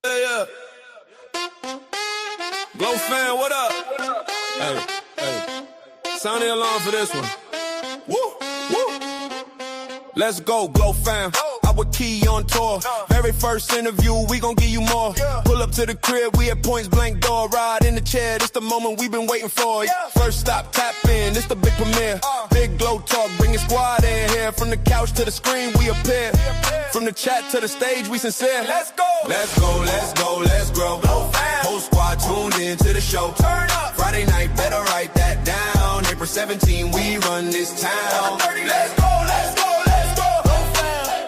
Yeah. Glow fan, what up? Hey. Sound the alarm for this one. Woo. Let's go, Glow fam. I with Key on tour. Very first interview, we gon' give you more. Pull up to the crib, we at points blank door. Ride in the chair, this the moment we been waiting for. First stop, tap in, this the big premiere. Big Glow talk, bring your squad in here. From the couch to the screen, we appear. From the chat to the stage, we sincere. Let's go. Let's go, let's go, let's grow. Whole squad tuned in to the show. Turn up. Friday night, better write that down. April 17, we run this town. Let's go, let's go, let's go.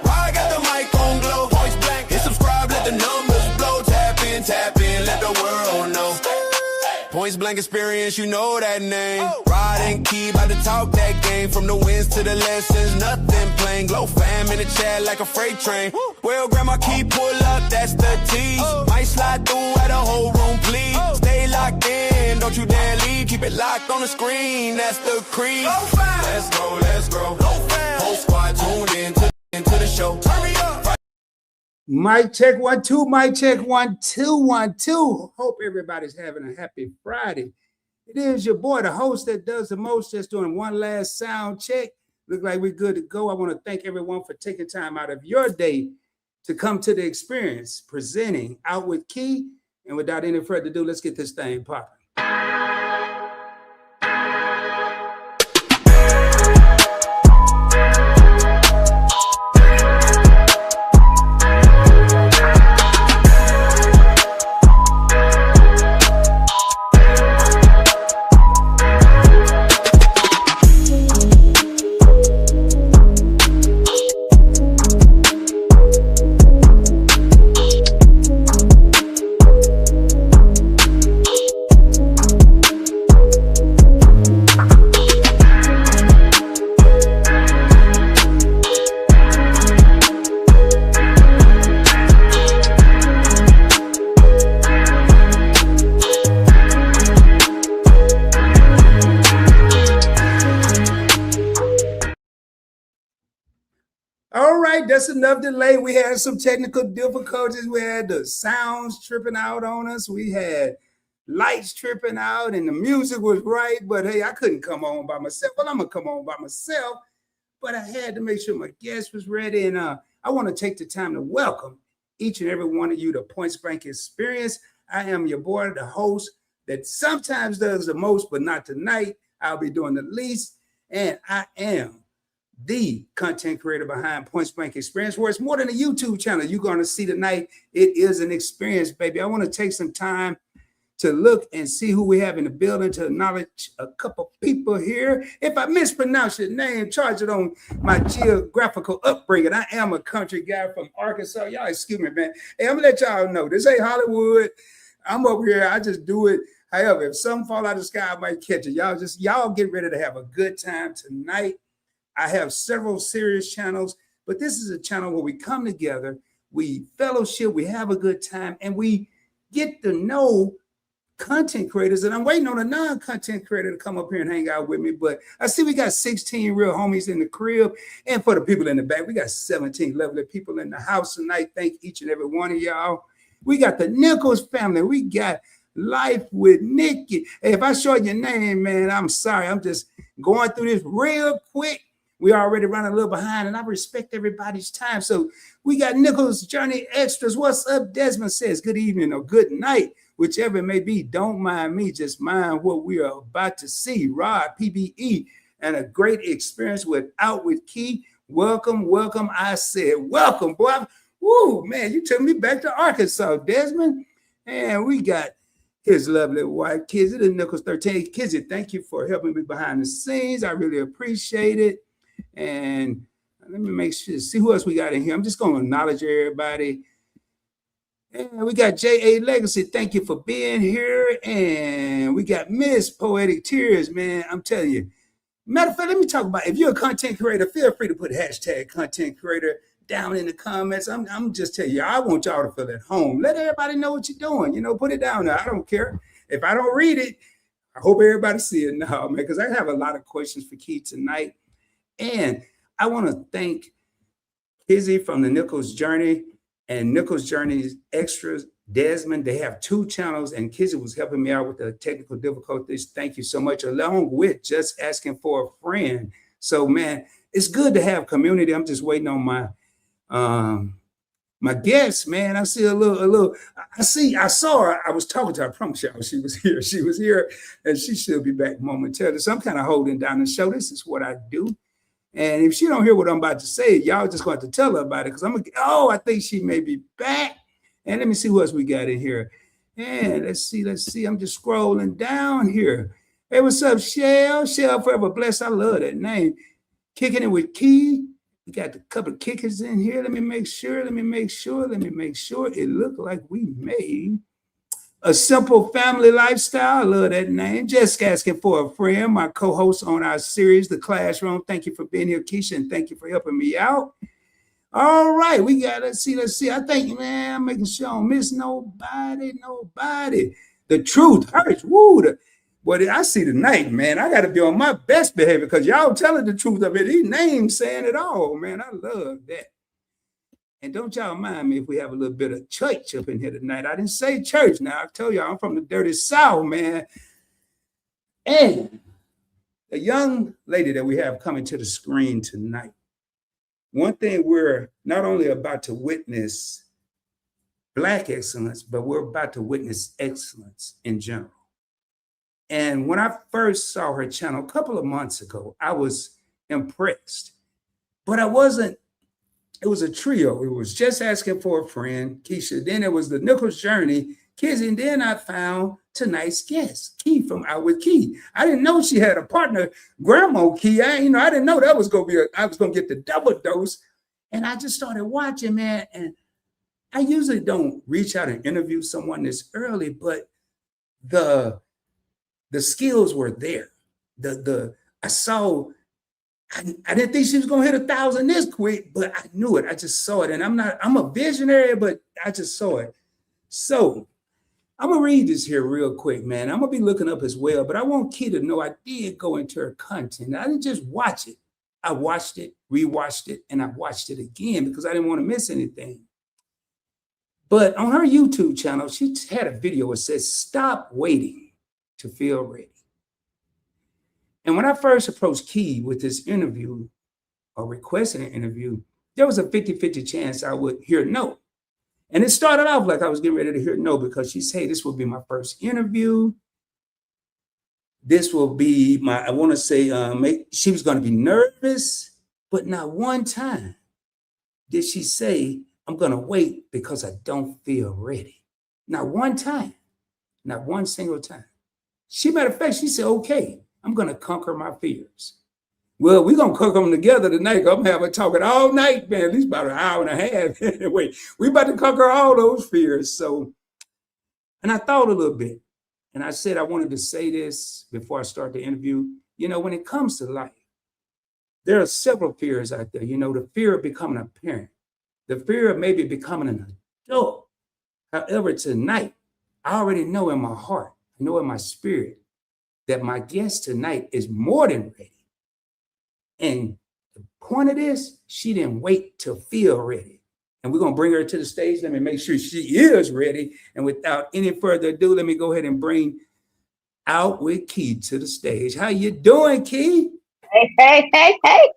Ride got the mic on Glow. Voice blank. Hit subscribe, let the numbers blow. Tap in, let the world know. Points blank experience, you know that name. Ride and Key, about to talk that game. From the wins to the lessons, nothing plain. Glow fam in the chat like a freight train. Well, grandma Key, pull up, that's the tease. Might slide through at a whole room, please. Stay locked in, don't you dare leave. Keep it locked on the screen, that's the creed. Let's go, let's grow. Whole squad tuned into the show. Turn me up. Mic check 1 2, mic check 1 2 1 2. Hope everybody's having a happy Friday. It is your boy, the host that does the most, just doing one last sound check. Look like we're good to go. I want to thank everyone for taking time out of your day to come to the experience, presenting Out with Key. And without any further ado, let's get this thing popping. That's enough delay. We had some technical difficulties. We had the sounds tripping out on us. We had lights tripping out and the music was right. But hey, I couldn't come on by myself. Well, I'm going to come on by myself. But I had to make sure my guest was ready. And I want to take the time to welcome each and every one of you to Points Blank Experience. I am your boy, the host that sometimes does the most, but not tonight. I'll be doing the least. And I am the content creator behind Points Blank Experience, where it's more than a YouTube channel. You're going to see tonight. It is an experience, baby. I want to take some time to look and see who we have in the building, to acknowledge a couple people here. If I mispronounce your name, charge it on my geographical upbringing. I am a country guy from Arkansas. Y'all excuse me, man. Hey, I'm going to let y'all know, this ain't Hollywood. I'm over here. I just do it. However, if something fall out of the sky, I might catch it. Y'all get ready to have a good time tonight. I have several serious channels, but this is a channel where we come together, we fellowship, we have a good time, and we get to know content creators. And I'm waiting on a non-content creator to come up here and hang out with me. But I see we got 16 real homies in the crib. And for the people in the back, we got 17 lovely people in the house tonight. Thank each and every one of y'all. We got the Nichols family. We got Life with Nikki. Hey, if I show your name, man, I'm sorry. I'm just going through this real quick. We already running a little behind, and I respect everybody's time. So we got Nichols Journey Extras. What's up? Desmond says good evening or good night, whichever it may be. Don't mind me, just mind what we are about to see. Rod, PBE, and a great experience with Out with Key. Welcome, welcome. I said welcome, boy. Woo, man, you took me back to Arkansas, Desmond. And we got his lovely wife, Kizzy, the Nichols 13. Kizzy, thank you for helping me behind the scenes. I really appreciate it. And let me make sure, see who else we got in here. I'm just going to acknowledge everybody. And we got J.A. Legacy. Thank you for being here. And we got Miss Poetic Tears, man. I'm telling you. Matter of fact, let me talk about, if you're a content creator, feel free to put hashtag content creator down in the comments. I'm just telling you, I want y'all to feel at home. Let everybody know what you're doing. You know, put it down there. I don't care. If I don't read it, I hope everybody see it now, man, because I have a lot of questions for Key tonight. And I want to thank Kizzy from the Nichols Journey and Nichols Journey Extras Desmond. They have 2 channels, and Kizzy was helping me out with the technical difficulties. Thank you so much, along with just asking for a friend. So, man, it's good to have community. I'm just waiting on my guest, man. I see a little. I saw her. I was talking to her. I promise y'all, she was here. She was here, and she should be back momentarily. So I'm kind of holding down the show. This is what I do. And if she don't hear what I'm about to say, y'all just going to tell her about it because I'm gonna. Oh, I think she may be back. And let me see who else we got in here. And let's see. I'm just scrolling down here. Hey, what's up, Shell? Shell Forever Blessed. I love that name. Kicking it with Key. We got a couple of kickers in here. Let me make sure. It looked like we made a simple family lifestyle. I love that name. Just asking for a friend. My co-host on our series, The Classroom. Thank you for being here, Keisha, and thank you for helping me out. All right, we got, let's see. I think, man, I'm making sure I don't miss nobody. The truth hurts. Woo. But I see tonight, man, I got to be on my best behavior because y'all telling the truth of it. These names saying it all, man. I love that. And don't y'all mind me if we have a little bit of church up in here tonight. I didn't say church. Now, I tell y'all, I'm from the dirty South, man. And the young lady that we have coming to the screen tonight, one thing we're not only about to witness Black excellence, but we're about to witness excellence in general. And when I first saw her channel a couple of months ago, I was impressed. But I wasn't, it was a trio. It was just asking for a friend, Keisha. Then it was the Nichols Journey, Kizzy. And then I found tonight's guest, Key from Out with Key. I didn't know she had a partner, Grandma Key. I didn't know that was going to be, I was going to get the double dose. And I just started watching, man. And I usually don't reach out and interview someone this early, but the skills were there. I didn't think she was gonna hit 1,000 this quick, but I knew it. I just saw it. And I'm a visionary, but I just saw it. So I'm gonna read this here real quick, man. I'm gonna be looking up as well, but I want Key to know I did go into her content. I didn't just watch it. I watched it, rewatched it, and I watched it again because I didn't want to miss anything. But on her YouTube channel, she had a video that says, "Stop waiting to feel ready." And when I first approached Key with this interview or requesting an interview, there was a 50-50 chance I would hear no. And it started off like I was getting ready to hear no because she said, this will be my first interview. This will be my, I want to say, she was going to be nervous, but not one time did she say, I'm going to wait because I don't feel ready. Not one time, not one single time. Matter of fact, she said, okay, I'm going to conquer my fears. Well, we're going to conquer them together tonight. I'm going to have her talking all night, man, at least about an hour and a half. Anyway, we about to conquer all those fears. So, and I thought a little bit, and I said I wanted to say this before I start the interview. You know, when it comes to life, there are several fears out there. You know, the fear of becoming a parent, the fear of maybe becoming an adult. However, tonight, I already know in my heart, I know in my spirit, that my guest tonight is more than ready. And the point of this, she didn't wait to feel ready. And we're going to bring her to the stage. Let me make sure she is ready. And without any further ado, let me go ahead and bring Out with Key to the stage. How you doing, Key? Hey, what's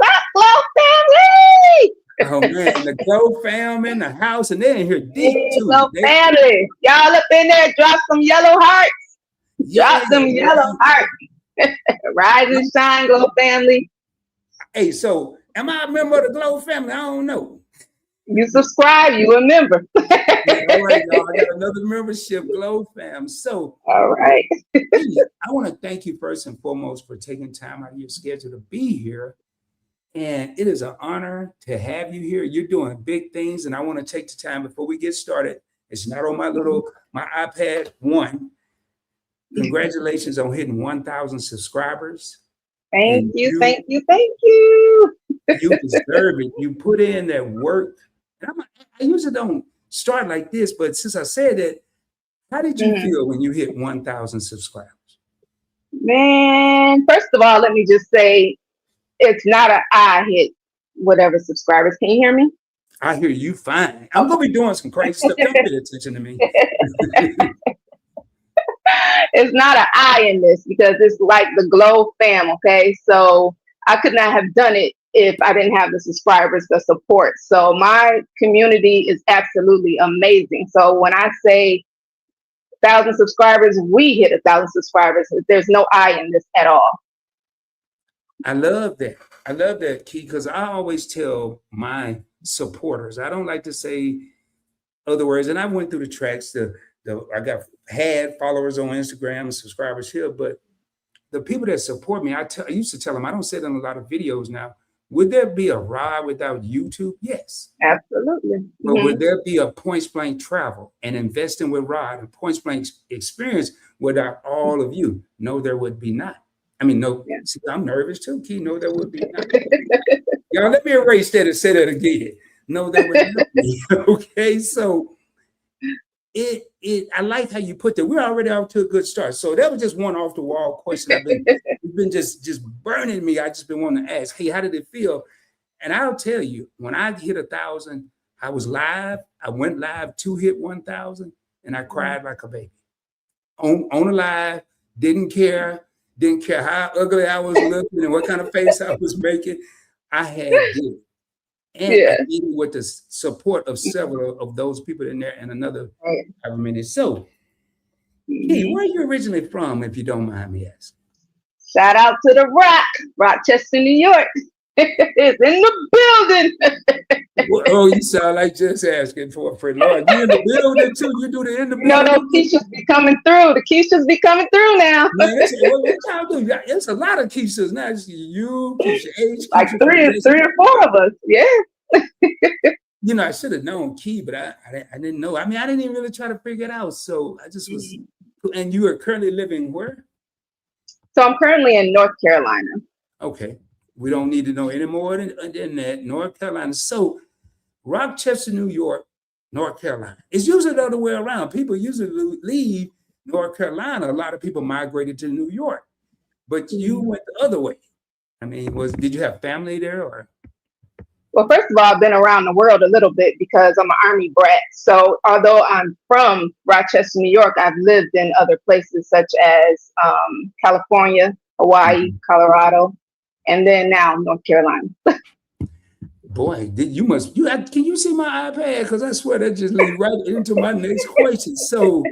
up, Glow family? Oh, man, the Glow fam in the house, and they're in here deep, too. Glow family. Y'all up in there, drop some yellow hearts. Drop some yellow hearts. Rise and shine, Glow family. Hey, so am I a member of the Glow family? I don't know. You subscribe, you a member. All right, y'all. I got another membership, Glow fam. So, all right. I want to thank you first and foremost for taking time out of your schedule to be here. And it is an honor to have you here. You're doing big things, and I want to take the time before we get started. It's not on my iPad 1. Congratulations on hitting 1,000 subscribers. Thank you. You deserve it. You put in that work. And I usually don't start like this, but since I said that, how did you feel when you hit 1,000 subscribers? Man, first of all, let me just say, it's not I hit whatever subscribers. Can you hear me? I hear you fine. I'm gonna be doing some crazy stuff. Don't pay attention to me. It's not an I in this because it's like the Glow fam. Okay, so I could not have done it if I didn't have the subscribers, the support. So my community is absolutely amazing. So when I say 1,000 subscribers, we hit 1,000 subscribers. There's no I in this at all. I love that. I love that, Key, because I always tell my supporters, I don't like to say other words, and I went through the tracks. Had followers on Instagram and subscribers here, but the people that support me, I used to tell them, I don't say it in a lot of videos now. Would there be a ride without YouTube? Yes. Absolutely. But would there be a Points Blank travel and investing with Rod and Points Blank experience without all of you? No, there would be not. I mean, no, Yeah. see, I'm nervous too, Key. No, there would be not. Y'all, let me erase that and say that again. No, there would not be. Okay, so I like how you put that. We're already off to a good start. So that was just one off the wall question. It's been just burning me. I just been wanting to ask, hey, how did it feel? And I'll tell you, when I hit 1,000, I was live. I went live to hit 1,000, and I cried like a baby. On a live, didn't care how ugly I was looking and what kind of face I was making. I had it. And I did it with the support of several of those people in there and another however many. So, Key, where are you originally from, if you don't mind me asking? Shout out to the Rochester, New York. It's in the building. Oh, you sound like just asking for a friend. Lord, you in the building too? You do the in the building? No, Keisha's be coming through. The Keisha's be coming through now. Man, what y'all do? It's a lot of Keishas now. It's you, Keisha H. Keisha like three or four of us. Yeah. You know, I should have known Key, but I didn't know. I mean, I didn't even really try to figure it out. So I just was. And you are currently living where? So I'm currently in North Carolina. Okay. We don't need to know any more than that. North Carolina. So Rochester, New York, North Carolina. It's usually the other way around. People usually leave North Carolina. A lot of people migrated to New York, but you went the other way. I mean, did you have family there or? Well, first of all, I've been around the world a little bit because I'm an Army brat. So although I'm from Rochester, New York, I've lived in other places such as California, Hawaii, Colorado, and then now North Carolina. Boy, can you see my iPad? Because I swear that just leads right into my next question. So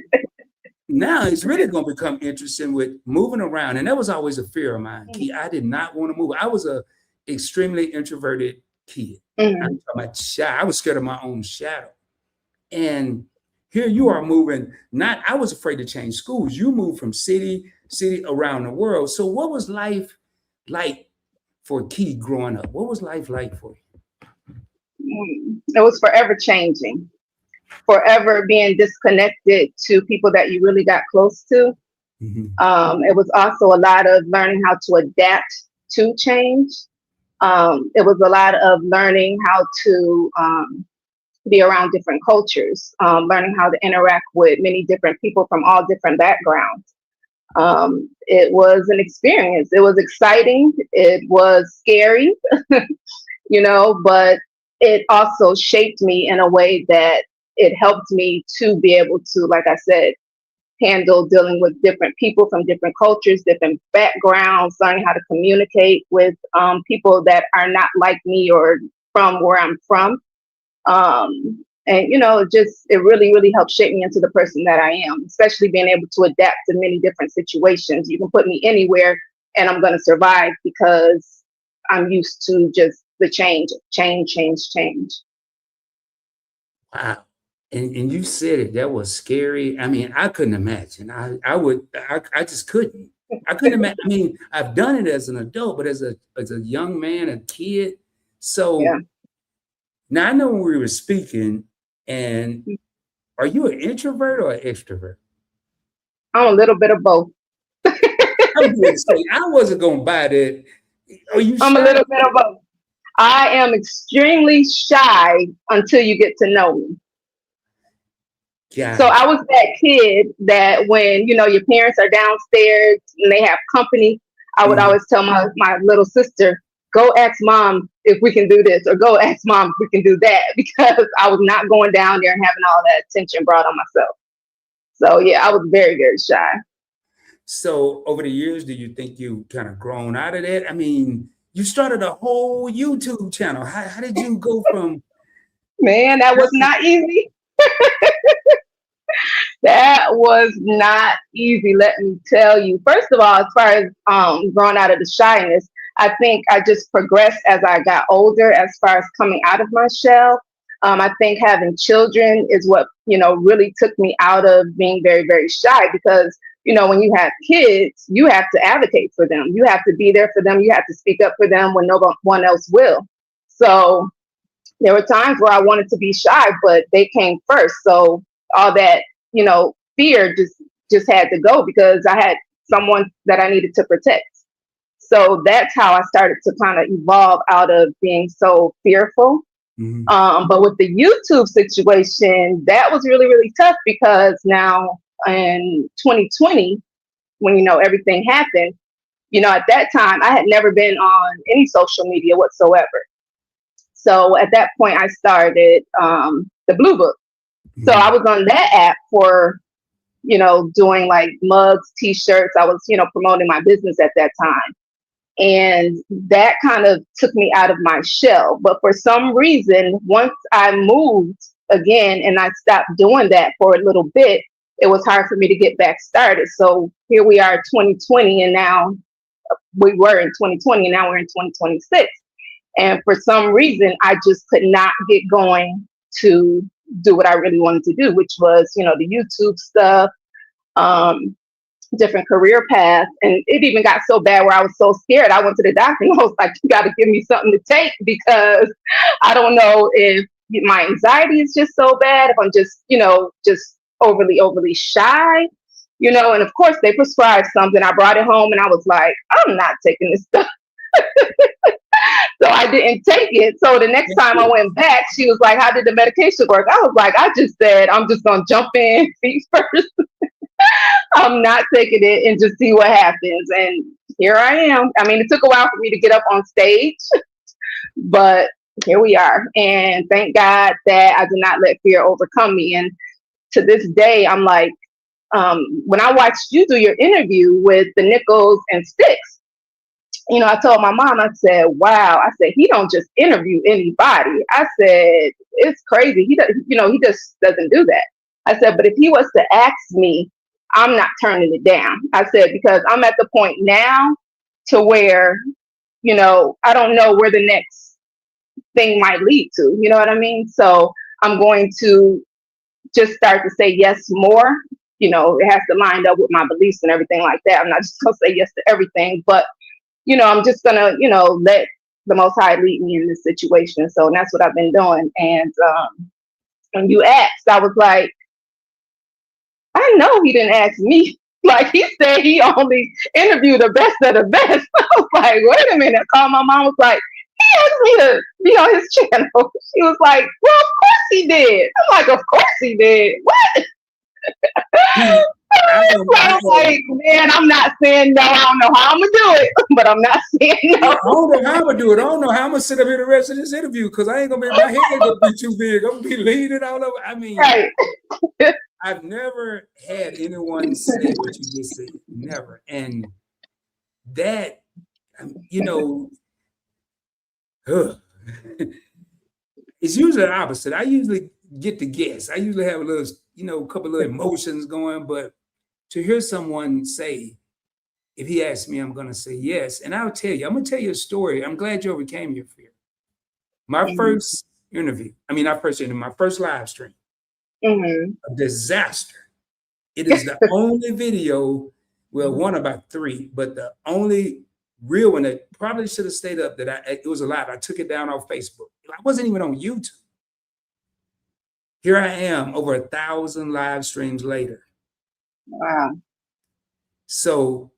now it's really going to become interesting with moving around. And that was always a fear of mine. I did not want to move. I was a extremely introverted kid. I'm talking about shy. I was scared of my own shadow. And here you are moving. I was afraid to change schools. You moved from city around the world. So what was life like for Key growing up? What was life like for you? It was forever changing, forever being disconnected to people that you really got close to. It was also a lot of learning how to adapt to change. It was a lot of learning how to be around different cultures, learning how to interact with many different people from all different backgrounds. It was an experience. It was exciting. It was scary, but it also shaped me in a way that it helped me to be able to, like I said, handle dealing with different people from different cultures, different backgrounds, learning how to communicate with people that are not like me or from where I'm from. And, it really, really helped shape me into the person that I am, especially being able to adapt to many different situations. You can put me anywhere and I'm going to survive because I'm used to just the change. Wow. And you said it, that was scary. I mean, I couldn't imagine. I just couldn't. I couldn't imagine. I mean, I've done it as an adult, but as a young man, a kid. So now I know when we were speaking, and are you an introvert or an extrovert? I'm a little bit of both. I wasn't going to buy that. Are you shy? I'm a little bit of both. I am extremely shy until you get to know me. So I was that kid that when, your parents are downstairs and they have company, I would always tell my little sister, go ask mom if we can do this, or go ask mom if we can do that, because I was not going down there and having all that attention brought on myself. So yeah, I was very, very shy. So over the years, do you think you kind of grown out of that? I mean, you started a whole YouTube channel. How did you go from Man, that was not easy. That was not easy, let me tell you. First of all, as far as growing out of the shyness, I think I just progressed as I got older as far as coming out of my shell. I think having children is what, really took me out of being very, very shy, because, when you have kids, you have to advocate for them. You have to be there for them. You have to speak up for them when no one else will. So there were times where I wanted to be shy, but they came first. So all that, fear just had to go, because I had someone that I needed to protect. So that's how I started to kind of evolve out of being so fearful. But with the YouTube situation, that was really, really tough, because now in 2020, when, everything happened, at that time, I had never been on any social media whatsoever. So at that point, I started the Blue Book. So I was on that app for, doing like mugs, T-shirts. I was, promoting my business at that time. And that kind of took me out of my shell. But for some reason, once I moved again and I stopped doing that for a little bit, it was hard for me to get back started. So here we are, 2020, and now we were in 2020, and now we're in 2026. And for some reason, I just could not get going to do what I really wanted to do, which was, the YouTube stuff, different career paths. And it even got so bad where I was so scared. I went to the doctor and I was like, you got to give me something to take, because I don't know if my anxiety is just so bad, if I'm just, just overly shy, and of course they prescribed something. I brought it home and I was like, I'm not taking this stuff. So I didn't take it. So the next time I went back, she was like, how did the medication work? I was like, I just said, I'm just going to jump in feet first. I'm not taking it and just see what happens. And here I am. I mean, it took a while for me to get up on stage, but here we are. And thank God that I did not let fear overcome me. And to this day, I'm like, when I watched you do your interview with the Nickels and Sticks, I told my mom, I said, wow, I said, he don't just interview anybody. I said, it's crazy. He just doesn't do that. I said, but if he was to ask me, I'm not turning it down. I said, because I'm at the point now to where, I don't know where the next thing might lead to. You know what I mean? So I'm going to just start to say yes more. It has to line up with my beliefs and everything like that. I'm not just going to say yes to everything, but I'm just going to, let the Most High lead me in this situation. So that's what I've been doing. And when you asked, I was like, I know he didn't ask me. Like, he said he only interviewed the best of the best. I was like, wait a minute. I called my mom, was like, he asked me to be on his channel. She was like, well, of course he did. I'm like, of course he did. What? I was like, man, I'm not saying no. I don't know how I'm gonna do it, but I'm not saying no. I don't know how I'm gonna do it. I don't know how I'm gonna sit up here the rest of this interview, because I ain't gonna be, my head ain't gonna be too big. I'm gonna be leaning all over. I mean, right. I've never had anyone say what you just said. Never. And that, it's usually the opposite. I usually get to guess. I usually have a little, a couple of emotions going, but to hear someone say, if he asks me, I'm going to say yes. And I'm going to tell you a story. I'm glad you overcame your fear. My first interview, my first live stream, a disaster. It is the only video, well, one about three, but the only real one that probably should have stayed up it was alive. I took it down off Facebook. I wasn't even on YouTube. Here I am, over 1,000 live streams later. Wow. So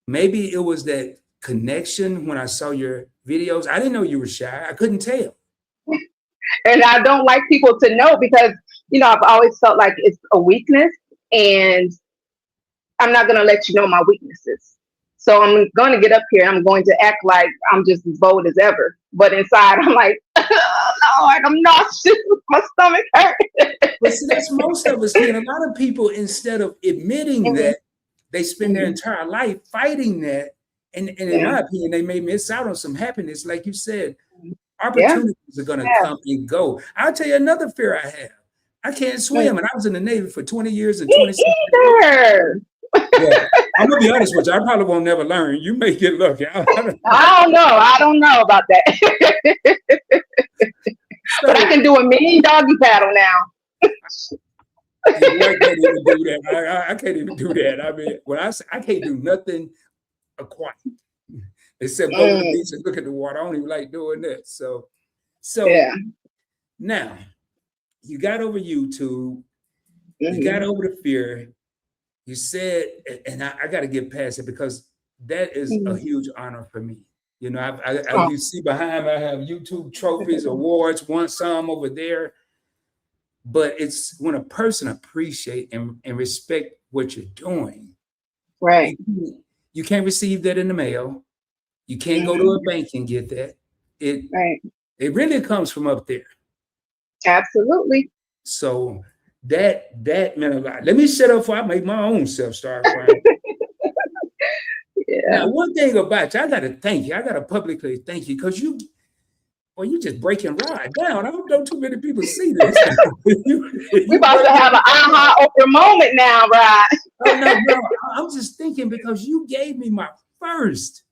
maybe it was that connection when I saw your videos. I didn't know you were shy. I couldn't tell. And I don't like people to know, because, I've always felt like it's a weakness, and I'm not going to let you know my weaknesses. So I'm going to get up here and I'm going to act like I'm just as bold as ever. But inside, I'm like, no, like I'm nauseous. My stomach hurts. But see, that's most of us here. And a lot of people, instead of admitting that, they spend their entire life fighting that. And in my opinion, they may miss out on some happiness. Like you said, opportunities are going to come and go. I'll tell you another fear I have. I can't swim. And I was in the Navy for 20 years and 26 years. Yeah, I'm gonna be honest with you. I probably won't never learn. You may get lucky. I don't know about that. But I can do a mean doggy paddle now. I can't even do that. I can't even do that. I mean, when I say I can't do nothing aquatic except go to the beach and look at the water. I don't even like doing that. So now you got over YouTube, you got over the fear. You said, and I got to get past it because that is a huge honor for me. You know, you see behind me, I have YouTube trophies, awards, won some over there. But it's when a person appreciate and respect what you're doing. Right. You can't receive that in the mail. You can't go to a bank and get that. It really comes from up there. Absolutely. So that meant a lot. Let me shut up before I make my own self start crying. Now, one thing about you, I got to thank you. I got to publicly thank you because you just breaking Rod down. I don't know too many people see this. We about to have an aha Oprah moment now, Rod. No, I'm just thinking because you gave me my first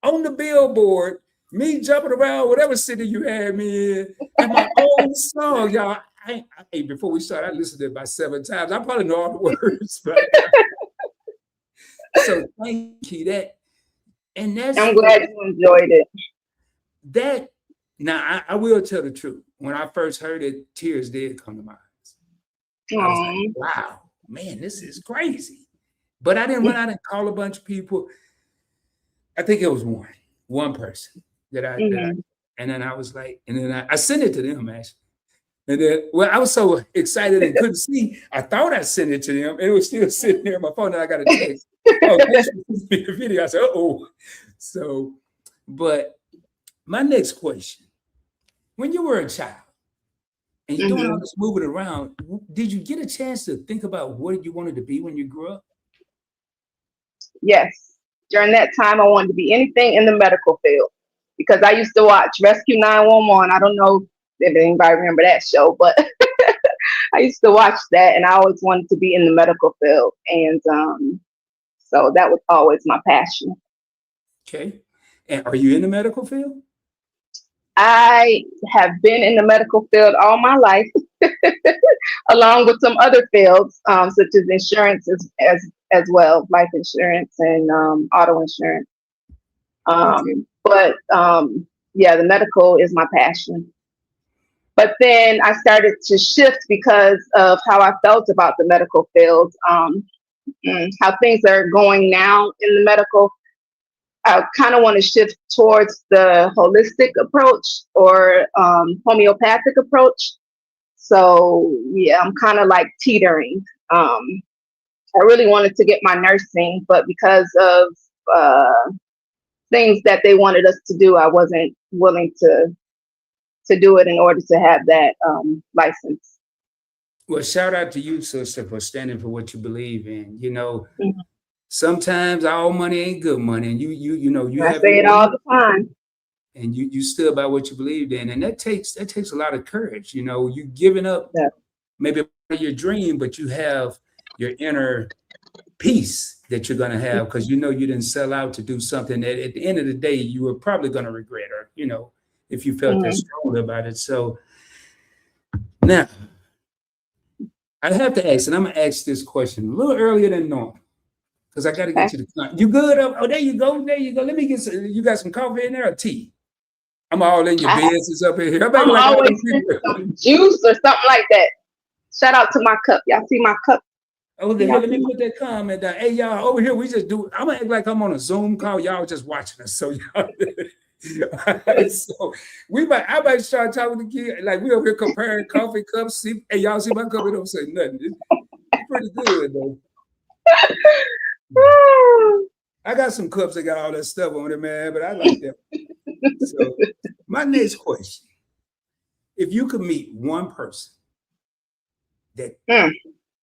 on the billboard, me jumping around whatever city you had me in, and my own song, y'all. Before we start, I listened to it about 7 times. I probably know all the words, but so thank you. I'm glad you enjoyed it. Now I will tell the truth. When I first heard it, tears did come to my eyes. I was like, wow, man, this is crazy. But I didn't run out and call a bunch of people. I think it was one person that I and then I was like, and then I sent it to them actually. And then, I was so excited and couldn't see. I thought I sent it to them, and it was still sitting there on my phone. And I got a text. The video. I said, "Uh-oh." So, but my next question: when you were a child and you're doing all this moving around, did you get a chance to think about what you wanted to be when you grew up? Yes. During that time, I wanted to be anything in the medical field because I used to watch Rescue 911. I don't know if anybody remember that show, but I used to watch that and I always wanted to be in the medical field. And so that was always my passion. Okay. And are you in the medical field? I have been in the medical field all my life, along with some other fields, such as insurance as well, life insurance and auto insurance. But the medical is my passion. But then I started to shift because of how I felt about the medical field, how things are going now in the medical. I kind of want to shift towards the holistic approach or homeopathic approach. So, I'm kind of like teetering. I really wanted to get my nursing, but because of things that they wanted us to do, I wasn't willing to do it in order to have that license. Well, shout out to you, sister, for standing for what you believe in. You know, sometimes all money ain't good money, and you I say it all the time. And you stood by what you believed in, and that takes a lot of courage. You know, you giving up maybe your dream, but you have your inner peace that you're gonna have because you didn't sell out to do something that at the end of the day you were probably gonna regret, or if you felt that strongly about it. So now I have to ask, and I'm gonna ask this question a little earlier than normal because I got to get you the time. You good? Oh, there you go. There you go. Let me get some. You got some coffee in there or tea? I'm all in your business up in here. I'm always some juice or something like that. Shout out to my cup. Y'all see my cup? Oh, let me put that comment down. Hey, y'all, over here, we just do. I'm gonna act like I'm on a Zoom call. Y'all just watching us. So y'all. So I might start talking to kids like we over here comparing coffee cups. See, hey, y'all see my cup? It don't say nothing. It's pretty good though. I got some cups that got all that stuff on it, man, but I like that. So my next question, if you could meet one person that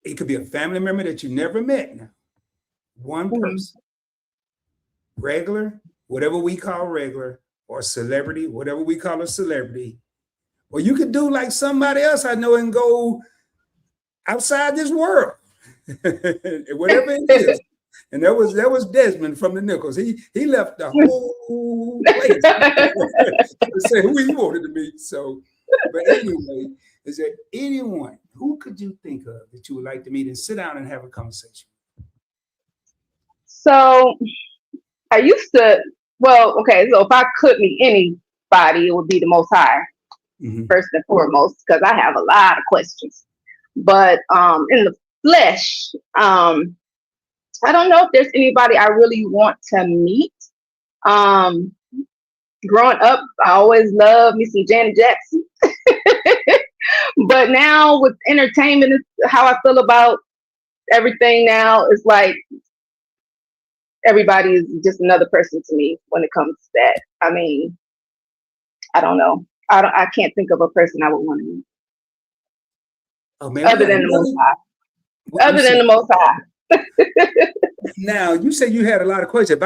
it could be a family member that you never met now, one person, regular, whatever we call regular, or celebrity, whatever we call a celebrity, or you could do like somebody else I know and go outside this world, whatever it is. And that was Desmond from the Nichols. He left the whole place to say who he wanted to meet. So, but anyway, is there anyone who could you think of that you would like to meet and sit down and have a conversation? So I used to, so if I could meet anybody, it would be the Most High, first and foremost, because I have a lot of questions. But in the flesh, I don't know if there's anybody I really want to meet. Growing up, I always loved me some Janet Jackson. But now with entertainment, how I feel about everything now is like everybody is just another person to me when it comes to that. I mean, I don't know. I can't think of a person I would want to meet. Oh, man, other than the Most High. Other than the Most High. Now, you say you had a lot of questions. If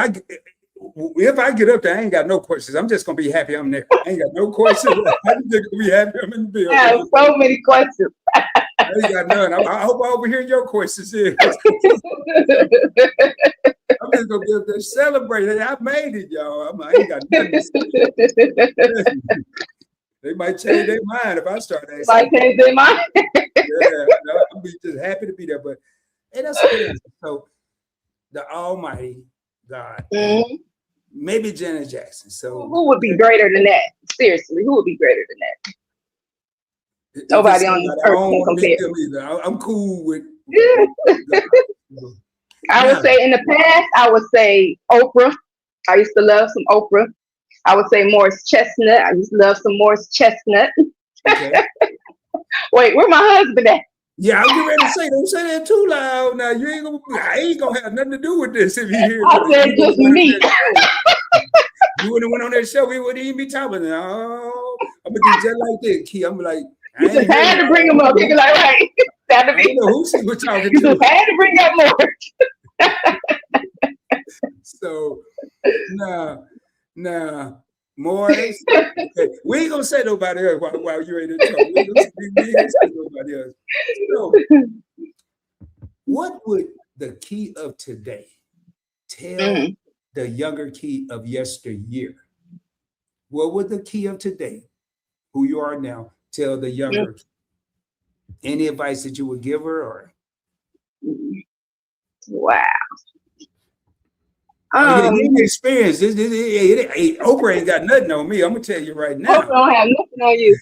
I get up there, I ain't got no questions. I'm just gonna be happy I'm there. I ain't got no questions. I'm just gonna be happy I'm in the building. I have so many questions. I ain't got none. I hope I overhear your questions here. I'm just gonna be up there celebrating. I made it, y'all. I ain't got nothing to say. They might change their mind if I start asking. Might change their mind. I'll be just happy to be there. But hey, that's crazy. So the Almighty God, maybe Janet Jackson. So who would be greater than that? Seriously, who would be greater than that? Nobody on this earth can compare. I'm cool with. I would say in the past, I would say Oprah. I used to love some Oprah. I would say Morris Chestnut. I used to love some Morris Chestnut. Okay. Wait, where my husband at? Yeah, I was getting ready to say, don't say that too loud. Now I ain't gonna have nothing to do with this if you hear. I said just me. You wouldn't have went on that show, we wouldn't even be talking. No, I'm gonna do just like this, Key. I'm like, you just had to bring him up. He'd be like, right. I don't know who she was talking to. You just had to bring up more. So now, Morris, okay, we ain't gonna say nobody else while you're in the show. We ain't gonna say nobody else. So, what would the Key of today tell the younger Key of yesteryear? What would the Key of today, who you are now, tell the younger Key? Any advice that you would give her, or? Wow. Experience. Oprah ain't got nothing on me. I'm gonna tell you right now. Oprah don't have nothing on you.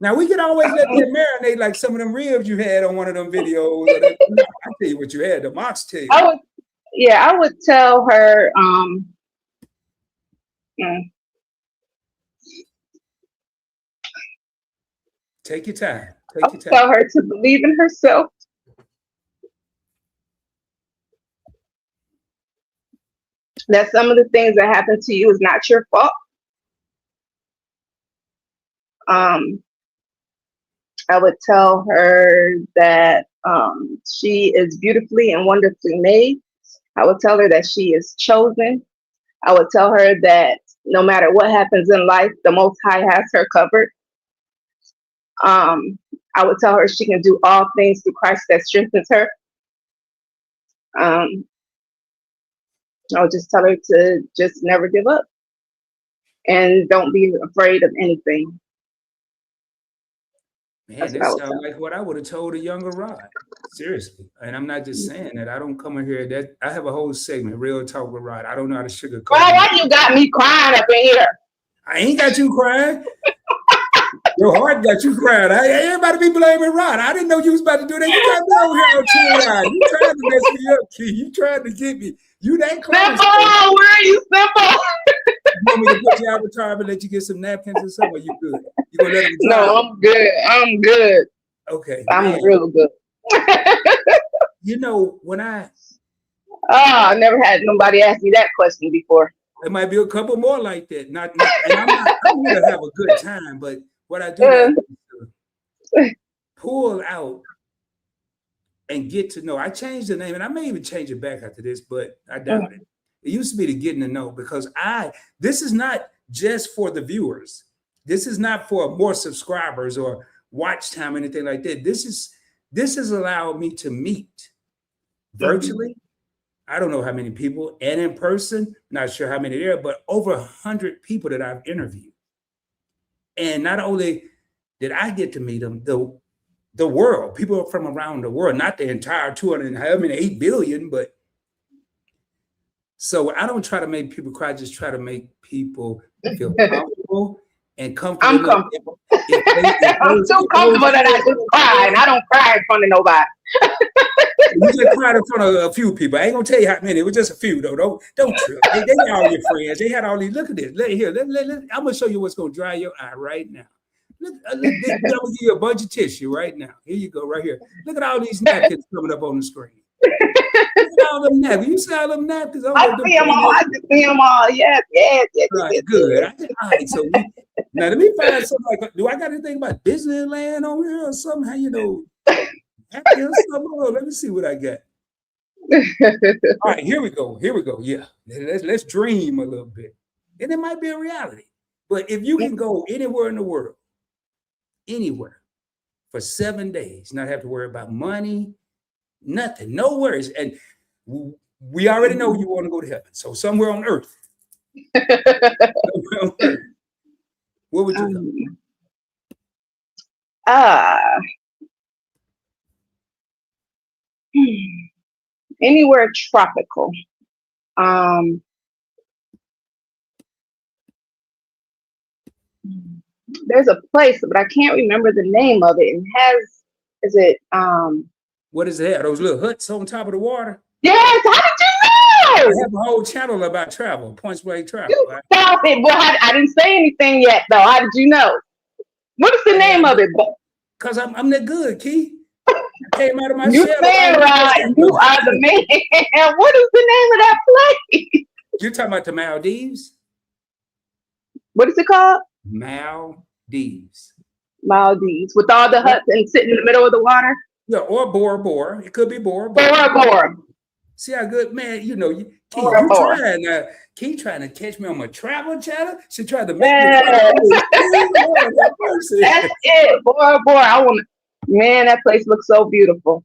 Now we can always let them marinate like some of them ribs you had on one of them videos. I'll tell you what you had. The moxtail. I would tell her. Take your time. Tell her to believe in herself. That some of the things that happen to you is not your fault. I would tell her that she is beautifully and wonderfully made. I would tell her that she is chosen. I would tell her that no matter what happens in life, the Most High has her covered. I would tell her she can do all things through Christ that strengthens her. I would just tell her to just never give up and don't be afraid of anything. Man, that sounds like what I would have told a younger Rod. Seriously. And I'm not just saying that. I don't come in here. That I have a whole segment, Real Talk with Rod. I don't know how to sugarcoat. Why you got me crying up in here? I ain't got you crying. Your heart got you crying. Everybody be blaming Rod. I didn't know you was about to do that. You got me over here on TNI. You tried to mess me up, Key. You tried to get me. You that close. Simple, where are you, Simple? You want me to put you out of retirement and let you get some napkins or something? Or you good? You gonna let me No, I'm good. I'm good. Okay. I'm real good. You know, when I I never had nobody ask me that question before. there might be a couple more like that. And I'm here to have a good time, but what I do Uh, like to pull out and get to know. I changed the name, and I may even change it back after this, but I doubt it. It used to be to getting to know, because this is not just for the viewers. This is not for more subscribers or watch time or anything like that. This has allowed me to meet virtually. I don't know how many people, and in person, not sure how many there, but over 100 people that I've interviewed. And not only did I get to meet them, the world, people from around the world, not the entire 208 billion, but so I don't try to make people cry, just try to make people feel comfortable and comfortable. I'm comfortable. I'm so comfortable that I just cry, and I don't cry in front of nobody. You just cried in front of a few people. I ain't gonna tell you how many. It was just a few, though. Don't trip. They all your friends. They had all these. Look at this. I'm gonna show you what's gonna dry your eye right now. Look, I'm gonna give you a bunch of tissue right now. Here you go, right here. Look at all these napkins coming up on the screen. Look at all them napkins. You see all them napkins? I see them all. I can see them all. Yes. Right, good. All right, so now let me find something like. Do I got anything about Disneyland on here or somehow? You know. Let me see what I got. All right, here we go. Yeah, let's dream a little bit, and it might be a reality. But if you can go anywhere in the world, anywhere, for 7 days, not have to worry about money, nothing, no worries, and we already know you want to go to heaven. So somewhere on earth, where would you go? Anywhere tropical. There's a place, but I can't remember the name of it. What is that? Those little huts on top of the water? Yes, how did you know? I have a whole channel about travel, Points Blank Travel. Stop it. Well, I didn't say anything yet, though. How did you know? What is the name of it? Because I'm that good, Key. I came out of my You shell. saying right. You are the man. What is the name of that place? You're talking about the Maldives? What is it called? Maldives. Maldives. With all the huts and sitting in the middle of the water? Yeah, or Bora Bora. It could be Bora Bora. Bora. See how good, man, you know, Key trying to catch me on my travel channel. She tried to make me. That's it. Bora Bora. Man, that place looks so beautiful.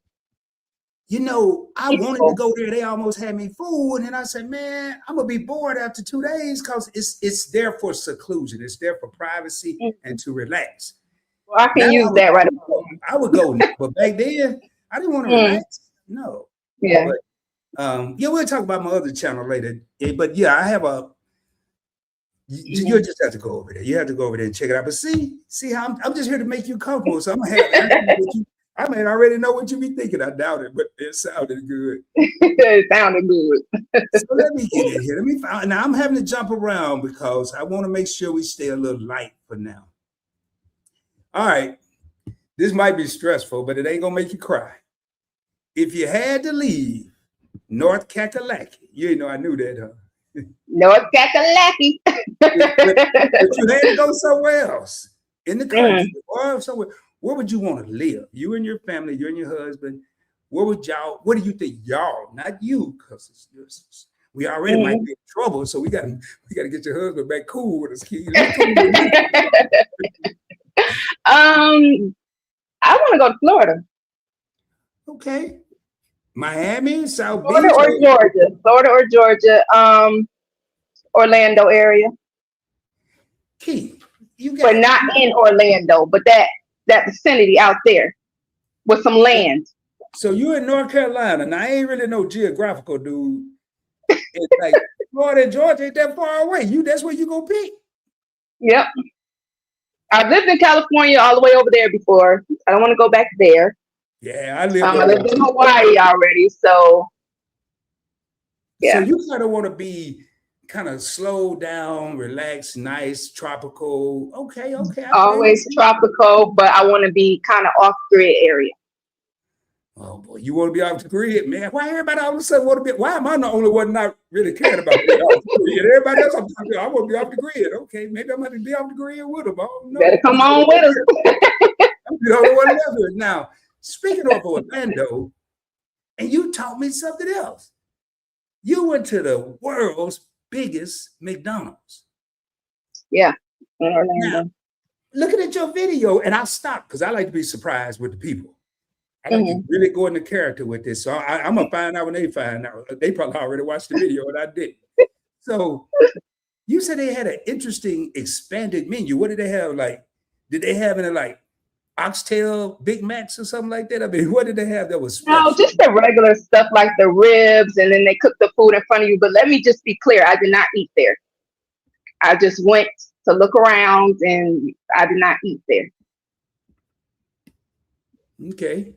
You know, I wanted to go there. They almost had me fooled. And then I said, man, I'm going to be bored after 2 days because it's there for seclusion. It's there for privacy and to relax. Well, I can use that right away. I would go, but back then, I didn't want to relax. No. Yeah. But, we'll talk about my other channel later. But yeah, I have you just have to go over there. You have to go over there and check it out. But see how I'm just here to make you comfortable. So I'm gonna have I may already know what you be thinking. I doubt it, but it sounded good. It sounded good. So let me get in here. Let me find. Now I'm having to jump around because I want to make sure we stay a little light for now. All right, this might be stressful, but it ain't gonna make you cry. If you had to leave North Kakalaki, you know I knew that, huh? North Kakalaki. But you had to go somewhere else in the country or somewhere. Where would you want to live? You and your family, you and your husband. What do you think, y'all, not you, because we already might be in trouble, so we gotta get your husband back cool with us, Key. I want to go to Florida. Okay. Miami, South Florida Beach. Florida or Georgia. Orlando area. Key, but not in Orlando, but that vicinity out there with some land. So you're in North Carolina. Now, I ain't really no geographical dude. It's like Florida and Georgia ain't that far away. That's where you gonna pick. Yep. I've lived in California all the way over there before. I don't want to go back there. Yeah, I lived in Hawaii already, so yeah. So you kind of want to be kind of slow down, relaxed, nice, tropical. Okay. Always tropical, but I want to be kind of off-grid area. Oh boy, you want to be off the grid, man? Why everybody all of a sudden want to be? Why am I the only one not really caring about being off the grid? Everybody else, I want to be off the grid. Okay, maybe I'm going to be off the grid with them. I don't know. Better come on with us. I'm the only one left here. Now, speaking of Orlando, and you taught me something else. You went to the world's biggest McDonald's. Yeah, in Orlando. Now, looking at your video, and I'll stop because I like to be surprised with the people. I like to really go into character with this. So I'm going to find out when they find out. They probably already watched the video, and I didn't. So you said they had an interesting expanded menu. What did they have? Like, did they have any like oxtail Big Macs or something like that? I mean, what did they have that was special? No, just the regular stuff like the ribs, and then they cook the food in front of you. But let me just be clear, I did not eat there. I just went to look around, and I did not eat there. Okay.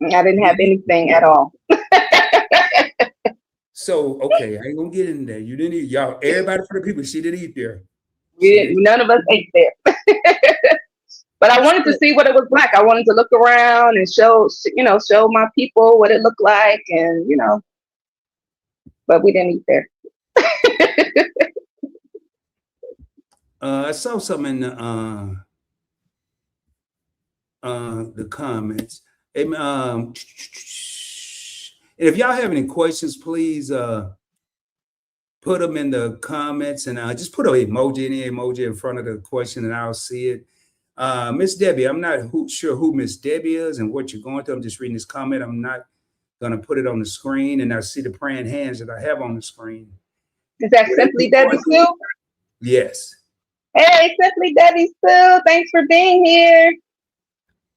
I didn't have anything at all. So, okay, I ain't gonna get in there. You didn't eat, y'all. Everybody for the people, she didn't eat there. None of us ate there. But I wanted to see what it was like. I wanted to look around and show my people what it looked like, and but we didn't eat there. I saw something in the comments. And if y'all have any questions, please put them in the comments, and just put any emoji in front of the question, and I'll see it. Miss Debbie, I'm not sure who Miss Debbie is and what you're going through. I'm just reading this comment. I'm not going to put it on the screen, and I see the praying hands that I have on the screen. Is that Simply Debbie Sue? Yes. Hey, Simply Debbie Sue, thanks for being here.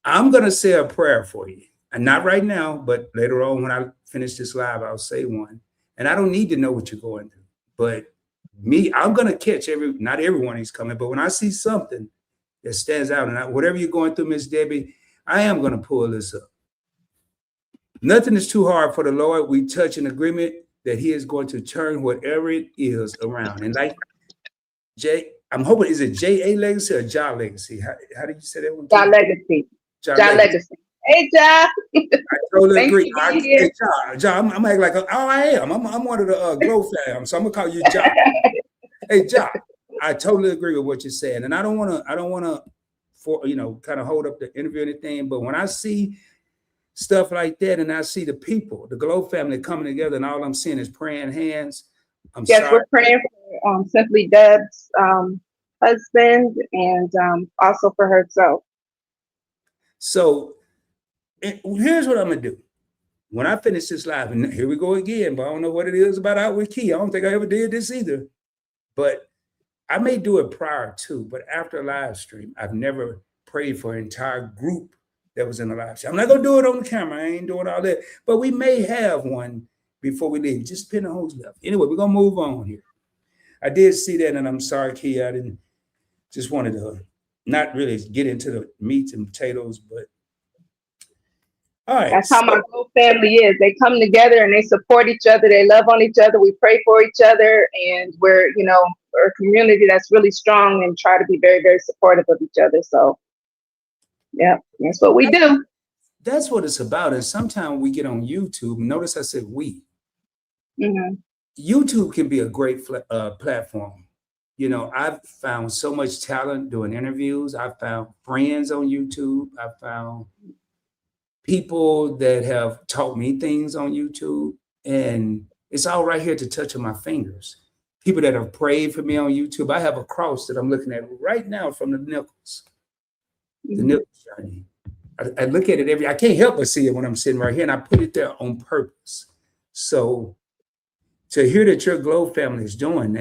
I'm going to say a prayer for you. And not right now, but later on when I finish this live, I'll say one. And I don't need to know what you're going through. But I'm going to catch not everyone who's coming, but when I see something that stands out, and whatever you're going through, Miss Debbie, I am going to pull this up. Nothing is too hard for the Lord. We touch an agreement that he is going to turn whatever it is around. And like I'm hoping, is it J.A. Legacy or Ja Legacy? How did you say that one? Ja Legacy. Ja Legacy. Hey, Ja. I totally agree. Hey, Ja, I'm acting like, I am. I'm one of the Glow fam, so I'm gonna call you Ja. Hey, Ja, I totally agree with what you're saying, and I don't want to, kind of hold up the interview or anything. But when I see stuff like that, and I see the people, the Glow family coming together, and all I'm seeing is praying hands. Yes, we're praying for Simply Deb's husband, and also for herself. So here's what I'm gonna do. When I finish this live, and here we go again, but I don't know what it is about Out with Key. I don't think I ever did this either. But I may do it prior to, but after a live stream, I've never prayed for an entire group that was in the live stream. I'm not gonna do it on the camera. I ain't doing all that, but we may have one before we leave, just depending on who's left. Anyway, we're gonna move on here. I did see that, and I'm sorry, Key, I didn't just wanted to not really get into the meats and potatoes, but all right. That's how my whole family is. They come together and they support each other. They love on each other. We pray for each other, and we're a community that's really strong and try to be very, very supportive of each other. So, yeah, that's what we do. That's what it's about. And sometimes we get on YouTube. Notice I said we. Mm-hmm. YouTube can be a great platform. I've found so much talent doing interviews. I've found friends on YouTube. I've found people that have taught me things on YouTube, and it's all right here at the touch of my fingers. People that have prayed for me on YouTube. I have a cross that I'm looking at right now from the Nichols, the Nichols journey. I look at it I can't help but see it when I'm sitting right here, and I put it there on purpose. So to hear that your Glow family is doing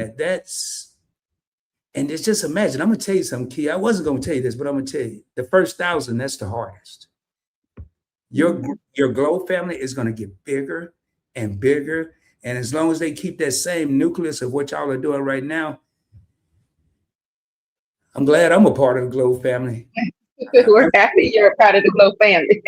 and it's just imagine, I'm gonna tell you something, Key. I wasn't gonna tell you this, but I'm gonna tell you, the first 1,000, that's the hardest. Your Glow family is going to get bigger and bigger. And as long as they keep that same nucleus of what y'all are doing right now, I'm glad I'm a part of the Glow family. We're happy you're a part of the Glow family.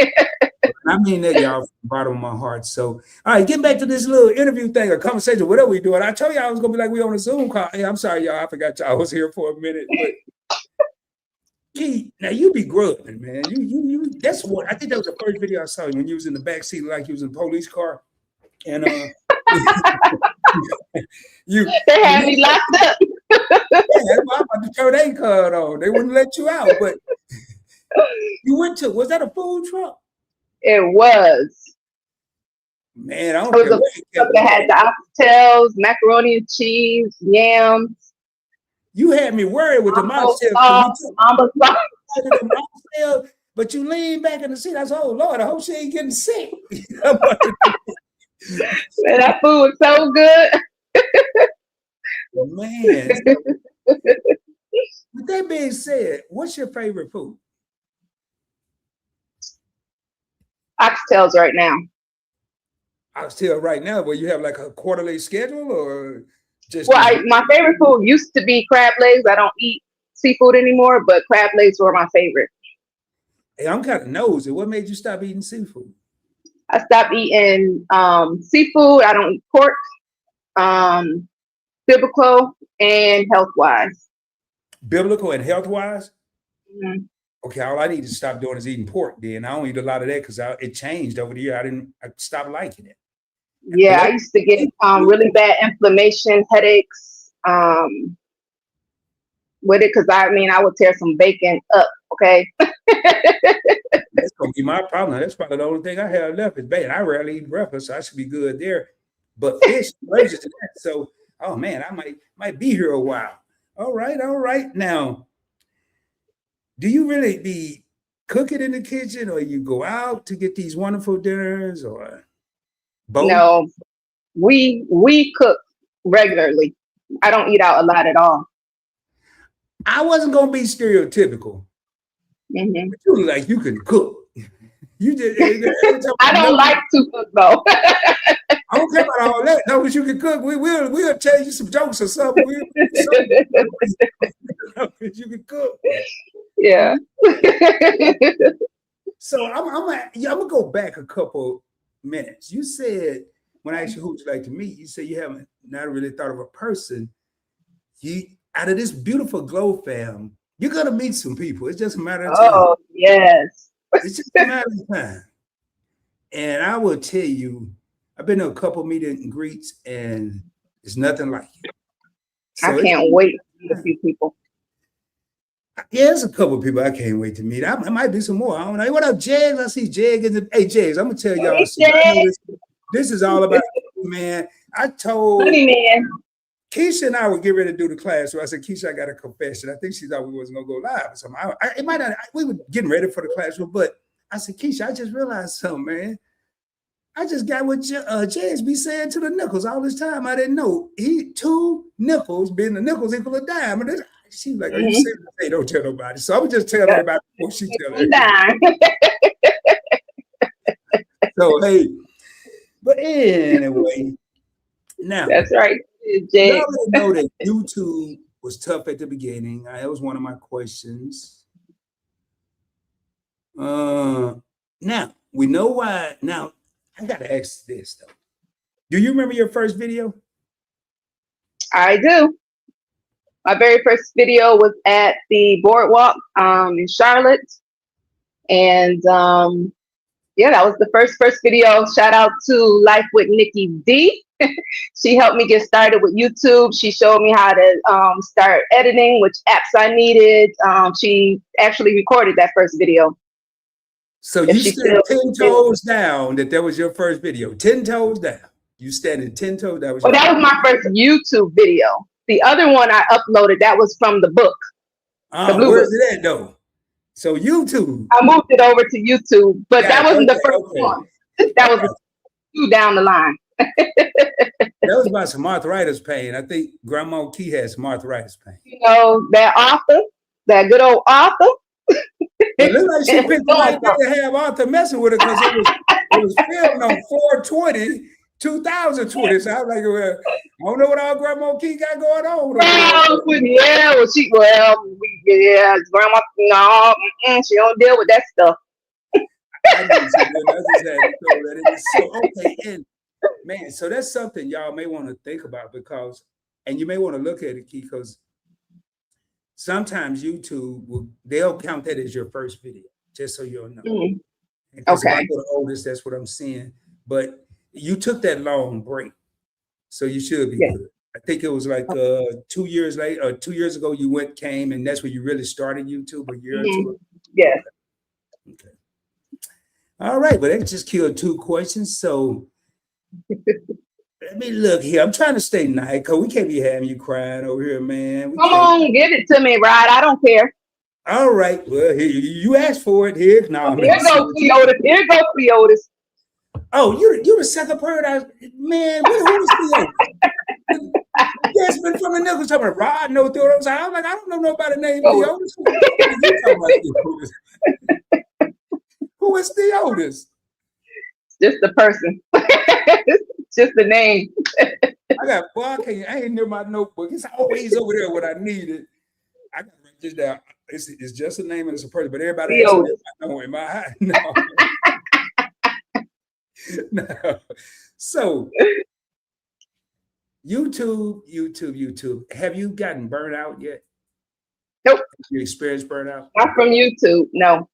I mean that, y'all, from the bottom of my heart. So, all right, getting back to this little interview thing or conversation, whatever we doing. I told you I was going to be like we on a Zoom call. Hey, I'm sorry, y'all. I forgot y'all was here for a minute. But Key, now you be grubbing, man. You. That's what I think that was the first video I saw you when you was in the back seat, like you was in a police car, and you. They had me locked up. Yeah, that's why I'm about to turn their card on. They wouldn't let you out, but you went to. Was that a food truck? It was. Man, I It don't was care a what you truck get. that had the oxtails, macaroni and cheese, yams, You had me worried with the oxtails. mamba sauce. But you lean back in the seat. I said, "Oh Lord, I hope she ain't getting sick." Man, that food was so good. Man. With that being said, what's your favorite food? Oxtails right now. Oxtail right now, where you have like a quarterly schedule or just Well, my favorite food used to be crab legs. I don't eat seafood anymore, but crab legs were my favorite. Hey, I'm kind of nosy. What made you stop eating seafood? I stopped eating seafood. I don't eat pork, biblical and health wise. Biblical and health wise? Mm-hmm. Okay, all I need to stop doing is eating pork then. I don't eat a lot of that because it changed over the year. I stopped liking it. Yeah, I used to get really bad inflammation, headaches with it because I would tear some bacon up. Okay. That's gonna be my problem. That's probably the only thing I have left is bacon. I rarely eat breakfast, so I should be good there. But fish, allergic to that. So, oh man, I might be here a while. All right. Now, do you really be cooking in the kitchen, or you go out to get these wonderful dinners, or both? No, we cook regularly. I don't eat out a lot at all. I wasn't gonna be stereotypical. Mm-hmm. But you like you can cook. You just I don't like to cook though. I don't care about all that. No, but you can cook. We'll tell you some jokes or something. You can cook. Yeah. So I'm gonna go back a couple minutes. You said when I asked you who would you like to meet, you said you haven't not really thought of a person. You out of this beautiful Glow fam, you're gonna meet some people. It's just a matter of time. Oh yes. It's just a matter of time. And I will tell you, I've been to a couple meet and greets, and it's nothing like it. So I can't wait to meet a few people. Yeah, there's a couple of people I can't wait to meet. It might be some more. I don't know. Hey, what up, Jags? I see Jag in the. Hey, Jags, I'm gonna tell y'all. This is all about man. I told Keisha and I would get ready to do the class. So I said, Keisha, I got a confession. I think she thought we wasn't gonna go live or something. It might not. We were getting ready for the classroom, but I said, Keisha, I just realized something, man. I just got what James be saying to the nickels all this time. I didn't know. Two nickels being the nickels equal a dime. And she's like, are you saying hey, don't tell nobody? So I would just tell everybody before she tell everybody. So hey, but anyway, now that's right. You already know that YouTube was tough at the beginning. That was one of my questions. Now we know why. Now I gotta ask this though. Do you remember your first video? I do. My very first video was at the boardwalk in Charlotte. And yeah, that was the first video. Shout out to Life with Nikki D. She helped me get started with YouTube. She showed me how to start editing, which apps I needed. She actually recorded that first video. So you stood 10 toes down that was your first video. 10 toes down. You standing 10 toes. That was my first YouTube video. The other one I uploaded, that was from the book. Where's it at though? So YouTube. I moved it over to YouTube, but that wasn't the first one. That was two down the line. That was about some arthritis pain. I think Grandma Key had some arthritis pain. You know, that good old Arthur. It looked like she picked the right day to have Arthur messing with her because it was filmed on 4/20/2020. So I was like, well, I don't know what all Grandma Key got going on. Grandma, no, she don't deal with that stuff. I knew she didn't. I just had to throw that in. So, okay, and man, so that's something y'all may want to think about and you may want to look at it, Key, because sometimes YouTube they'll count that as your first video, just so you'll know. Mm, Because if I okay. go to oldest, that's what I'm seeing. But you took that long break, so you should be Yeah. good. I think it was like 2 years later, or 2 years ago, you came, and that's when you really started YouTube, a year or two Hmm. ago. Yes. Okay. All right, but that just killed two questions. So let me look here. I'm trying to stay nice because we can't be having you crying over here, man. We Come can't. on, give it to me, Rod. I don't care. All right. Well, here you asked for it. Here, no, I'm Here messing goes with you. Cleotis. Here goes Cleotis. Oh, you the second person. Man, who was Theo? Desmond from the Nichols talking about Rod no Theodore. I'm like, I don't know nobody named Oh, Theodis. Who the fuck are you talking about Theodis? Who is Theodis? just the person. Just the name. I got boy, I ain't near my notebook. It's always over there what I needed. I gotta write this down. It's just a name and it's a person, but everybody asks me if Cleotis. I know him. No. No. So YouTube. Have you gotten burnt out yet? Nope. You experienced burnout? Not from YouTube. No.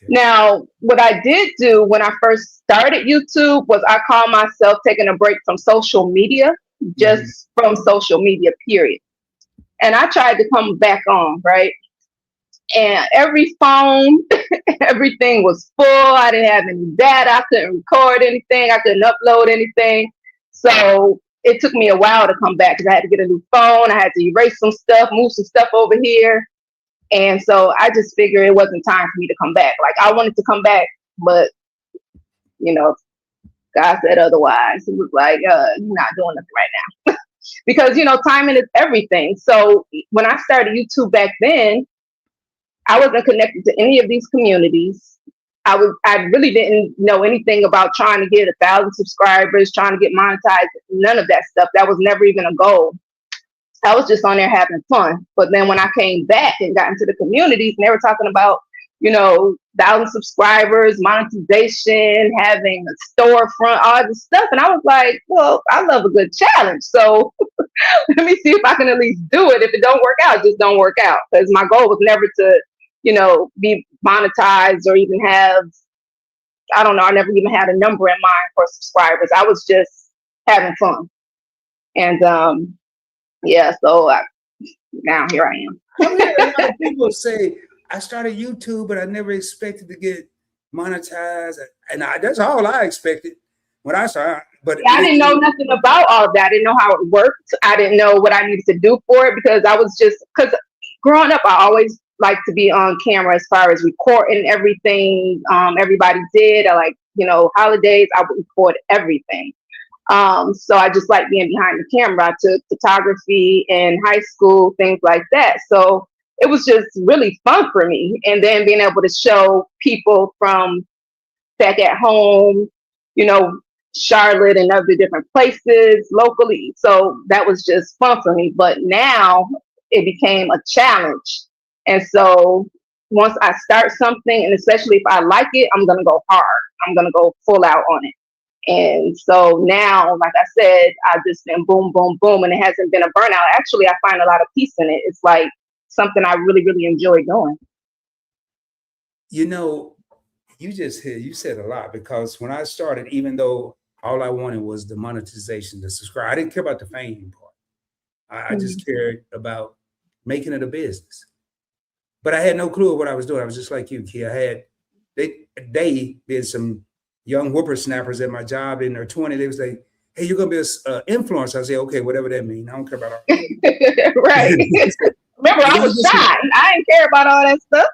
Okay. Now, what I did do when I first started YouTube was I called myself taking a break from social media, just from social media, period. And I tried to come back on, right? And every phone, everything was full. I didn't have any data. I couldn't record anything. I couldn't upload anything. So it took me a while to come back because I had to get a new phone. I had to erase some stuff, move some stuff over here. And so I just figured it wasn't time for me to come back. Like I wanted to come back, but you know, God said otherwise. It was like, you're not doing nothing right now. Because timing is everything. So when I started YouTube back then, I wasn't connected to any of these communities. I really didn't know anything about trying to get 1,000 subscribers, trying to get monetized, none of that stuff. That was never even a goal. I was just on there having fun. But then when I came back and got into the communities, and they were talking about, 1,000 subscribers, monetization, having a storefront, all this stuff. And I was like, well, I love a good challenge. So let me see if I can at least do it. If it don't work out, just don't work out. Because my goal was never to, be monetized or even have, I don't know, I never even had a number in mind for subscribers. I was just having fun. And yeah, so now here I am. I mean, a lot of people say I started YouTube, but I never expected to get monetized, and that's all I expected when I started. But I didn't know nothing about all of that. I didn't know how it worked. I didn't know what I needed to do for it because because growing up, I always liked to be on camera as far as recording everything. Everybody did. I like, holidays, I would record everything. So I just like being behind the camera. I took photography in high school, things like that. So it was just really fun for me. And then being able to show people from back at home, Charlotte and other different places locally. So that was just fun for me. But now it became a challenge. And so once I start something, and especially if I like it, I'm going to go hard. I'm going to go full out on it. And so now, like I said, I've just been boom, boom, boom, and it hasn't been a burnout. Actually, I find a lot of peace in it. It's like something I really, really enjoy doing. You said a lot, because when I started, even though all I wanted was the monetization, the subscribe, I didn't care about the fame part. I just cared about making it a business. But I had no clue of what I was doing. I was just like you, Kia. They being some young whippersnappers at my job in their 20s, they was like, hey, you're gonna be an influencer. I say, okay, whatever that means. I don't care about all that. Right. Remember, I was shy. I didn't care about all that stuff.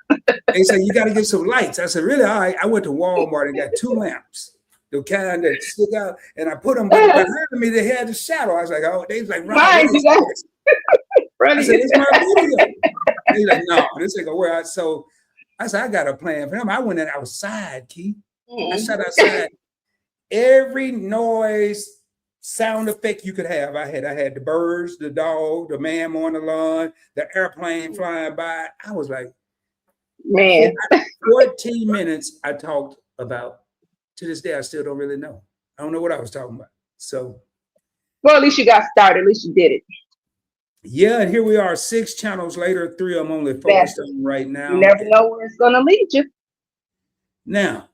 They said, you got to get some lights. I said, really? All right. I went to Walmart and got 2 lamps, the kind that stick out, and I put them behind me. They had the shadow. I was like, oh, they was like, right. I said, it's my video. They like, no, this ain't gonna work. So I said, I got a plan for them. I went outside, Keith. I sat outside. Every noise, sound effect you could have. I had the birds, the dog, the man mowing the lawn, the airplane flying by. I was like, man, 14 minutes I talked about. To this day, I still don't really know. I don't know what I was talking about. So, well, at least you got started. At least you did it. Yeah, and here we are, 6 channels later. 3 I'm only focused on right You now. never know where it's gonna lead you. Now,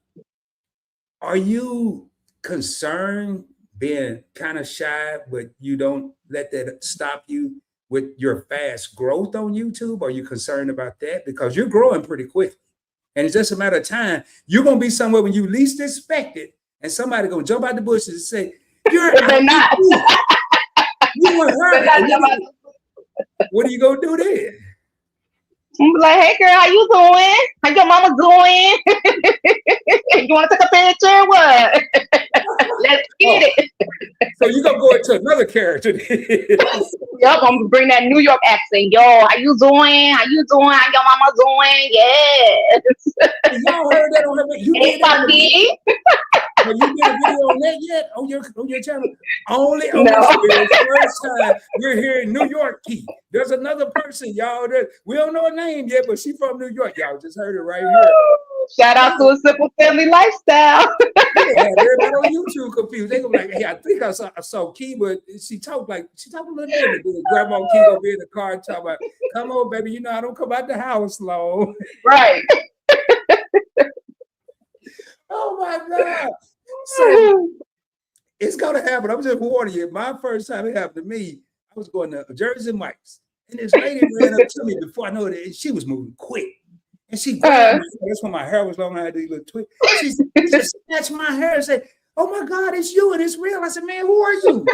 are you concerned being kind of shy, but you don't let that stop you with your fast growth on YouTube? Are you concerned about that? Because you're growing pretty quickly. And it's just a matter of time. You're gonna be somewhere when you least expect it, and somebody gonna jump out the bushes and say, "You're If they're out." not, You were they're her. not And about what are you gonna do then? I'm like, hey girl, how you doing? How your mama doing? You want to take a picture? What? Let's Oh, get it. so you're gonna go into another character. Yep, I'm gonna bring that New York accent. Yo, how you doing? How you doing? How your mama doing? Yes. Y'all heard that on the you Hey, did that on the Poppy. have you did a video on that yet on your channel? Only on No. this first time we're here in New York, Key. There's another person, y'all. That we don't know her name yet, but she from New York. Y'all just heard it right here. Shout out to a simple family lifestyle. We gonna have everybody on YouTube confused. They gonna be like, hey, I think I saw Key, but she talked a little different. Then Grandma Key gonna be in the car and talk about, come on, baby, you know I don't come out the house long. Right. Oh my God. So it's gonna happen. I'm just warning you. My first time it happened to me, I was going to Jersey Mike's, and this lady ran up to me before I know it, and she was moving quick. And she grabbed my hair. That's when my hair was long. I had these little twists. She just snatched my hair and said, "Oh my God, it's you and it's real." I said, "Man, who are you?"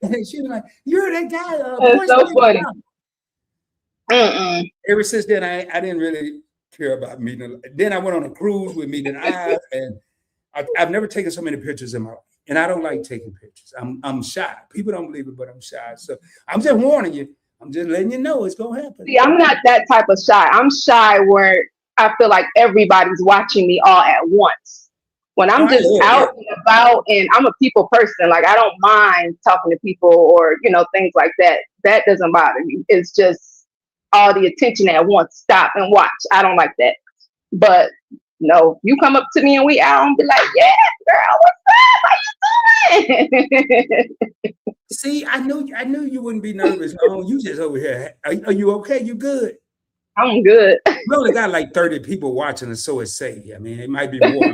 And she was like, "You're that guy." That's so funny. Ever since then, I didn't really care about meeting. Then I went on a cruise with meeting eyes, and I've never taken so many pictures in my life, and I don't like taking pictures. I'm shy. People don't believe it, but I'm shy. So I'm just warning you. I'm just letting you know it's gonna happen. See, I'm not that type of shy. I'm shy where I feel like everybody's watching me all at once. When I'm just out and about, and I'm a people person, like I don't mind talking to people or things like that. That doesn't bother me. It's just all the attention at once. Stop and watch. I don't like that. But no, you come up to me and we out and be like, "Yeah, girl, what's up? How you doing?" See, I knew you wouldn't be nervous. No, you just over here. Are you okay? You good? I'm good. We only got like 30 people watching, and so it's safe. I mean, it might be more.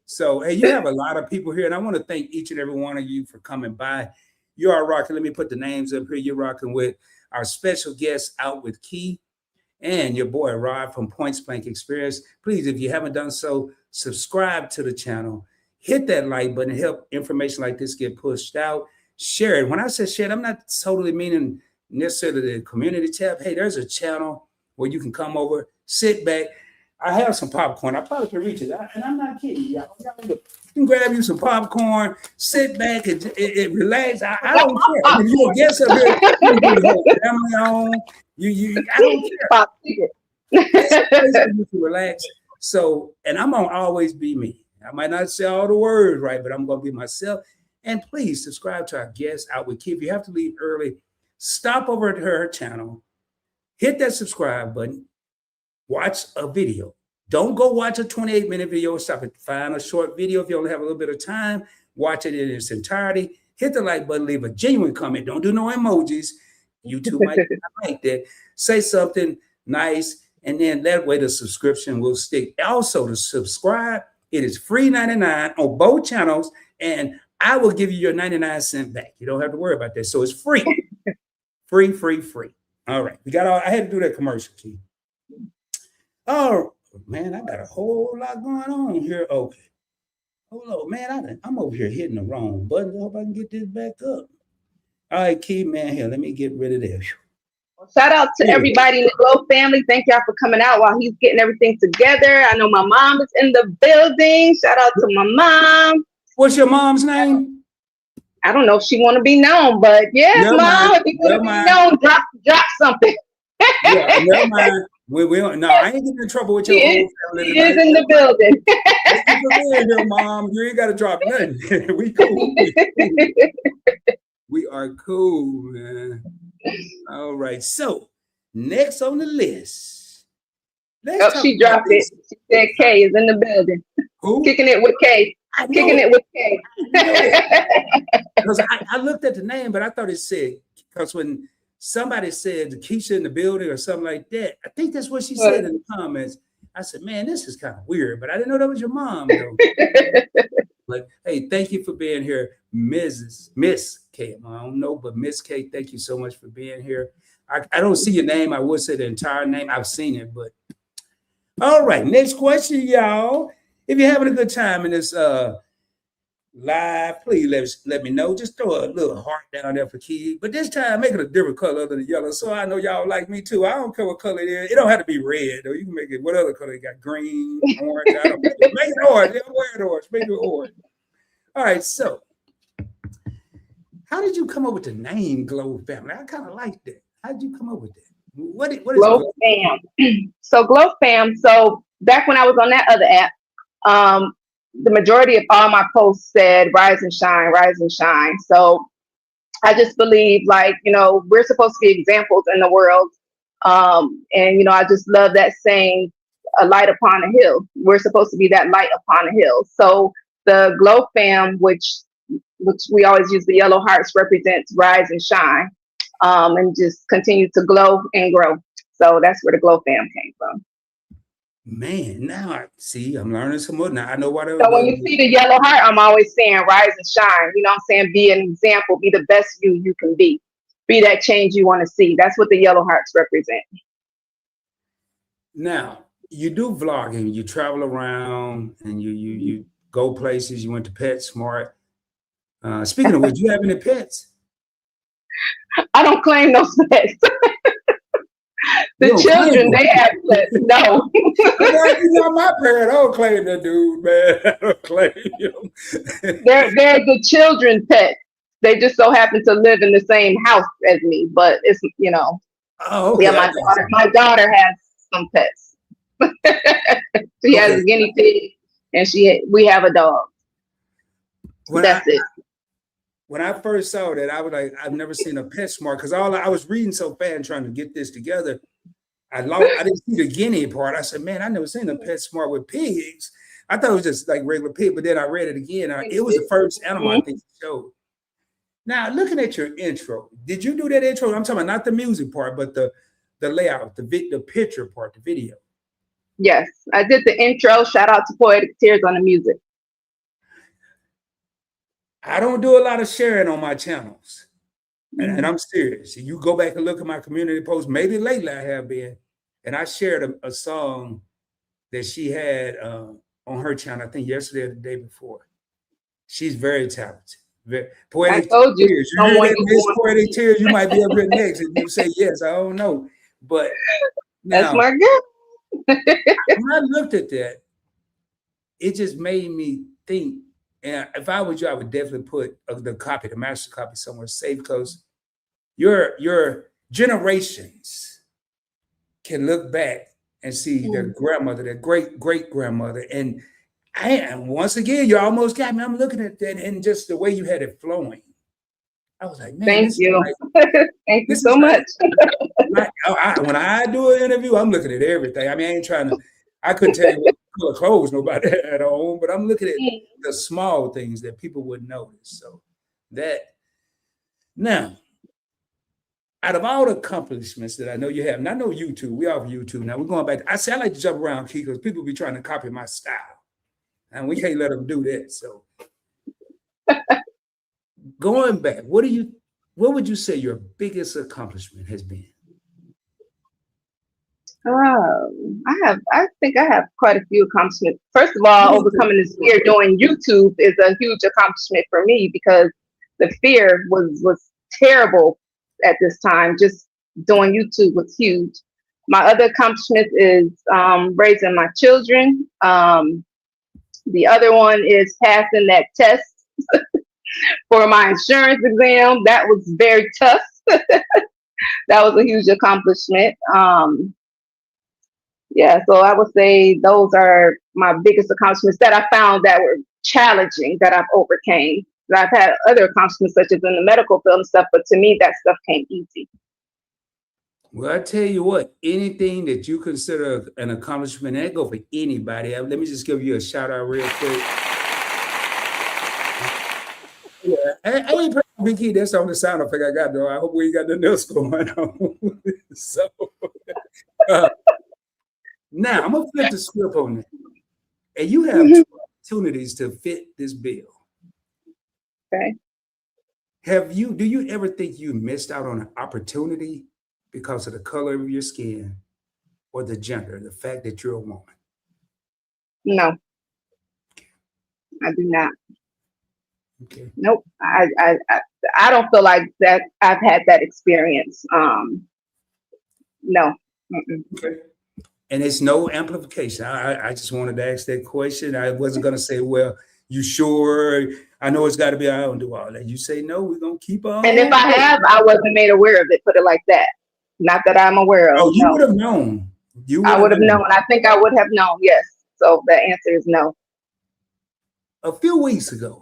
So, hey, you have a lot of people here, and I want to thank each and every one of you for coming by. You are rocking. Let me put the names up here. You're rocking with our special guest, Out with Key, and your boy Rod from Points Blank Experience. Please, if you haven't done so, subscribe to the channel. Hit that like button. Help information like this get pushed out. Share it. When I say share it, I'm not totally meaning necessarily the community tab. Hey, there's a channel where you can come over, sit back. I have some popcorn. I probably can reach it. And I'm not kidding y'all. You can grab you some popcorn, sit back and relax. I don't care. I mean, you a guest up here, you do the whole family on. I don't care. It's a place for you to relax. So, and I'm gonna always be me. I might not say all the words right, but I'm gonna be myself. And please subscribe to our guest Out with Key. If you have to leave early, stop over at her channel, hit that subscribe button, watch a video. Don't go watch a 28-minute video. Stop it. Find a short video if you only have a little bit of time. Watch it in its entirety. Hit the like button. Leave a genuine comment. Don't do no emojis. YouTube might not like that. Say something nice, and then that way the subscription will stick. Also, to subscribe, it is free 99 on both channels, and I will give you your 99 cents back. You don't have to worry about that. So it's free. Free. All right. I had to do that commercial, Key. Oh, man, I got a whole lot going on here. Okay. Hold on, man. I'm over here hitting the wrong button. I hope I can get this back up. All right, Key, man, here. Let me get rid of this. Shout out to everybody in the Glow family. Thank y'all for coming out while he's getting everything together. I know my mom is in the building. Shout out to my mom. What's your mom's name? I don't know if she want to be known, but yes, Mom, if you want to be known, drop something. Yeah, never mind. No, I ain't getting in trouble with your whole family. She is in the building. Here, Mom. You ain't got to drop nothing. We cool. We are cool, man. All right. So next on the list. She dropped it. She said K is in the building. Who? Kicking it with K. Kicking it with K. Because I looked at the name, but I thought it said because when somebody said Keisha in the building or something like that, I think that's what she said in the comments. I said, man, this is kind of weird, but I didn't know that was your mom, though. But hey, thank you for being here, Miss K. I don't know, but Miss K, thank you so much for being here. I don't see your name. I would say the entire name. I've seen it, but all right. Next question, y'all. If you're having a good time in this live, please let me know. Just throw a little heart down there for Key, but this time make it a different color other than yellow, so I know y'all like me too. I don't care what color it is. It don't have to be red, though. You can make it what other color you got, green, orange. I don't know. Make it orange. I'm wearing orange. Make it orange. All right, so how did you come up with the name Glow Family? I kind of like that. How did you come up with that? What is Glow Fam? So Glow Fam. So back when I was on that other app, the majority of all my posts said rise and shine, rise and shine. So I just believe, like, we're supposed to be examples in the world. And I just love that saying, a light upon a hill. We're supposed to be that light upon a hill. So the Glow Fam, which we always use the yellow hearts, represents rise and shine, and just continue to glow and grow. So that's where the Glow Fam came from. Man, now I see, I'm learning some more. Now I know what. So when you see the yellow heart, I'm always saying rise and shine. You know what I'm saying? Be an example. Be the best you can be. Be that change you want to see. That's what the yellow hearts represent. Now, you do vlogging. You travel around and you go places. You went to PetSmart. Speaking of which, do you have any pets? I don't claim those pets. The children, they have pets. No. You know, my parent, I don't claim that dude, man. I don't claim him. They're the children pets. They just so happen to live in the same house as me, but it's, Oh, okay. Yeah, my daughter has some pets. She has a guinea pig, and we have a dog. That's it. When I first saw that, I was like, I've never seen a PetSmart, because I was reading so fast and trying to get this together. I didn't see the guinea part. I said, man, I never seen a PetSmart with pigs. I thought it was just like regular pig, but then I read it again. It was the first animal I think it showed. Now, looking at your intro, did you do that intro? I'm talking about not the music part, but the layout, the picture part, the video. Yes, I did the intro. Shout out to Poetic Tears on the music. I don't do a lot of sharing on my channels. And I'm serious. You go back and look at my community posts. Maybe lately I have been. And I shared a song that she had on her channel, I think yesterday or the day before. She's very talented. Poetic Tears. You hear that, Miss Poetic Tears? You might be up here next if you say yes. I don't know. But now, that's my girl. When I looked at that, it just made me think. And if I was you, I would definitely put the master copy somewhere safe, because your generations can look back and see their grandmother, their great grandmother. And once again, you almost got me. I'm looking at that and just the way you had it flowing. I was like, man, thank you. Thank you so much. When I do an interview, I'm looking at everything. I mean, I couldn't tell you what color clothes nobody had on, but I'm looking at the small things that people wouldn't notice. So now, out of all the accomplishments that I know you have, and I know YouTube, we offer YouTube. Now we're going back. I like to jump around, Key, because people be trying to copy my style, and we can't let them do that. So going back, what would you say your biggest accomplishment has been? I think I have quite a few accomplishments. First of all, overcoming this fear doing YouTube is a huge accomplishment for me, because the fear was terrible at this time. Just doing YouTube was huge. My other accomplishment is raising my children. The other one is passing that test for my insurance exam. That was very tough. That was a huge accomplishment. Yeah, so I would say those are my biggest accomplishments that I found that were challenging, that I've overcame. I've had other accomplishments such as in the medical field and stuff, but to me, that stuff came easy. Well, I tell you what, anything that you consider an accomplishment, that go for anybody. Let me just give you a shout out real quick. Yeah, I ain't playing big key. That's the only sound effect I got, though. I hope we ain't got nothing else going on. So uh, now I'm gonna flip the script on that. And you have Mhm. two opportunities to fit this bill. Okay. Do you ever think you missed out on an opportunity because of the color of your skin or the gender, the fact that you're a woman? No, I do not. Okay. Nope. I don't feel like that I've had that experience. No. Mm-mm. Okay. And it's no amplification. I just wanted to ask that question. I wasn't going to say, well, you sure? I know it's got to be, I don't do all that. You say, no, we're going to keep And if on. I have, I wasn't made aware of it, put it like that. Not that I'm aware of. Oh, you No. would have known. You would I have would have known. known. I think I would have known, yes. So the answer is no. A few weeks ago,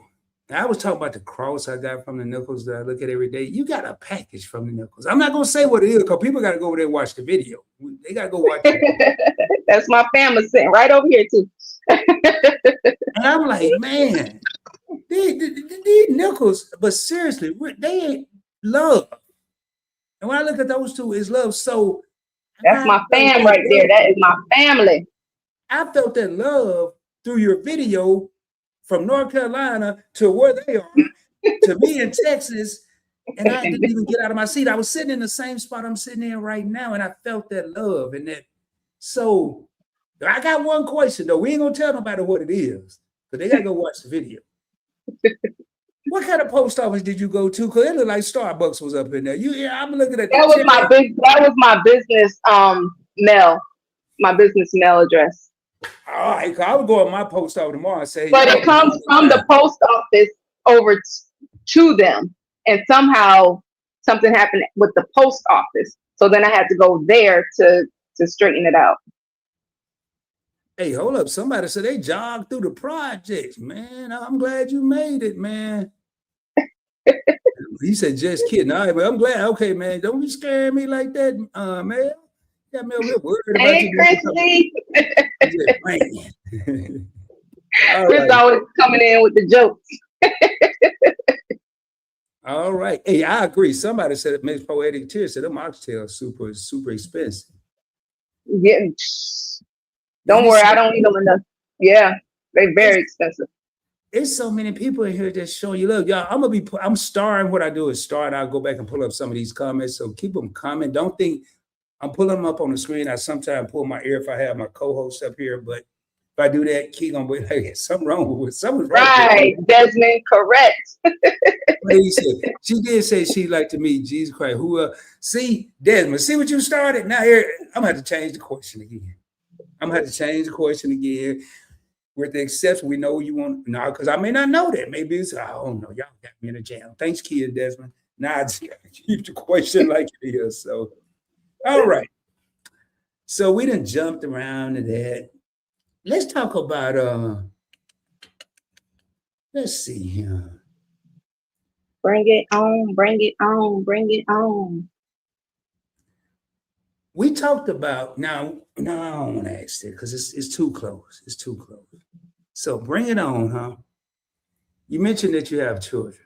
I was talking about the cross I got from the Nichols that I look at every day. You got a package from the Nichols. I'm not going to say what it is because people got to go over there and watch the video. They got to go watch it. That's my family sitting right over here too. And I'm like, man, these Nichols, but seriously, they ain't love. And when I look at those two, it's love. So That's my fam right there. That is my family. I felt that love through your video from North Carolina to where they are, to me in Texas. And I didn't even get out of my seat. I was sitting in the same spot I'm sitting in right now, and I felt that love and that. So I got one question though. We ain't gonna tell nobody what it is, but they gotta go watch the video. What kind of post office did you go to? Because it looked like Starbucks was up in there. I'm looking at the That was chair. that was my business mail, my business mail address. All right, I would go on my post office tomorrow and say, But it comes from the post office over to them, and somehow something happened with the post office. So then I had to go there to straighten it out. hey, hold up. Somebody said they jogged through the projects, man. I'm glad you made it, man. He said, just kidding. All right, but I'm glad. Okay, man. Don't be scaring me like that, man. You got me over here worried about Hey, Christy. Chris always coming in with the jokes. All right. Hey, I agree. Somebody said it makes poetic tears. Said them oxtails super expensive. Yeah. Don't worry, I don't eat them enough. Yeah, they're very expensive. There's so many people in here just showing you love. Y'all, I'm starring. What I do is start. I'll go back and pull up some of these comments. So keep them coming. Don't think I'm pulling them up on the screen. I sometimes pull my ear if I have my co-host up here, but if I do that, Key gonna be like, something wrong with something's wrong. Right, Desmond, correct. She did say she'd like to meet Jesus Christ. Who see, Desmond, see what you started? Now here, I'm gonna have to change the question again. With the exception, we know you want no, because I may not know that. Maybe it's I don't know. Y'all got me in a jam. Thanks, Key and Desmond. Now I just keep the question like it is. So all right. So we done jumped around to that. Let's talk about let's see here. Bring it on, bring it on, bring it on. We talked about now I don't want to ask that because it's too close. It's too close. So bring it on, huh? You mentioned that you have children.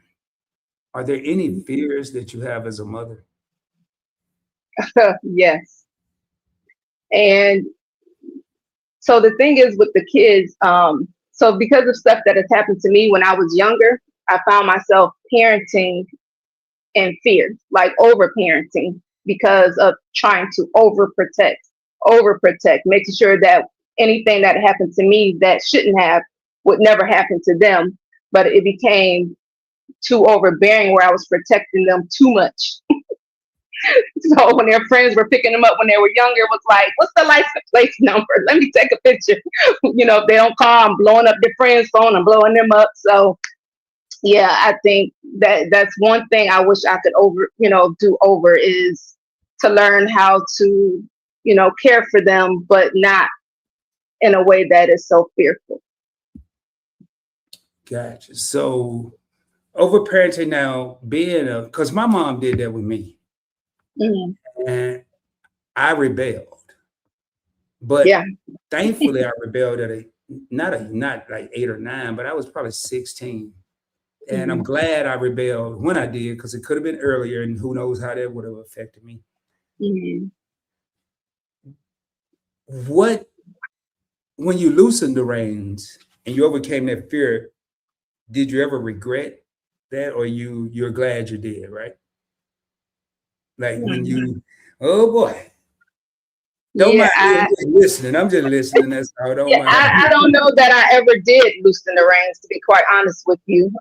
Are there any fears that you have as a mother? Yes. And so the thing is with the kids, so because of stuff that has happened to me when I was younger, I found myself parenting in fear, like over parenting because of trying to overprotect, making sure that anything that happened to me that shouldn't have would never happen to them. But it became too overbearing where I was protecting them too much. So when their friends were picking them up when they were younger, it was like, what's the license plate number? Let me take a picture. If they don't call, I'm blowing up their friend's phone, I'm blowing them up. So yeah, I think that's one thing I wish I could do over is to learn how to, care for them, but not in a way that is so fearful. Gotcha. So over parenting now, because my mom did that with me. Mm-hmm. And I rebelled. But yeah, thankfully I rebelled at not like 8 or 9, but I was probably 16. And I'm glad I rebelled when I did, because it could have been earlier, and who knows how that would have affected me. Mm-hmm. What, when you loosened the reins and you overcame that fear, did you ever regret that, or you're glad you did, right? Like when you, oh boy, don't Yeah, mind me. I'm just listening. I'm just listening. That's how. Don't yeah, mind. I don't know that I ever did loosen the reins, to be quite honest with you.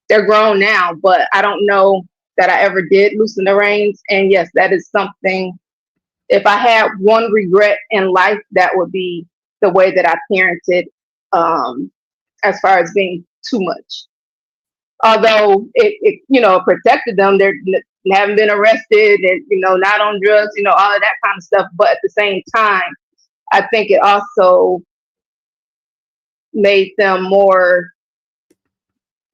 They're grown now, but I don't know that I ever did loosen the reins. And yes, that is something. If I had one regret in life, that would be the way that I parented, um, as far as being too much. Although it protected them, they haven't been arrested, and not on drugs, all of that kind of stuff. But at the same time, I think it also made them a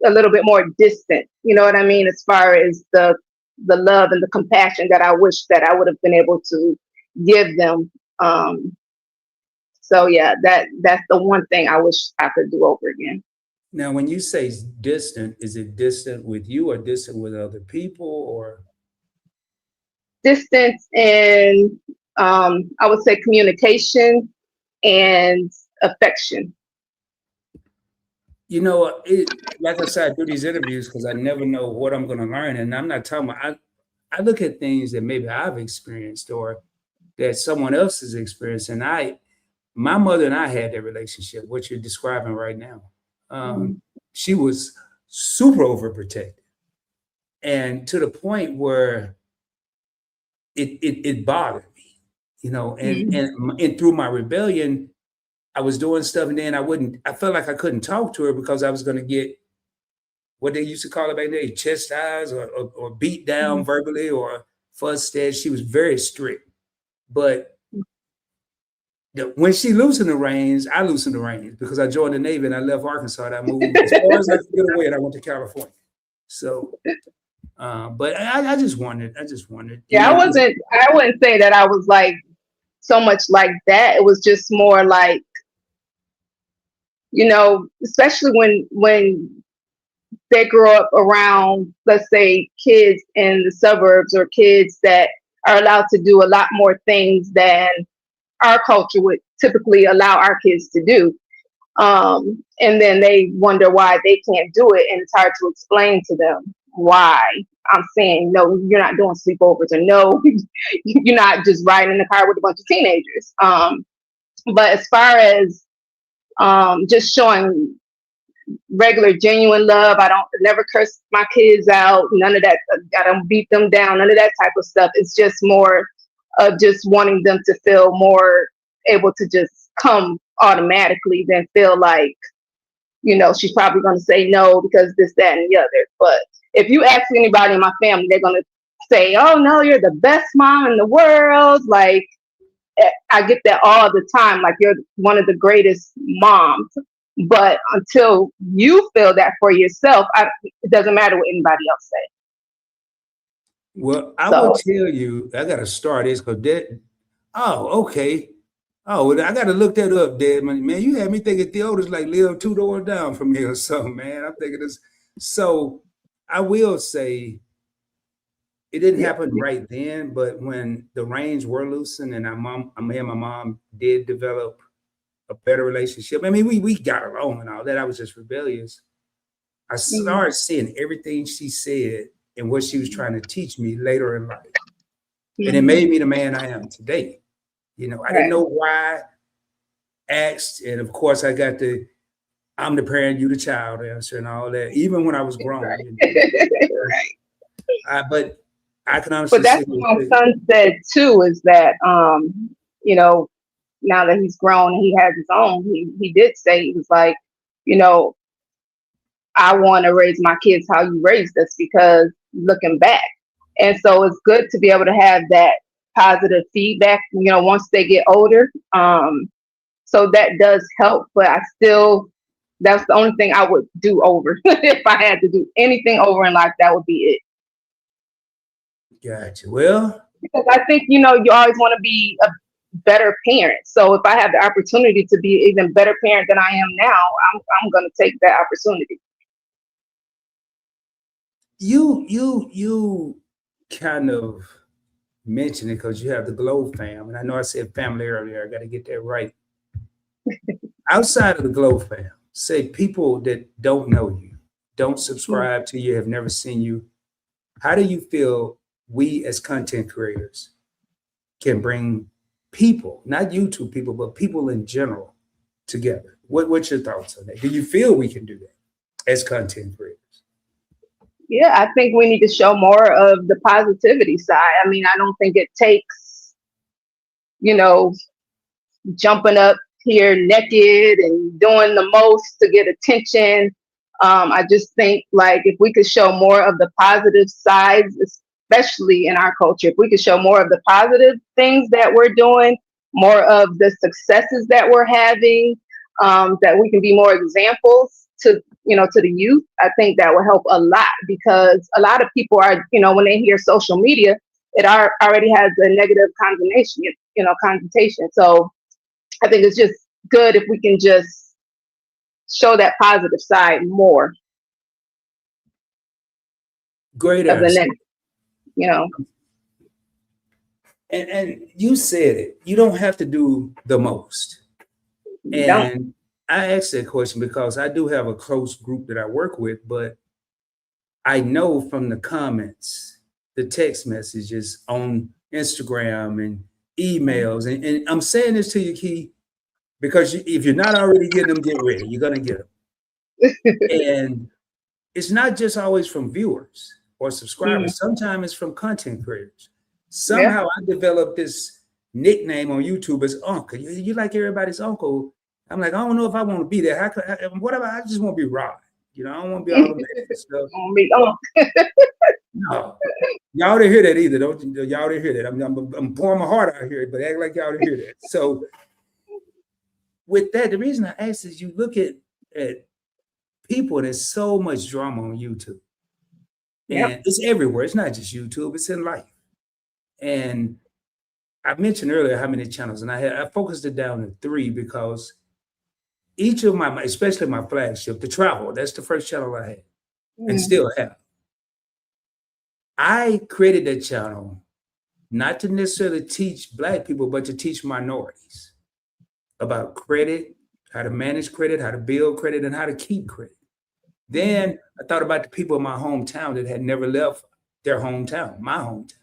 little bit more distant. You know what I mean? As far as the love and the compassion that I wish that I would have been able to give them. So yeah, that's the one thing I wish I could do over again. Now, when you say distant, is it distant with you or distant with other people, or? Distance and I would say communication and affection. Like I said, I do these interviews because I never know what I'm going to learn, and I'm not talking about. I look at things that maybe I've experienced or that someone else has experienced, and my mother and I had that relationship, what you're describing right now. Mm-hmm. She was super overprotective, and to the point where it bothered me, and through my rebellion, I was doing stuff, and then I felt like I couldn't talk to her because I was going to get what they used to call it back then, chastised or beat down verbally or fussed at. She was very strict. But when she loosened the reins, I loosened the reins because I joined the Navy and I left Arkansas and I moved as far as I could get away, and I went to California. So, but I just wondered. Yeah, I wouldn't say that I was like so much like that. It was just more like, especially when they grow up around, let's say, kids in the suburbs or kids that are allowed to do a lot more things than our culture would typically allow our kids to do. And then they wonder why they can't do it. And it's hard to explain to them why. I'm saying, no, you're not doing sleepovers, or no, you're not just riding in the car with a bunch of teenagers. But as far as just showing regular, genuine love, I don't never curse my kids out, none of that. I don't beat them down, none of that type of stuff. It's just more of just wanting them to feel more able to just come automatically than feel like, she's probably going to say no because this, that, and the other. But if you ask anybody in my family, they're going to say, oh no, you're the best mom in the world. Like, I get that all the time. Like, you're one of the greatest moms. But until you feel that for yourself, it doesn't matter what anybody else says. Well, I will tell you, I got to start this because that. Oh, okay. Oh, well, I got to look that up, Dad. Man, you had me thinking Theodore's like live 2 doors down from me or something, man. I'm thinking this. So I will say it didn't happen right then, but when the reins were loosened and me and my mom did develop a better relationship. I mean, we got along and all that. I was just rebellious. I started seeing everything she said and what she was trying to teach me later in life. And it made me the man I am today. I didn't know why, asked, and of course I got I'm the parent, you the child answer and all that, even when I was grown. Right. But I can honestly say. But that's what my son said too, is that, now that he's grown and he has his own, he did say, he was like, I want to raise my kids how you raised us, because looking back. And so it's good to be able to have that positive feedback, once they get older. So that does help, but that's the only thing I would do over. If I had to do anything over in life, that would be it. Gotcha. Well, because I think, you always want to be a better parent. So if I have the opportunity to be an even better parent than I am now, I'm going to take that opportunity. You kind of mentioned it because you have the Glow fam, and I know I said family earlier. I got to get that right. Outside of the Glow fam, say people that don't know you, don't subscribe to you, have never seen you. How do you feel we as content creators can bring people, not YouTube people, but people in general together? What's your thoughts on that? Do you feel we can do that as content creators? Yeah, I think we need to show more of the positivity side. I mean, I don't think it takes, you know, jumping up here naked and doing the most to get attention. I just think like if we could show more of the positive sides, especially in our culture, if we could show more of the positive things that we're doing, more of the successes that we're having, that we can be more examples to, to the youth, I think that will help a lot because a lot of people are, when they hear social media, it already has a negative connotation. So I think it's just good if we can just show that positive side more Great of the answer. next, you know. And you said it. You don't have to do the most. Don't. And I asked that question because I do have a close group that I work with, but I know from the comments, the text messages on Instagram and emails, and I'm saying this to you, Key, because if you're not already getting them, get ready. You're gonna get them. And it's not just always from viewers or subscribers. Sometimes it's from content creators. Yeah. Somehow I developed this nickname on YouTube as Uncle. You like everybody's uncle. I'm like, I don't know if I want to be there. Whatever. I just want to be Rod. I don't want to be all the stuff. No, y'all didn't hear that either. Don't y'all didn't hear that? I'm pouring my heart out here, but act like y'all didn't hear that. So with that, the reason I asked is you look at people. There's so much drama on YouTube, and it's everywhere. It's not just YouTube. It's in life. And I mentioned earlier how many channels, and I focused it down to 3 because each of my, especially my flagship, the travel, that's the first channel I had and still have. I created that channel not to necessarily teach Black people, but to teach minorities about credit, how to manage credit, how to build credit, and how to keep credit. Then I thought about the people in my hometown that had never left their hometown, my hometown.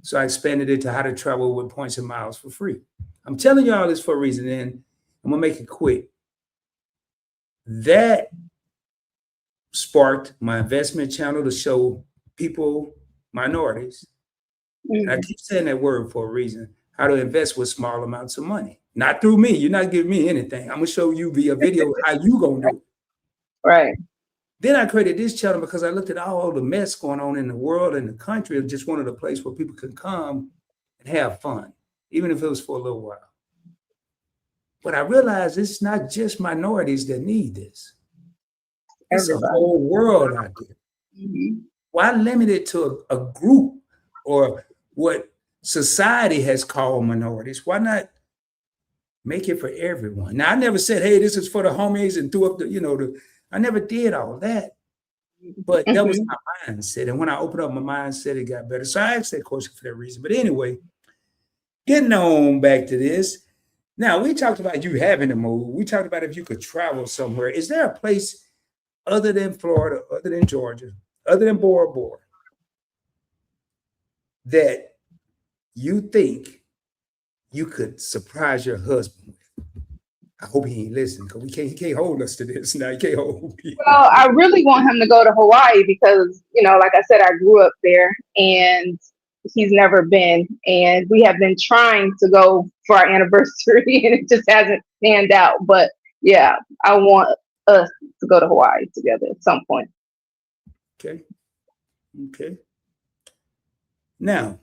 So I expanded it to how to travel with points and miles for free. I'm telling you all this for a reason, and I'm gonna make it quick. That sparked my investment channel to show people, minorities, and I keep saying that word for a reason, how to invest with small amounts of money. Not through me. You're not giving me anything. I'm gonna show you via video how you gonna do it. Right. Then I created this channel because I looked at all the mess going on in the world and the country and just wanted a place where people could come and have fun, even if it was for a little while. But I realized it's not just minorities that need this. It's a whole world out there. Why limit it to a group or what society has called minorities? Why not make it for everyone? Now, I never said, hey, this is for the homies and threw up I never did all that. But that was my mindset. And when I opened up my mindset, it got better. So I asked that question for that reason. But anyway, getting on back to this. Now, we talked about you having to move. We talked about if you could travel somewhere. Is there a place other than Florida, other than Georgia, other than Bora Bora, that you think you could surprise your husband with? I hope he ain't listening because he can't hold us to this. Now he can't hold me. Well, I really want him to go to Hawaii because, like I said, I grew up there and he's never been. And we have been trying to go for our anniversary and it just hasn't panned out. But yeah, I want us to go to Hawaii together at some point. Okay. Now,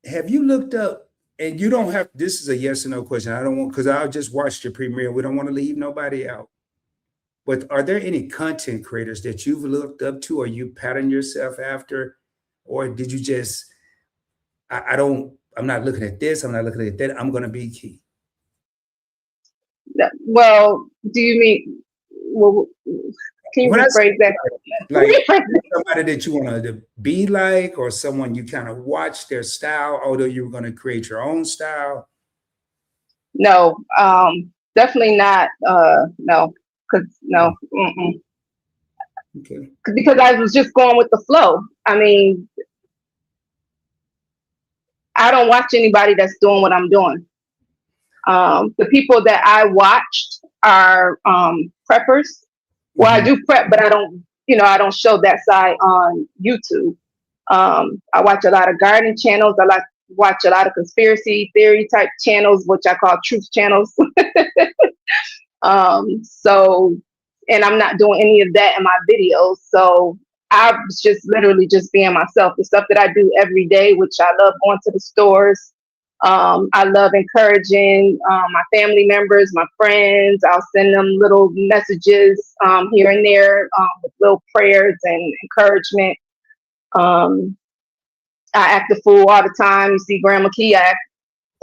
have you looked up, and you don't have, this is a yes or no question. I don't want, because I just watched your premiere. We don't want to leave nobody out. But are there any content creators that you've looked up to or you pattern yourself after? Or did you just, I'm not looking at this, I'm not looking at that, I'm going to be Key? Well, do you mean? Well, Can you When I say rephrase that? like Rephrase that. somebody that you want to be like, or someone you kind of watch their style, although you're going to create your own style. No, definitely not. No, because no, Okay. because I was just going with the flow. I mean, I don't watch anybody that's doing what I'm doing. The people that I watched are preppers. Well, I Mm-hmm. do prep, but I don't, I don't show that side on YouTube. I watch a lot of gardening channels. I like watch a lot of conspiracy theory type channels, which I call truth channels. So, and I'm not doing any of that in my videos. So I was just literally just being myself. The stuff that I do every day, which I love going to the stores. I love encouraging my family members, my friends. I'll send them little messages here and there with little prayers and encouragement. I act a fool all the time. You see Grandma Key,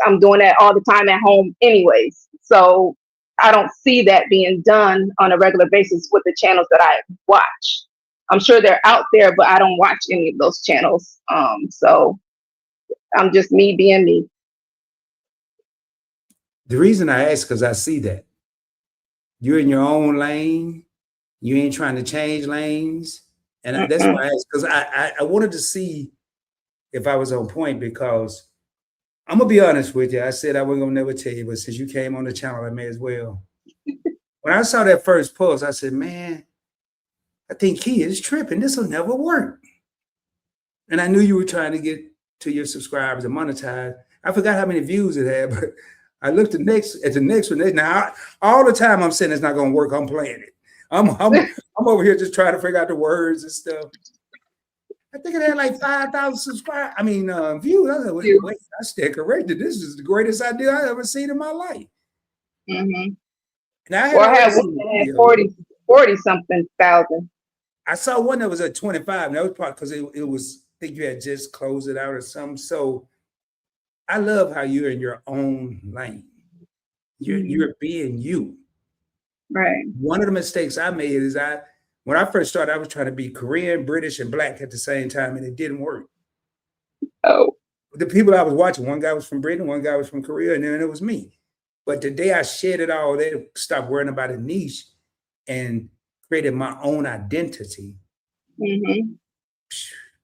I'm doing that all the time at home anyways. So I don't see that being done on a regular basis with the channels that I watch. I'm sure they're out there, but I don't watch any of those channels. So I'm just me being me. The reason I ask, because I see that you're in your own lane. You ain't trying to change lanes. And that's Mm-mm. why I asked, because I wanted to see if I was on point, because I'm going to be honest with you. I said I wasn't going to never tell you, but since you came on the channel, I may as well. When I saw that first post, I said, man, I think he is tripping. This will never work. And I knew you were trying to get to your subscribers and monetize. I forgot how many views it had, but I looked at the next one. Now, all the time I'm saying it's not going to work. I'm playing it. I'm over here just trying to figure out the words and stuff. I think it had like 5,000 subscribers. Views. I was like, wait, I stand corrected. This is the greatest idea I ever seen in my life. Mm-hmm. And I had Well, I already had seen one the that had video. 40 something thousand. I saw one that was at 25, and that was probably because it was, I think you had just closed it out or something. So I love how you're in your own lane. You're being you. Right. One of the mistakes I made is when I first started, I was trying to be Korean, British, and Black at the same time, and it didn't work. Oh. The people I was watching, one guy was from Britain, one guy was from Korea, and then it was me. But the day I shed it all, they stopped worrying about a niche and created my own identity. Mm-hmm.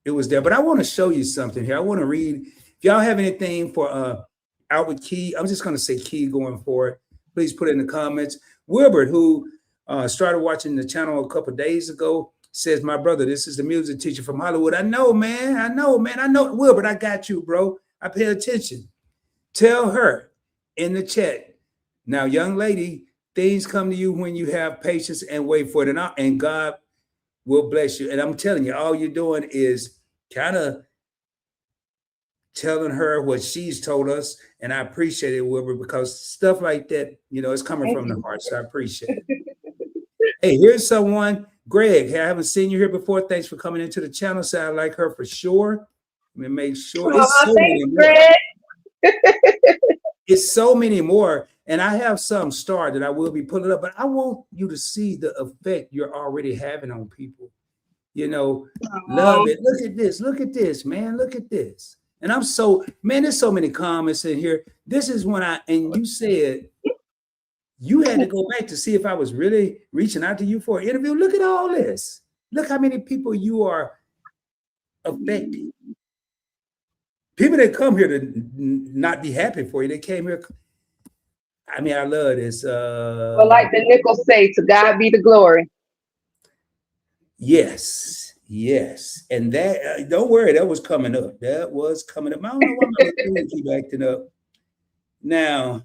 It was there. But I want to show you something here. I want to read. If y'all have anything for Albert Key, I'm just going to say Key going forward. Please put it in the comments. Wilbert, who started watching the channel a couple of days ago, says, my brother, this is the music teacher from Hollywood. I know, man. I know. Wilbert, I got you, bro. I pay attention. Tell her in the chat. Now, young lady, things come to you when you have patience and wait for it. And God will bless you. And I'm telling you, all you're doing is kind of telling her what she's told us. And I appreciate it, Wilbur, because stuff like that, it's coming from the heart. So I appreciate it. Hey, here's someone, Greg. Hey, I haven't seen you here before. Thanks for coming into the channel. So I like her for sure. Let me make sure. It's so many more. It's so many more. And I have some starred that I will be pulling up, but I want you to see the effect you're already having on people. Love it. Look at this. Look at this, man. Look at this. And there's so many comments in here. This is when and you said you had to go back to see if I was really reaching out to you for an interview. Look at all this. Look how many people you are affecting. People that come here to not be happy for you, they came here. I love this. Well, like the Nichols say, to God be the glory. Yes. And that, don't worry, that was coming up. That was coming up. I don't know why my little keep acting up. Now,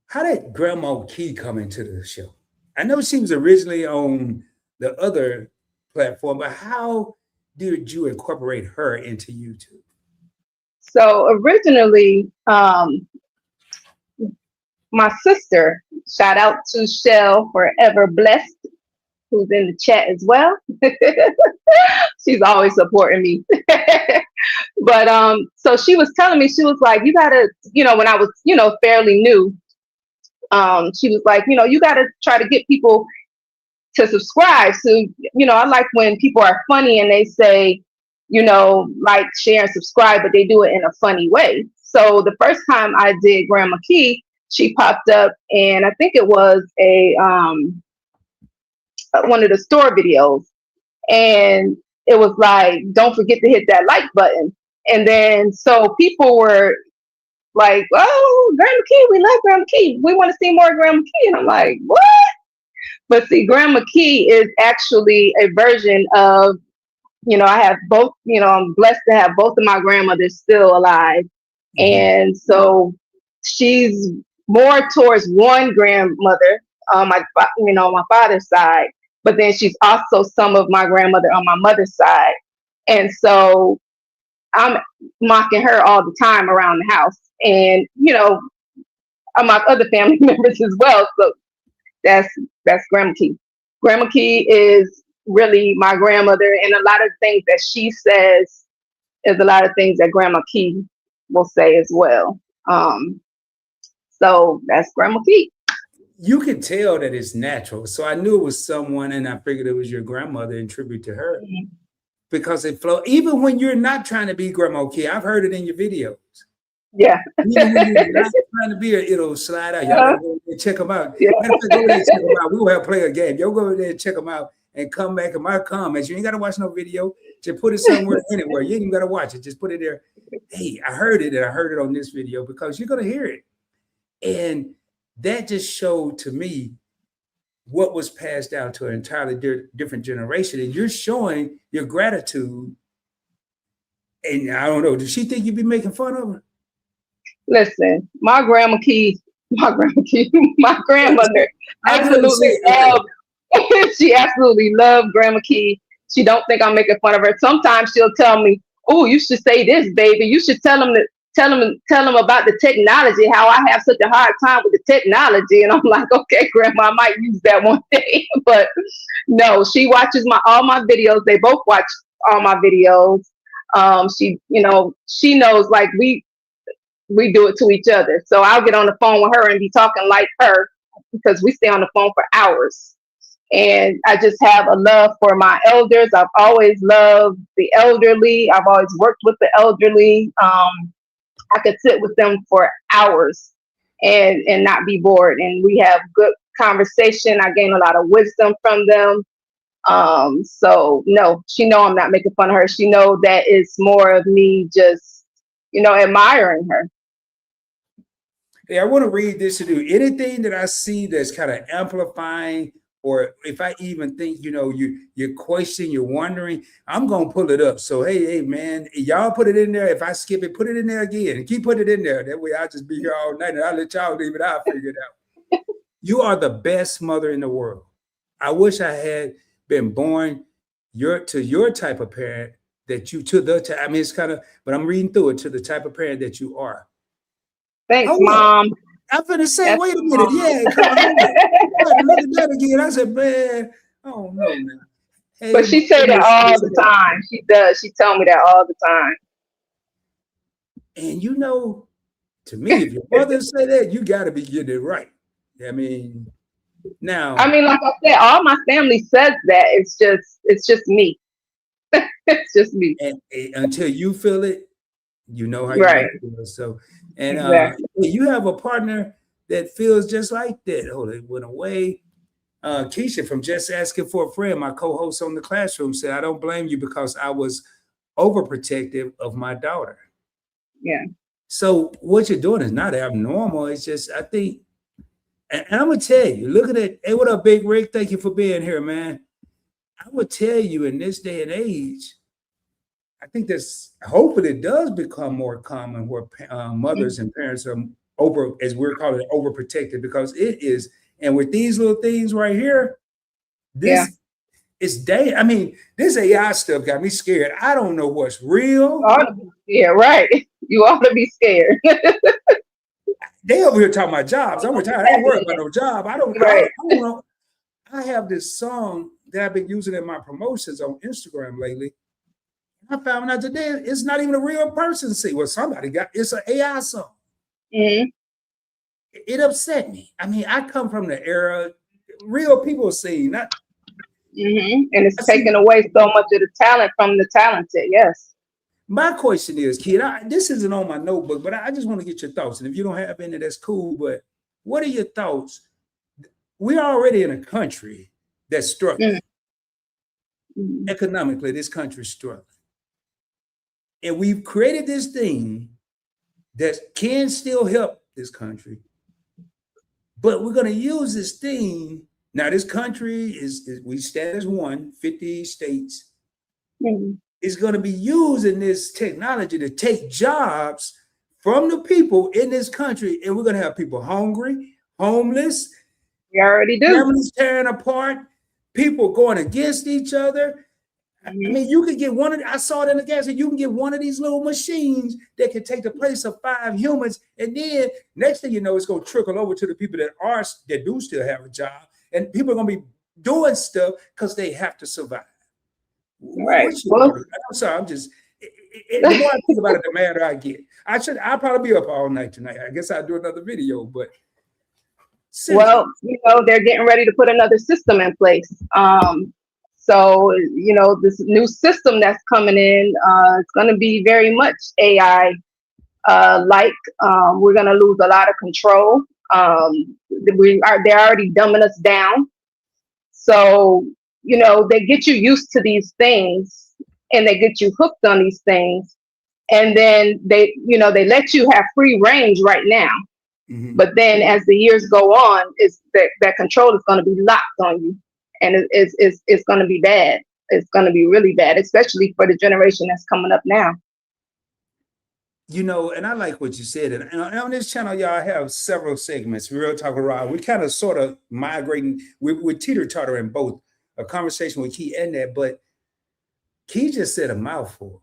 how did Grandma Key come into the show? I know she was originally on the other platform, but how did you incorporate her into YouTube? So originally, my sister, shout out to Shell Forever Blessed, who's in the chat as well. She's always supporting me. But so she was telling me, she was like, you gotta, when I was, fairly new, She was like, you got to try to get people to subscribe. So, I like when people are funny and they say, like, share and subscribe, but they do it in a funny way. So the first time I did Grandma Key, she popped up, and I think it was a one of the store videos, and it was like, don't forget to hit that like button. And then so people were like, oh, Grandma Key, we love Grandma Key. We want to see more Grandma Key. And I'm like, what? But see, Grandma Key is actually a version of, I have both, I'm blessed to have both of my grandmothers still alive. And so she's more towards one grandmother on my father's side, but then she's also some of my grandmother on my mother's side. And so I'm mocking her all the time around the house, and I mock other family members as well. So that's Grandma Key. Grandma Key is really my grandmother, and a lot of things that she says is a lot of things that Grandma Key will say as well. So that's Grandma Key. You can tell that it's natural. So I knew it was someone, and I figured it was your grandmother in tribute to her, because it flow. Even when you're not trying to be Grandma Key, I've heard it in your videos. Yeah. Even when you're not trying to be, it'll slide out. Y'all gotta go and check them out. Yeah. Go there and check them out. We will have play a game. Y'all go there and check them out and come back in my comments. You ain't got to watch no video. Just put it somewhere, anywhere. You ain't even got to watch it. Just put it there. Hey, I heard it, and I heard it on this video, because you're going to hear it. And that just showed to me what was passed down to an entirely different generation. And you're showing your gratitude. And I don't know, does she think you'd be making fun of her? Listen, my grandmother absolutely loved. She absolutely loved Grandma Key. She don't think I'm making fun of her. Sometimes she'll tell me, "Oh, you should say this, baby. You should tell them about the technology. How I have such a hard time with the technology." And I'm like, "Okay, Grandma, I might use that one day." But no, she watches all my videos. They both watch all my videos. She knows, like, we do it to each other. So I'll get on the phone with her and be talking like her, because we stay on the phone for hours. And I just have a love for my elders. I've always loved the elderly. I've always worked with the elderly. I could sit with them for hours and not be bored. And we have good conversation. I gain a lot of wisdom from them. So no, she know I'm not making fun of her. She know that it's more of me just, admiring her. Hey, I want to read this to you. Anything that I see that's kind of amplifying, or if I even think, you're questioning, you're wondering, I'm going to pull it up. So, hey, man, y'all put it in there. If I skip it, put it in there again, and keep putting it in there. That way I'll just be here all night, and I'll let y'all leave it. I'll figure it out. You are the best mother in the world. I wish I had been born to your type of parent that you, I mean, it's kind of, but I'm reading through it, to the type of parent that you are. Thanks, Mom. I'm finna say, wait a minute. Yeah, come on. I look at that again. I said, man, oh no, man. Hey, but she say that all the time. She does. She tell me that all the time. And to me, if your mother say that, you got to be getting it right. I mean, now. I mean, like I said, all my family says that. It's just me. It's just me. And until you feel it, you know how right. You feel. So, and exactly. You have a partner that feels just like that. Oh, it went away. Keisha from Just Asking for a Friend, my co-host on The Classroom, said, "I don't blame you, because I was overprotective of my daughter." Yeah. So what you're doing is not abnormal. It's just, I think, and I'm gonna tell you, look at it. Hey, what up, Big Rick? Thank you for being here, man. I would tell you, in this day and age, I think hopefully it does become more common where mothers and parents are as we're calling it, overprotected, because it is. And with these little things right here, this is I mean, this AI stuff got me scared. I don't know what's real. Yeah, right. You ought to be scared. They over here talking about jobs. I'm retired. I ain't worried about no job. I don't know. I have this song that I've been using in my promotions on Instagram lately. I found out today it's not even a real person. See, well, somebody it's an AI song. Mm-hmm. it upset me. I mean, I come from the era, real people see, not. And it's I taken see. away so much of the talent from the talented. Yes. My question is, kid, this isn't on my notebook, but I just want to get your thoughts. And if you don't have any, that's cool. But what are your thoughts? We're already in a country that's struggling. Mm-hmm. Economically, this country's struggling. And we've created this thing that can still help this country. But we're going to use this thing. Now, this country we stand as 50 states. Mm-hmm. Is going to be using this technology to take jobs from the people in this country. And we're going to have people hungry, homeless. We already do. Families tearing apart, people going against each other. I mean, you can get I saw it in the gas station, you can get one of these little machines that can take the place of 5 humans. And then next thing you know, it's going to trickle over to the people that do still have a job. And people are going to be doing stuff because they have to survive. Right. I'm sorry. I'm just. The more I think about it, the madder I get. I'll probably be up all night tonight. I guess I'll do another video. But well, they're getting ready to put another system in place. So this new system that's coming in, it's going to be very much AI like. We're going to lose a lot of control. They're already dumbing us down. So they get you used to these things and they get you hooked on these things. And then they let you have free range right now. Mm-hmm. But then as the years go on, that control is going to be locked on you. And it's going to be bad. It's going to be really bad, especially for the generation that's coming up now. And I like what you said. And on this channel, y'all have several segments. Real Talk with Rod. We kind of sort of migrating. We're teeter-totter in both a conversation with Key and that. But Key just said a mouthful.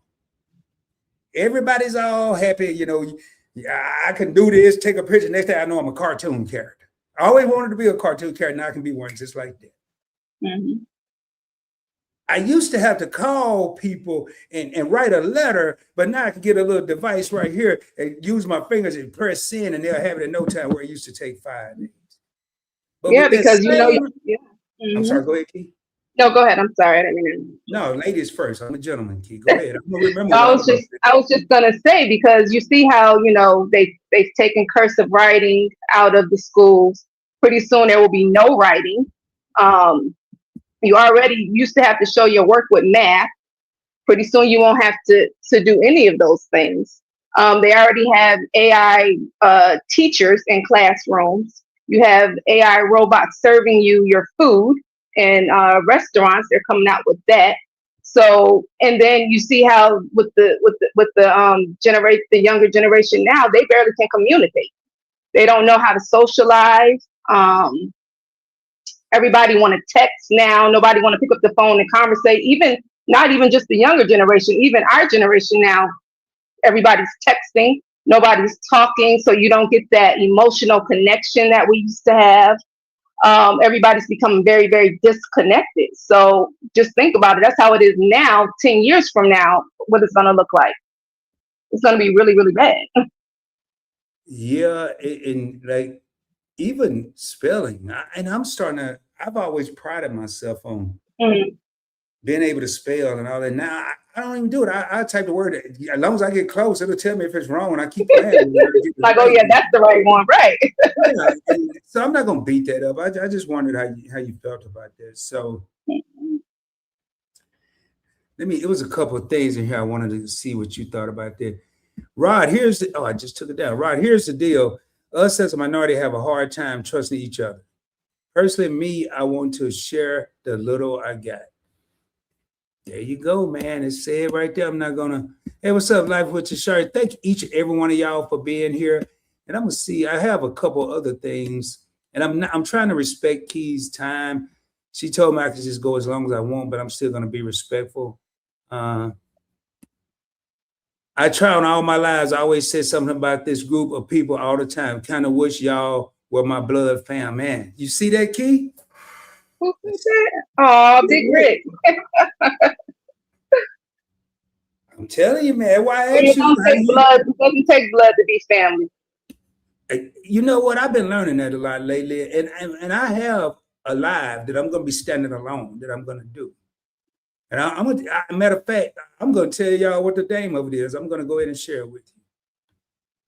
Everybody's all happy. I can do this, take a picture. Next thing I know, I'm a cartoon character. I always wanted to be a cartoon character. Now I can be one just like that. Mm-hmm. I used to have to call people and write a letter, but now I can get a little device right here and use my fingers and press send, and they'll have it in no time, where it used to take 5 days. But because yeah. Mm-hmm. I'm sorry, go ahead, Key. No, go ahead. I'm sorry. I didn't mean to... No, ladies first. I'm a gentleman, Key. Go ahead. I'm gonna remember. I was just gonna say, because you see how they've taken cursive writing out of the schools. Pretty soon there will be no writing. You already used to have to show your work with math. Pretty soon you won't have to do any of those things. They already have AI teachers in classrooms. You have AI robots serving you your food in restaurants. They're coming out with that. So, and then you see how with the younger generation now, they barely can communicate. They don't know how to socialize. Everybody want to text now. Nobody want to pick up the phone and conversate. Not even just the younger generation, even our generation now, everybody's texting. Nobody's talking. So you don't get that emotional connection that we used to have. Everybody's becoming very, very disconnected. So just think about it. That's how it is now. 10 years from now, what it's going to look like. It's going to be really, really bad. Yeah. And like, even spelling, I've always prided myself on being able to spell and all that. Now I don't even do it. I type the word. As long as I get close, it'll tell me if it's wrong, and I keep playing. Like, oh yeah, that's the right one, right? Yeah, so I'm not gonna beat that up. I just wondered how you felt about this. So it was a couple of things in here I wanted to see what you thought about that. Rod, I just took it down. Rod, here's the deal. Us as a minority have a hard time trusting each other. Personally, me, I want to share the little I got. There you go, man. It's said right there. I'm not gonna. Hey, what's up, Life with your shirt? Thank each and every one of y'all for being here. And I'm gonna see. I have a couple other things, and I'm trying to respect Key's time. She told me I could just go as long as I want, but I'm still gonna be respectful. I try on all my lives. I always said something about this group of people all the time. Kind of wish y'all were my blood fam, man. You see that, Key? Oh, Big Rick. I'm telling you, man. Why it doesn't take blood to be family. you know what? I've been learning that a lot lately, and I have a live that I'm going to be standing alone that I'm going to do. And I'm gonna, matter of fact, I'm going to tell y'all what the name of it is. I'm going to go ahead and share it with you.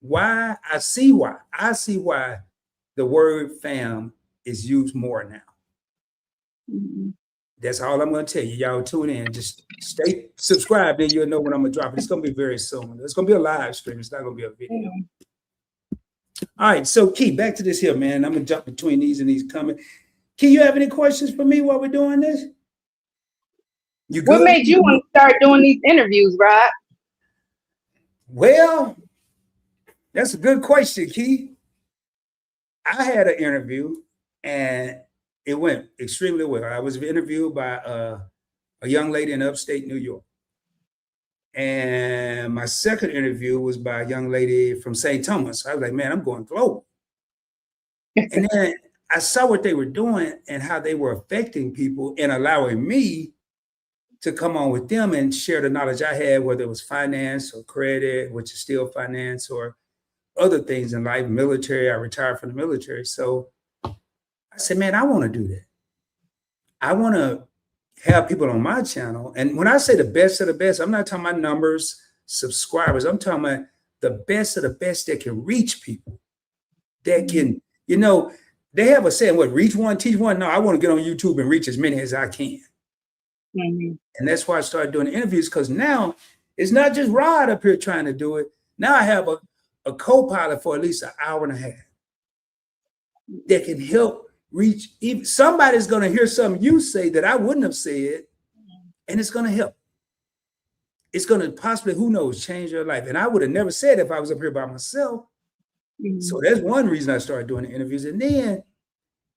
Why I see why the word fam is used more now. Mm-hmm. That's all I'm going to tell you. Y'all tune in. Just stay subscribed, then you'll know when I'm going to drop it. It's going to be very soon. It's going to be a live stream. It's not going to be a video. All right. So, Key, back to this here, man. I'm going to jump between these and these coming. Key, you have any questions for me while we're doing this? You good? What made you want to start doing these interviews, Rod? Well, that's a good question, Key. I had an interview and it went extremely well. I was interviewed by a young lady in upstate New York. And my second interview was by a young lady from St. Thomas. I was like, man, I'm going global. And then I saw what they were doing and how they were affecting people and allowing me to come on with them and share the knowledge I had, whether it was finance or credit, which is still finance, or other things in life, military. I retired from the military. So I said, man, I want to do that. I want to have people on my channel. And when I say the best of the best, I'm not talking about numbers, subscribers. I'm talking about the best of the best that can reach people, that can, you know, they have a saying, what, reach one, teach one? No, I want to get on YouTube and reach as many as I can. Mm-hmm. And that's why I started doing interviews, because now it's not just Rod up here trying to do it. Now I have a co-pilot for at least an hour and a half that can help reach. Somebody's going to hear something you say that I wouldn't have said, and it's going to help. It's going to possibly, who knows, change your life. And I would have never said it if I was up here by myself. Mm-hmm. So that's one reason I started doing the interviews. And then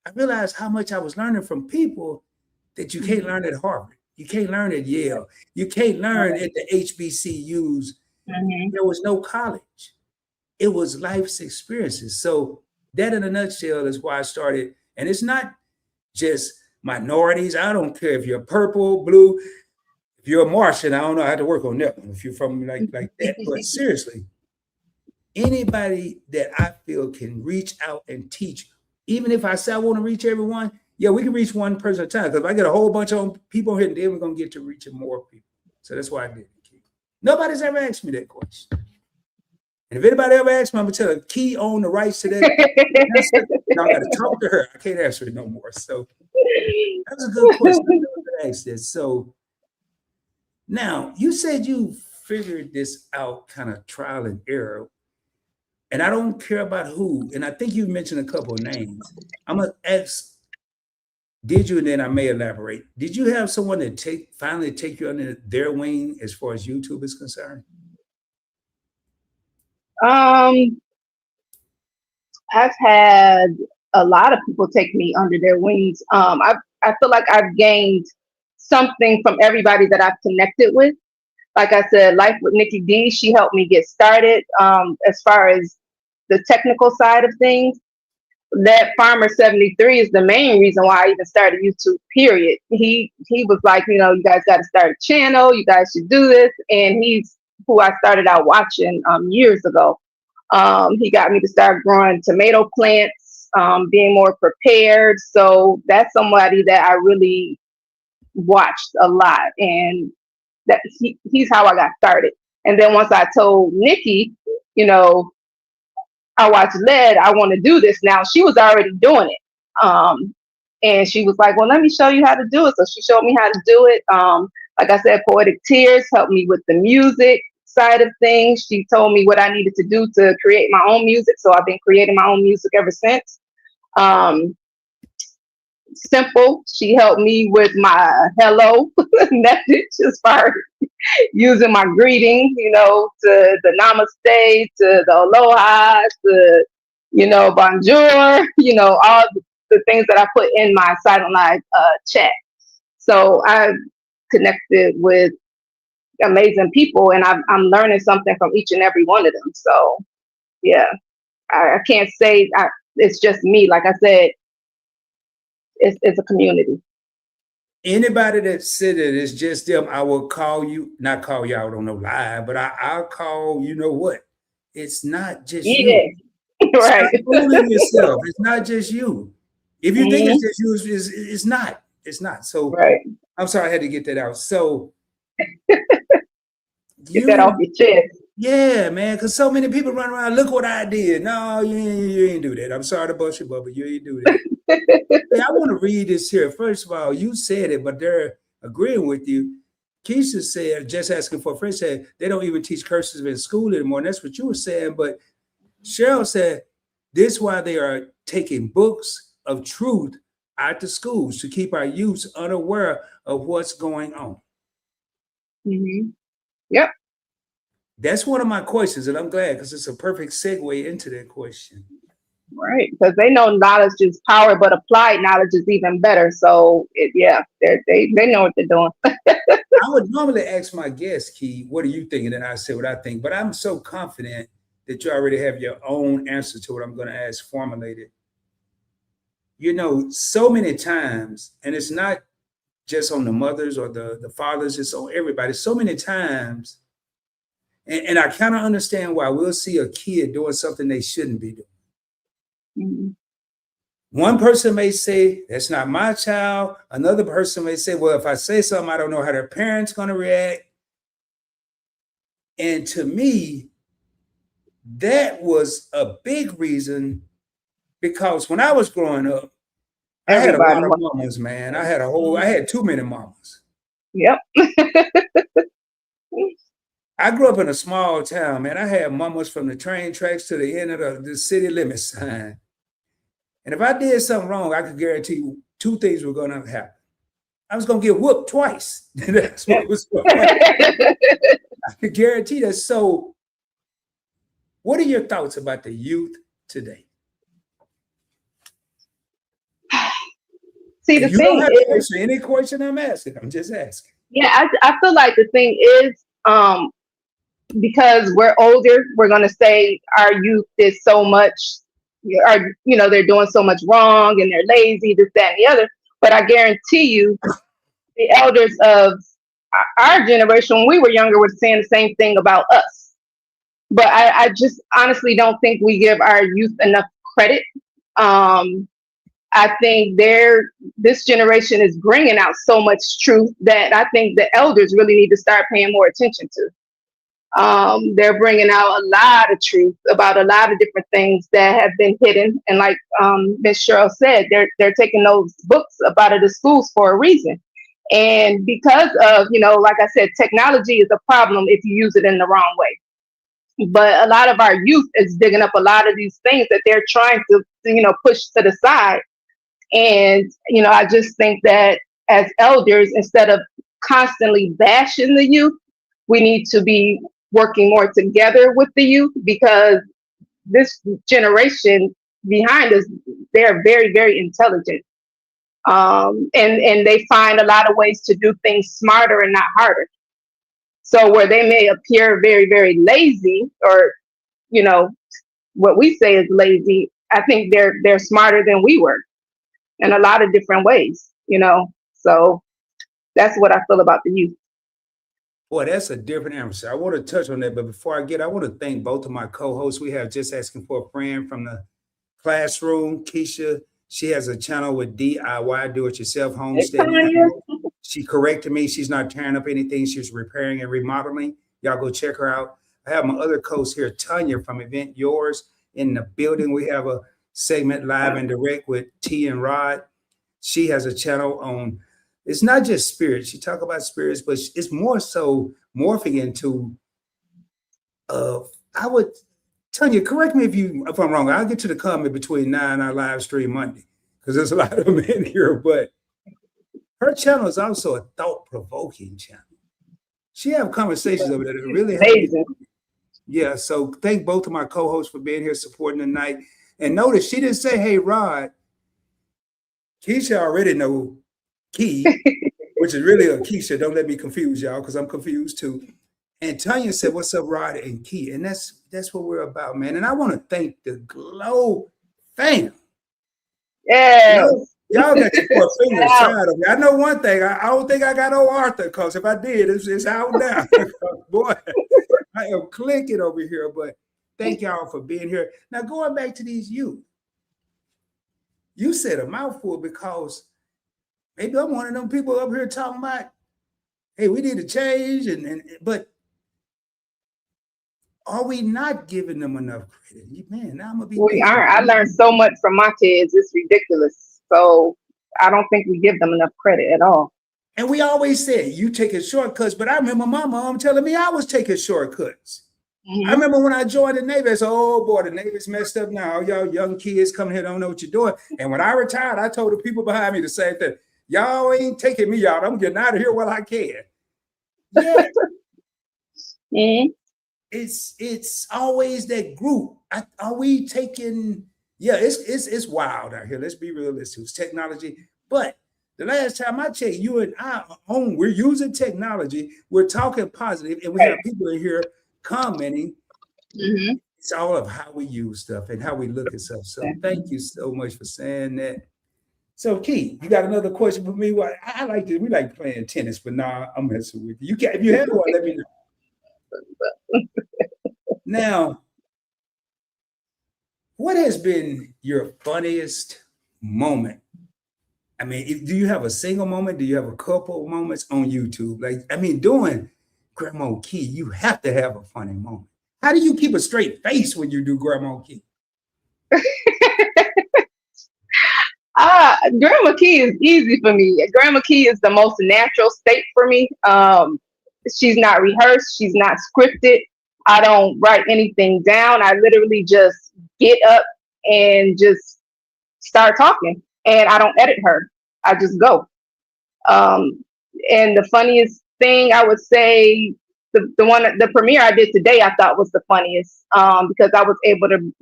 I realized how much I was learning from people that you can't learn at Harvard. You can't learn at Yale. You can't learn at the HBCUs. Mm-hmm. There was no college. It was life's experiences. So that in a nutshell is why I started. And it's not just minorities. I don't care if you're purple, blue, if you're a Martian. I don't know. I had to work on that one if you're from like that. But seriously, anybody that I feel can reach out and teach, even if I say I want to reach everyone, yeah, we can reach one person at a time. Because if I get a whole bunch of people here, then we're going to get to reaching more people. So that's why I did it. Nobody's ever asked me that question. And if anybody ever asks me, I'm going to tell them, Key own the rights to that. Y'all got to talk to her. I can't answer it no more. So that's a good question. I asked this. So now, you said you figured this out, kind of trial and error. And I don't care about who. And I think you mentioned a couple of names. I'm going to ask, did you, and then I may elaborate, did you have someone that finally take you under their wing as far as YouTube is concerned? I've had a lot of people take me under their wings. I feel like I've gained something from everybody that I've connected with. Like I said, Life with Nikki D, she helped me get started. As far as the technical side of things, that Farmer 73 is the main reason why I even started YouTube, period. He was like, you know, you guys got to start a channel. You guys should do this. And he's who I started out watching years ago. He got me to start growing tomato plants, being more prepared. So that's somebody that I really watched a lot. And that he's how I got started. And then once I told Nikki, you know, I watched Led, I want to do this now. She was already doing it. And she was like, well, let me show you how to do it. So she showed me how to do it. Like I said, Poetic Tears helped me with the music side of things. She told me what I needed to do to create my own music. So I've been creating my own music ever since. Simple, she helped me with my hello message as far as using my greeting, you know, to the namaste, to the aloha, to, you know, bonjour, you know, all the things that I put in my Silent Live chat. So I've connected with amazing people, and I'm learning something from each and every one of them. So yeah, I can't say it's just me. Like I said, it's a community. Anybody that said that it's just them, I will call you, not call you out on no live, but I'll call, you know what? It's not just you. Stop Right. fooling yourself. It's not just you. If you think Mhm. it's just you, it's not. It's not. So Right. I'm sorry I had to get that out. So Get that off you, your chest. yeah, man, because so many people run around, look what I did. No, you ain't do that. I'm sorry to bust your bubble. You ain't do that. Hey, I want to read this here. First of all, you said it, but they're agreeing with you. Keisha said, just asking for a friend, said they don't even teach cursive in school anymore. And that's what you were saying. But Cheryl said, this is why they are taking books of truth out to schools to keep our youth unaware of what's going on. Hmm. Yep. That's one of my questions, and I'm glad because it's a perfect segue into that question. Right. Because they know knowledge is power, but applied knowledge is even better. So yeah, they know what they're doing. I would normally ask my guest, Key, what are you thinking? And I say what I think, but I'm so confident that you already have your own answer to what I'm going to ask formulated. You know, so many times, and it's not just on the mothers or the fathers, it's on everybody. So many times, and I kind of understand why we'll see a kid doing something they shouldn't be doing. Mhm. One person may say, that's not my child. Another person may say, well, if I say something, I don't know how their parents going to react. And to me, that was a big reason because when I was growing up, I had a Everybody. lot of mamas, man. I had too many mamas. Yep. I grew up in a small town, man. I had mamas from the train tracks to the end of the city limit sign. And if I did something wrong, I could guarantee you two things were going to happen. I was going to get whooped twice. That's what was going to happen. I could guarantee that. So, what are your thoughts about the youth today? See, And the you don't thing have to is, answer any question I'm asking. I'm just asking. yeah, I feel like the thing is, because we're older, we're gonna say our youth is so much, are they're doing so much wrong and they're lazy, this, that, and the other. But I guarantee you, the elders of our generation, when we were younger, were saying the same thing about us. But I just honestly don't think we give our youth enough credit. I think this generation is bringing out so much truth that I think the elders really need to start paying more attention to. They're bringing out a lot of truth about a lot of different things that have been hidden. And like Ms. Cheryl said, they're taking those books up out of the schools for a reason. And because of, like I said, technology is a problem if you use it in the wrong way. But a lot of our youth is digging up a lot of these things that they're trying to, push to the side. And, I just think that as elders, instead of constantly bashing the youth, we need to be working more together with the youth, because this generation behind us, they're very, very intelligent. And they find a lot of ways to do things smarter and not harder. So where they may appear very, very lazy, or, you know, what we say is lazy, I think they're smarter than we were in a lot of different ways. So that's what I feel about the youth. Boy, that's a different answer. I want to touch on that, but before I want to thank both of my co-hosts. We have Just Asking for a Friend from the classroom, Keisha. She has a channel with DIY, Do It Yourself Hey, Homesteading. Tanya. She corrected me. She's not tearing up anything. She's repairing and remodeling. Y'all go check her out. I have my other co-host here, Tanya from Event Yours, in the building. We have a segment live and direct with T and Rod. She has a channel on, it's not just spirits. She talk about spirits, but it's more so morphing into I would, Tanya, correct me if I'm wrong. I'll get to the comment between now and our live stream Monday, because there's a lot of them in here, but her channel is also a thought-provoking channel. She have conversations over there that really have me. Amazing. Yeah, so thank both of my co-hosts for being here supporting tonight. And notice she didn't say, hey, Rod. Keisha already know Key, which is really a Keisha. Don't let me confuse y'all, because I'm confused too. And Tanya said, what's up, Rod and Key? And that's what we're about, man. And I want to thank the Glow fam. Yes. Y'all got your four fingers Out. tied of me. I know one thing. I don't think I got old Arthur, because if I did, it's out now. Boy, I am clicking over here. But Thank y'all for being here. Now, going back to these youth, you said a mouthful because maybe I'm one of them people up here talking about, hey, we need to change, but are we not giving them enough credit? Man, now I'm gonna be We aren't. I learned so much from my kids. It's ridiculous. So I don't think we give them enough credit at all. And we always said you taking shortcuts, but I remember my mom telling me I was taking shortcuts. I remember when I joined the Navy, I said, oh boy, the Navy's messed up now. Y'all young kids coming here don't know what you're doing. And when I retired, I told the people behind me the same thing. Y'all ain't taking me out. I'm getting out of here while I can. Yeah. It's always that group. Are we taking? Yeah, it's wild out here. Let's be realistic. It's technology, but the last time I checked, you and we're using technology. We're talking positive, and we have people in here commenting. It's all of how we use stuff and how we look at stuff. So thank you so much for saying that. So Key, you got another question for me? Well, I like to. We like playing tennis, but nah, I'm messing with you. You can, if you have one, let me know. Now, what has been your funniest moment? I mean, do you have a single moment? Do you have a couple of moments on YouTube? Like, I mean, doing Grandma Key, you have to have a funny moment. How do you keep a straight face when you do Grandma Key? Grandma Key is easy for me. Grandma Key is the most natural state for me. She's not rehearsed. She's not scripted. I don't write anything down. I literally just get up and just start talking, and I don't edit her. I just go. And the funniest thing I would say, the premiere I did today, I thought was the funniest because I was able to,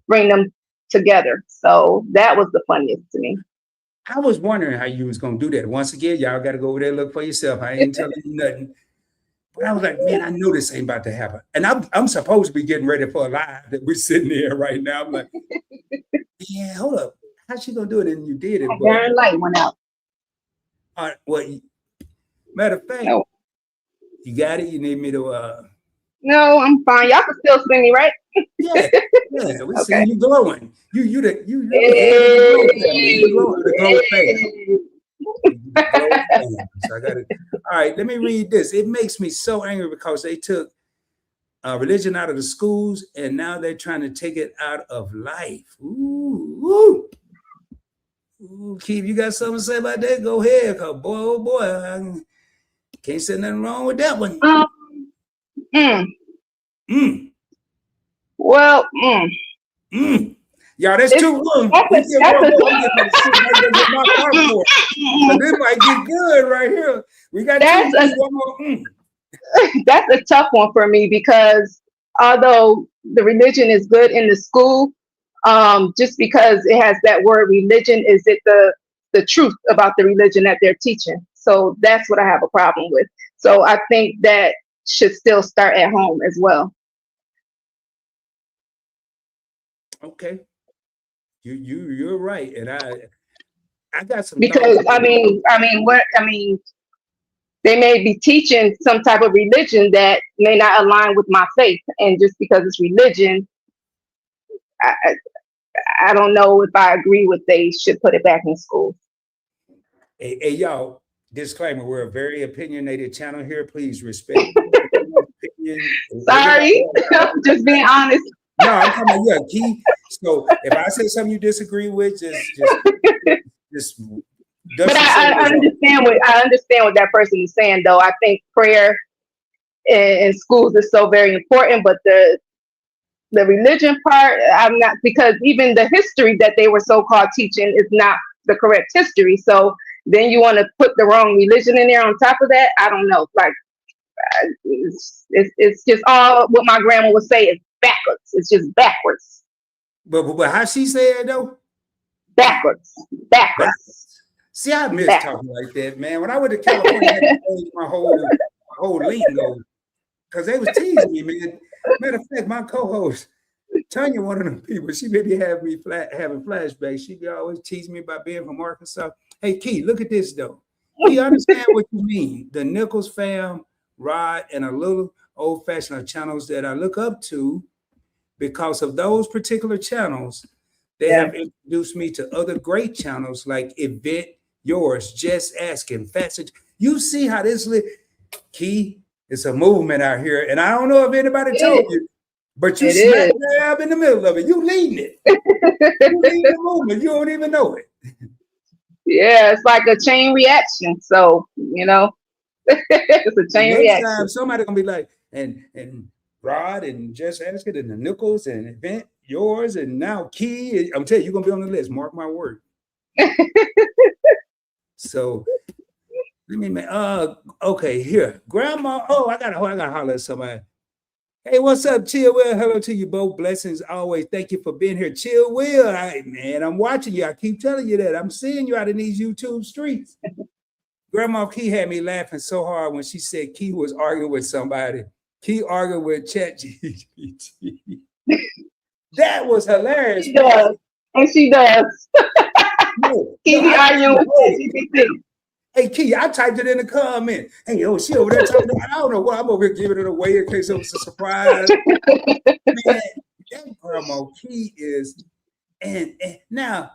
bring them together. So that was the funniest to me. I was wondering how you was gonna do that. Once again, y'all got to go over there and look for yourself. I ain't telling you nothing. But I was like, man, I know this ain't about to happen. And I'm supposed to be getting ready for a live that we're sitting here right now. I'm like, yeah, hold up. How's she gonna do it? And you did it. Darn light went out. Well, matter of fact, you got it. You need me to No, I'm fine. Y'all can still see me, right? Yeah, we see you glowing. You the glow fan. So I got it. All right, let me read this. It makes me so angry because they took religion out of the schools and now they're trying to take it out of life. Ooh. Keith, you got something to say about that? Go ahead, cause boy, oh boy, I can't say nothing wrong with that one. Well, Y'all, that's too long. This might get good right here. We got one more. That's a tough one for me because although the religion is good in the school, just because it has that word religion, is it the truth about the religion that they're teaching? So that's what I have a problem with. So I think that should still start at home as well. Okay, you're right, and I got some because they may be teaching some type of religion that may not align with my faith, and just because it's religion, I don't know if I agree with they should put it back in school. Hey, y'all, disclaimer, we're a very opinionated channel here. Please respect opinion. Sorry, just being honest. No, I'm talking about Key. So if I say something you disagree with, just but I understand what that person is saying, though. I think prayer in schools is so very important, but the religion part, I'm not, because even the history that they were so-called teaching is not the correct history. So then you want to put the wrong religion in there on top of that. I don't know. Like it's just all what my grandma would say is backwards. It's just backwards. But how she said though? Backwards. See, I miss talking like that, man. When I went to California, I had to change my whole lingo because they was teasing me, man. Matter of fact, my co-host Tanya, one of them people, she maybe have me having flashbacks. She be always teasing me about being from Arkansas. Hey, Key, look at this though. You understand what you mean? The Nichols fam, Rod, and a little old-fashioned channels that I look up to. because of those particular channels, they have introduced me to other great channels like Event Yours, Just Asking, Facet. You see how this Key, it's a movement out here. And I don't know if anybody told you, but you smack dab in the middle of it. You leading it. You leading the movement. You don't even know it. Yeah, it's like a chain reaction. So, you know, it's a chain reaction. Next time somebody gonna be like, and Rod and Just Asking and the Nichols and Event Yours and now Key. I'm telling you, you're gonna be on the list. Mark my word. So let me okay, here. Grandma. Oh, I gotta holler at somebody. Hey, what's up, Chill Will? Hello to you both. Blessings always. Thank you for being here. Chill Will. Man, I'm watching you. I keep telling you that. I'm seeing you out in these YouTube streets. Grandma Key had me laughing so hard when she said Key was arguing with somebody. Key argued with ChatGPT. That was hilarious. She does. And she does. Key arguing with ChatGPT. Hey, Key, I typed it in the comment. Hey, she over there talking. I don't know what. I'm over here giving it away in case it was a surprise. Man, that Grandma Key is, and now,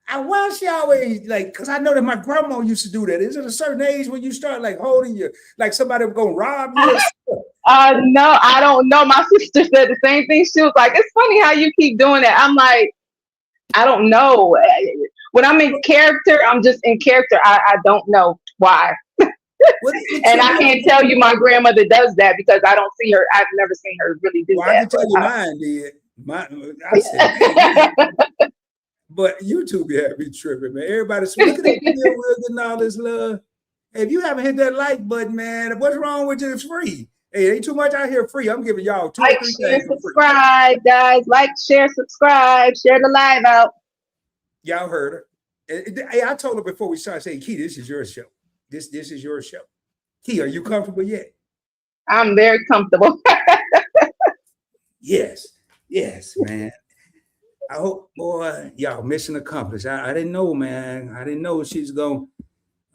why she always like, because I know that my grandma used to do that. Is it a certain age when you start like holding you, like somebody gonna rob you? No, I don't know. My sister said the same thing. She was like, it's funny how you keep doing that. I'm like, I don't know. When I'm in character, I'm just in character. I don't know why. And I can't tell you my grandmother does that because I don't see her. I've never seen her really do that. I can tell you mine did. I said, but YouTube had me tripping, man. Everybody's looking at you and all this love. Hey, if you haven't hit that like button, man, what's wrong with you? It's free. Hey, ain't too much out here free. I'm giving y'all 2 or 3 things. Share, subscribe, guys. Like, share, subscribe, share the live out. Y'all heard her. Hey, I told her before we started saying, Key, this is your show. This is your show. Key, are you comfortable yet? I'm very comfortable. Yes, man. I hope, boy, y'all, mission accomplished. I didn't know, man. I didn't know she's going.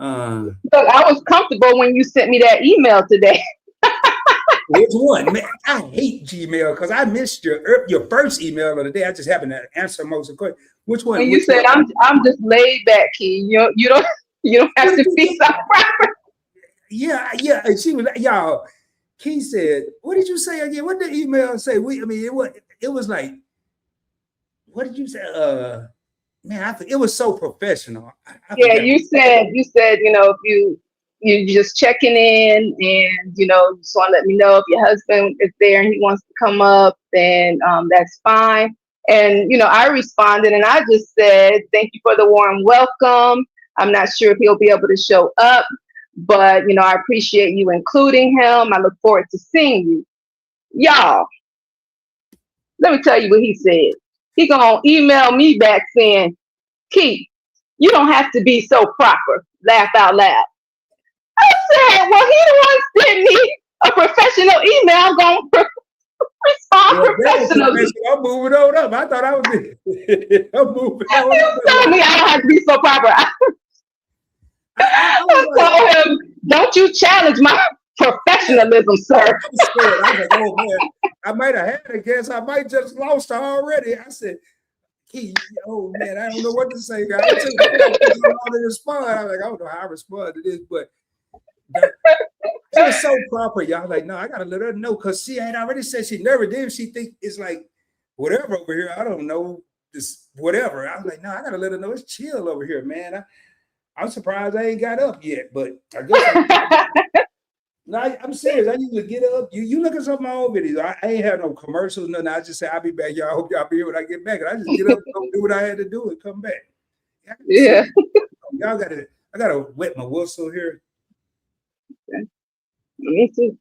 Look, I was comfortable when you sent me that email today. Which one, man? I hate Gmail because I missed your first email of the day. I just happened to answer most of the questions. Which one? When you said I'm just laid back, Key. You don't have to be so proper. Yeah. And she was y'all. Key said, "What did you say again? What did the email say?" It was like, what did you say? Man, it was so professional. You said, if you just checking in and, just want to let me know if your husband is there and he wants to come up, then that's fine. And, I responded and I just said, thank you for the warm welcome. I'm not sure if he'll be able to show up, but, I appreciate you including him. I look forward to seeing you. Y'all, let me tell you what he said. He gonna email me back saying, Key, you don't have to be so proper. Laugh out loud. I said, well, he the one sent me a professional email. I'm gonna respond professionally. I'm moving on up. I thought I was I'm moving on up. Tell me I don't have to be so proper. I told him, don't you challenge my professionalism, sir. I was scared. I was like, oh man, I might have had a guess. I might just lost her already. I said, Key, oh man, I don't know what to say. I to respond. I was like, I don't know how I respond to this, but it was so proper. Y'all like, no, I gotta let her know because she had already said she never did. She think it's like whatever over here. I don't know this whatever. I was like, no, I gotta let her know it's chill over here, man. I'm surprised I ain't got up yet, but I guess no, I'm serious. I usually get up. You look at some of my old videos. I ain't have no commercials, nothing. I just say I'll be back. Y'all, I hope y'all be here when I get back. And I just get up, go do what I had to do, and come back. Yeah. Y'all I gotta wet my whistle here. Okay. Me too.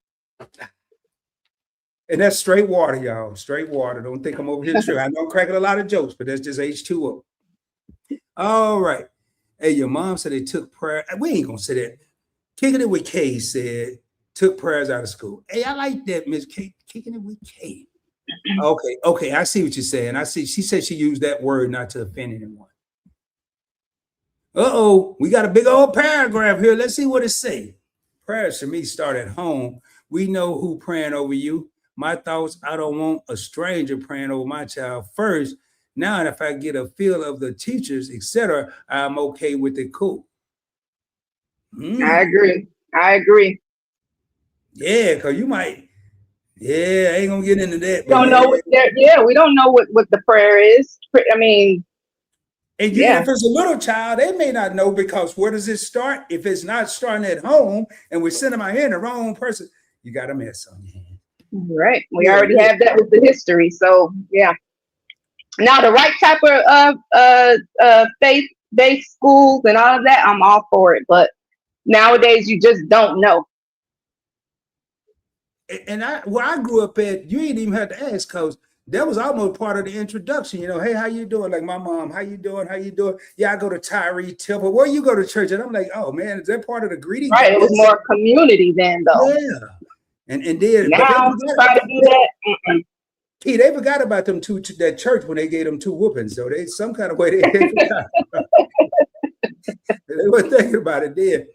And that's straight water, y'all. Straight water. Don't think I'm over here true. I know I'm cracking a lot of jokes, but that's just H2O. All right. Hey, your mom said they took prayer. We ain't gonna say that. Kicking it with K said took prayers out of school. Hey, I like that, Miss K. Kicking it with K. Okay. I see what you're saying. I see. She said she used that word not to offend anyone. We got a big old paragraph here. Let's see what it say. Prayers for me start at home. We know who praying over you. my thoughts. I don't want a stranger praying over my child first. Now, if I get a feel of the teachers, etc., I'm okay with it. Cool. I agree. I agree. Yeah, because you might. Yeah, I ain't gonna get into that, We but don't yeah. know what we don't know what the prayer is. I mean, And yeah. if it's a little child, they may not know, because where does it start? If it's not starting at home and we're sending my hand the wrong person, you got a mess on your hands. Right. We Yeah, already yeah. have that with the history. So yeah. Now the right type of faith-based schools and all of that, I'm all for it. But nowadays you just don't know. And where I grew up at, you ain't even had to ask, because that was almost part of the introduction. Hey, how you doing? Like my mom, how you doing? How you doing? Yeah, I go to Tyree Temple. Where you go to church? And I'm like, oh man, is that part of the greeting? Right. It was more community then though. Yeah. And then, but Now try to do that. They forgot about them two, that church, when they gave them two whoopings. So they, some kind of way, they forgot. They weren't thinking about it then.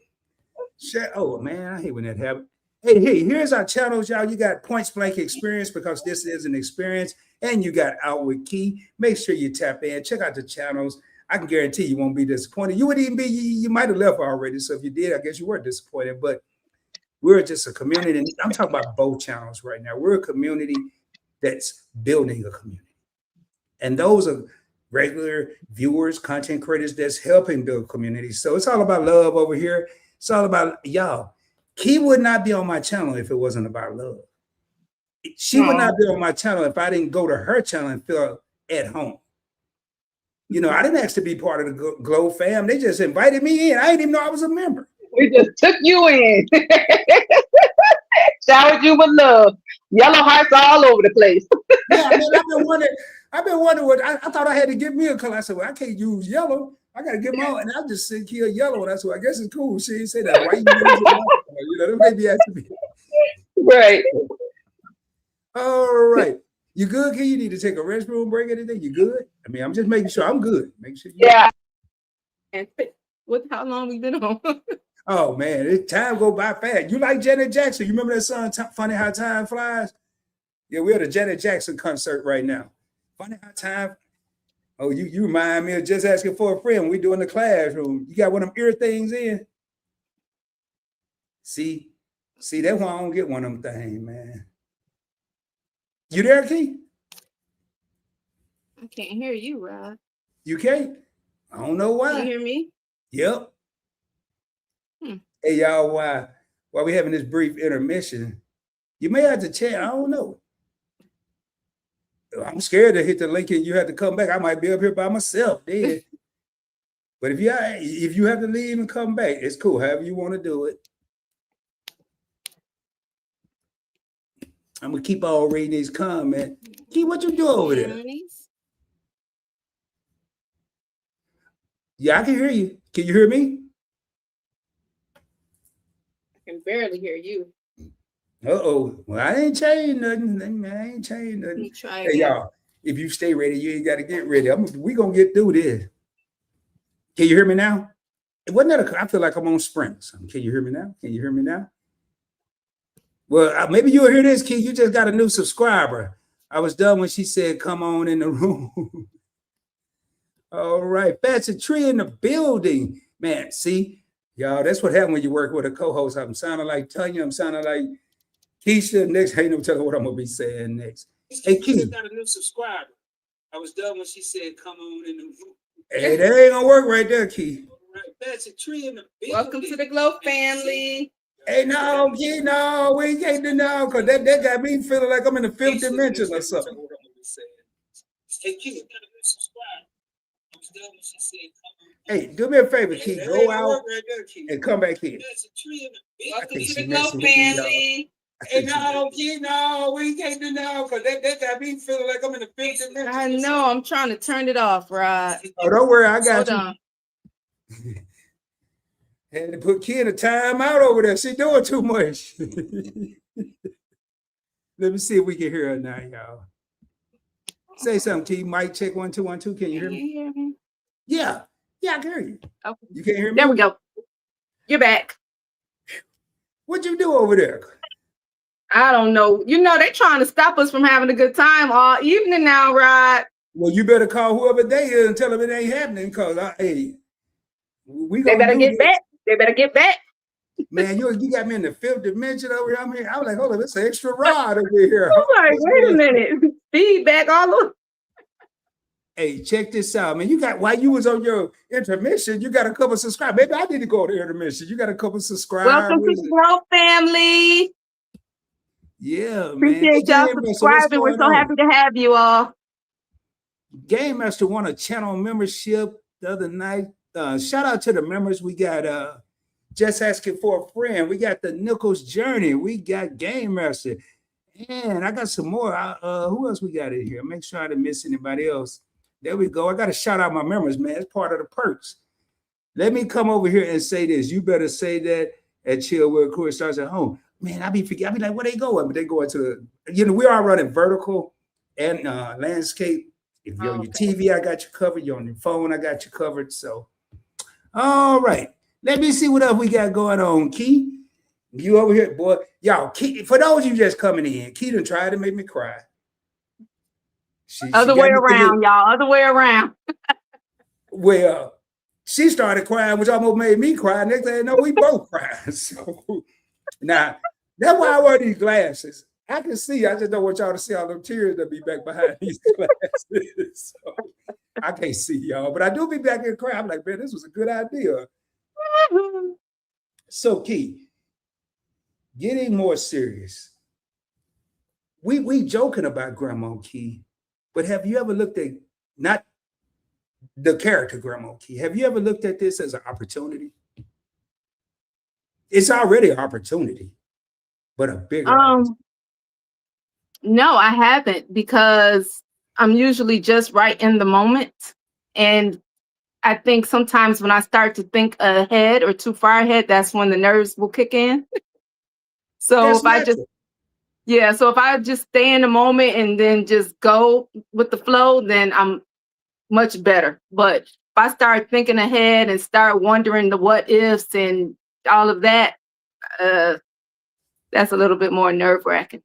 Oh man, I hate when that happens. Hey, here's our channels, y'all. You got Points Blank Experience, because this is an experience, and you got Outward Key. Make sure you tap in, check out the channels. I can guarantee you won't be disappointed. You would even be, you might have left already. So if you did, I guess you were disappointed. But we're just a community, and I'm talking about both channels right now. We're a community that's building a community, and those are regular viewers, content creators that's helping build communities. So it's all about love over here. It's all about y'all. Key would not be on my channel if it wasn't about love. She would not be on my channel if I didn't go to her channel and feel at home. I didn't ask to be part of the Glow fam. They just invited me in. I didn't even know I was a member. We just took you in. Showered you with love. Yellow hearts all over the place. Yeah, I mean, I've been wondering what I thought I had to give me a color. I said, well, I can't use yellow. I gotta get my own. And I just said here yellow. And I said, well, I guess it's cool. She didn't say that. Why you using that may be asking me. Right. All right. You good, Key? You need to take a restroom break or anything? You good? I mean, I'm just making sure I'm good. Make sure you Yeah. And how long we been on? Oh man, time go by fast. You like Janet Jackson? You remember that song, Funny How Time Flies? Yeah, we're at a Janet Jackson concert right now. Funny how time. Oh, you remind me of Just Asking for a Friend. We doing the classroom. You got one of them ear things in. See, that's why I don't get one of them things, man. You there, Key? I can't hear you, Rod. You can't? I don't know why. Can you hear me? Yep. Hey, y'all, while we having this brief intermission, you may have to check. I don't know. I'm scared to hit the link and you have to come back. I might be up here by myself then. But if you have to leave and come back, it's cool. However you want to do it. I'm gonna keep on reading these comments. Key, what you do over there? Yeah, I can hear you. Can you hear me? I can barely hear you. Uh-oh. Well, I ain't changed nothing. I ain't changed nothing. Let me try again. Hey, y'all, if you stay ready, you ain't got to get ready. We gonna get through this. Can you hear me now? It wasn't that I feel like I'm on sprints. Can you hear me now? Can you hear me now? Well, maybe you'll hear this, Key. You just got a new subscriber. I was done when she said, come on in the room. All right. Fancy Tree in the building. Man, see, y'all, that's what happened when you work with a co-host. I'm sounding like Tanya. I'm sounding like Keisha. Next, ain't no telling what I'm going to be saying next. Hey, Key. Just got a new subscriber. I was done when she said, come on in the room. Hey, that ain't going to work right there, Key. All right. Fancy Tree in the building. Welcome to the Glow family. Hey, no, Key, no, we can't do no, because that got me feeling like I'm in the fifth dimension or something. Hey, Key, hey, do me a favor, Key. Go out and come back in. Welcome to the Glow family. Hey, no, Key, no, we can't do no, because that got me feeling like I'm in the fifth dimension. I know, I'm trying to turn it off, Rod. Oh, don't worry, I got you. Hold on. Had to put Key in a timeout over there. She doing too much. Let me see if we can hear her now, y'all. Say something, Key. Mic check 1 2 1 2. Can you hear me? Can you hear me? Yeah, I can hear you. Okay. You can't hear me? There we go. You're back. What'd you do over there? I don't know. You know, they're trying to stop us from having a good time all evening now, Rod. Well, you better call whoever they is and tell them it ain't happening, because hey, we They gonna better do get this. back. They better get back. Man, you got me in the fifth dimension over here. I was like, hold on, it's an extra rod over here. I was like, wait a minute. Feedback all over. Hey, check this out, man. You got, while you was on your intermission, you got a couple subscribers. Maybe I need to go to intermission. You got a couple subscribers. Welcome to the Growth family. Yeah, man. Appreciate y'all subscribing. We're so happy to have you all. Game Master won a channel membership the other night. Shout out to the members. We got Just Asking for a Friend. We got the Nichols Journey. We got Game Master. And I got some more. Who else we got in here? Make sure I didn't miss anybody else. There we go. I got to shout out my members, man. It's part of the perks. Let me come over here and say this. You better say that at Chill Where Career Starts at Home. Man, I be like, where they going? But they going to the, we are running vertical and landscape. If you're on your TV, I got you covered. You're on your phone, I got you covered. So, all right. Let me see what else we got going on, Key. You over here, boy. Y'all, Key, for those of you just coming in, Key done tried to make me cry. Other way around, y'all. Other way around. Well, she started crying, which almost made me cry. Next thing I know, we both cried. So now, that's why I wear these glasses. I can see. I just don't want y'all to see all them tears that be back behind these glasses. So I can't see y'all, but I do be back here crying. I'm like, man, this was a good idea. So, Key, getting more serious. We joking about Grandma Key, but have you ever looked at, not the character Grandma Key, have you ever looked at this as an opportunity? It's already an opportunity, but a bigger opportunity. No, I haven't, because I'm usually just right in the moment. And I think sometimes when I start to think ahead or too far ahead, that's when the nerves will kick in. So That's if I just, so if I just stay in the moment and then just go with the flow, then I'm much better. But if I start thinking ahead and start wondering the what ifs and all of that, that's a little bit more nerve-wracking.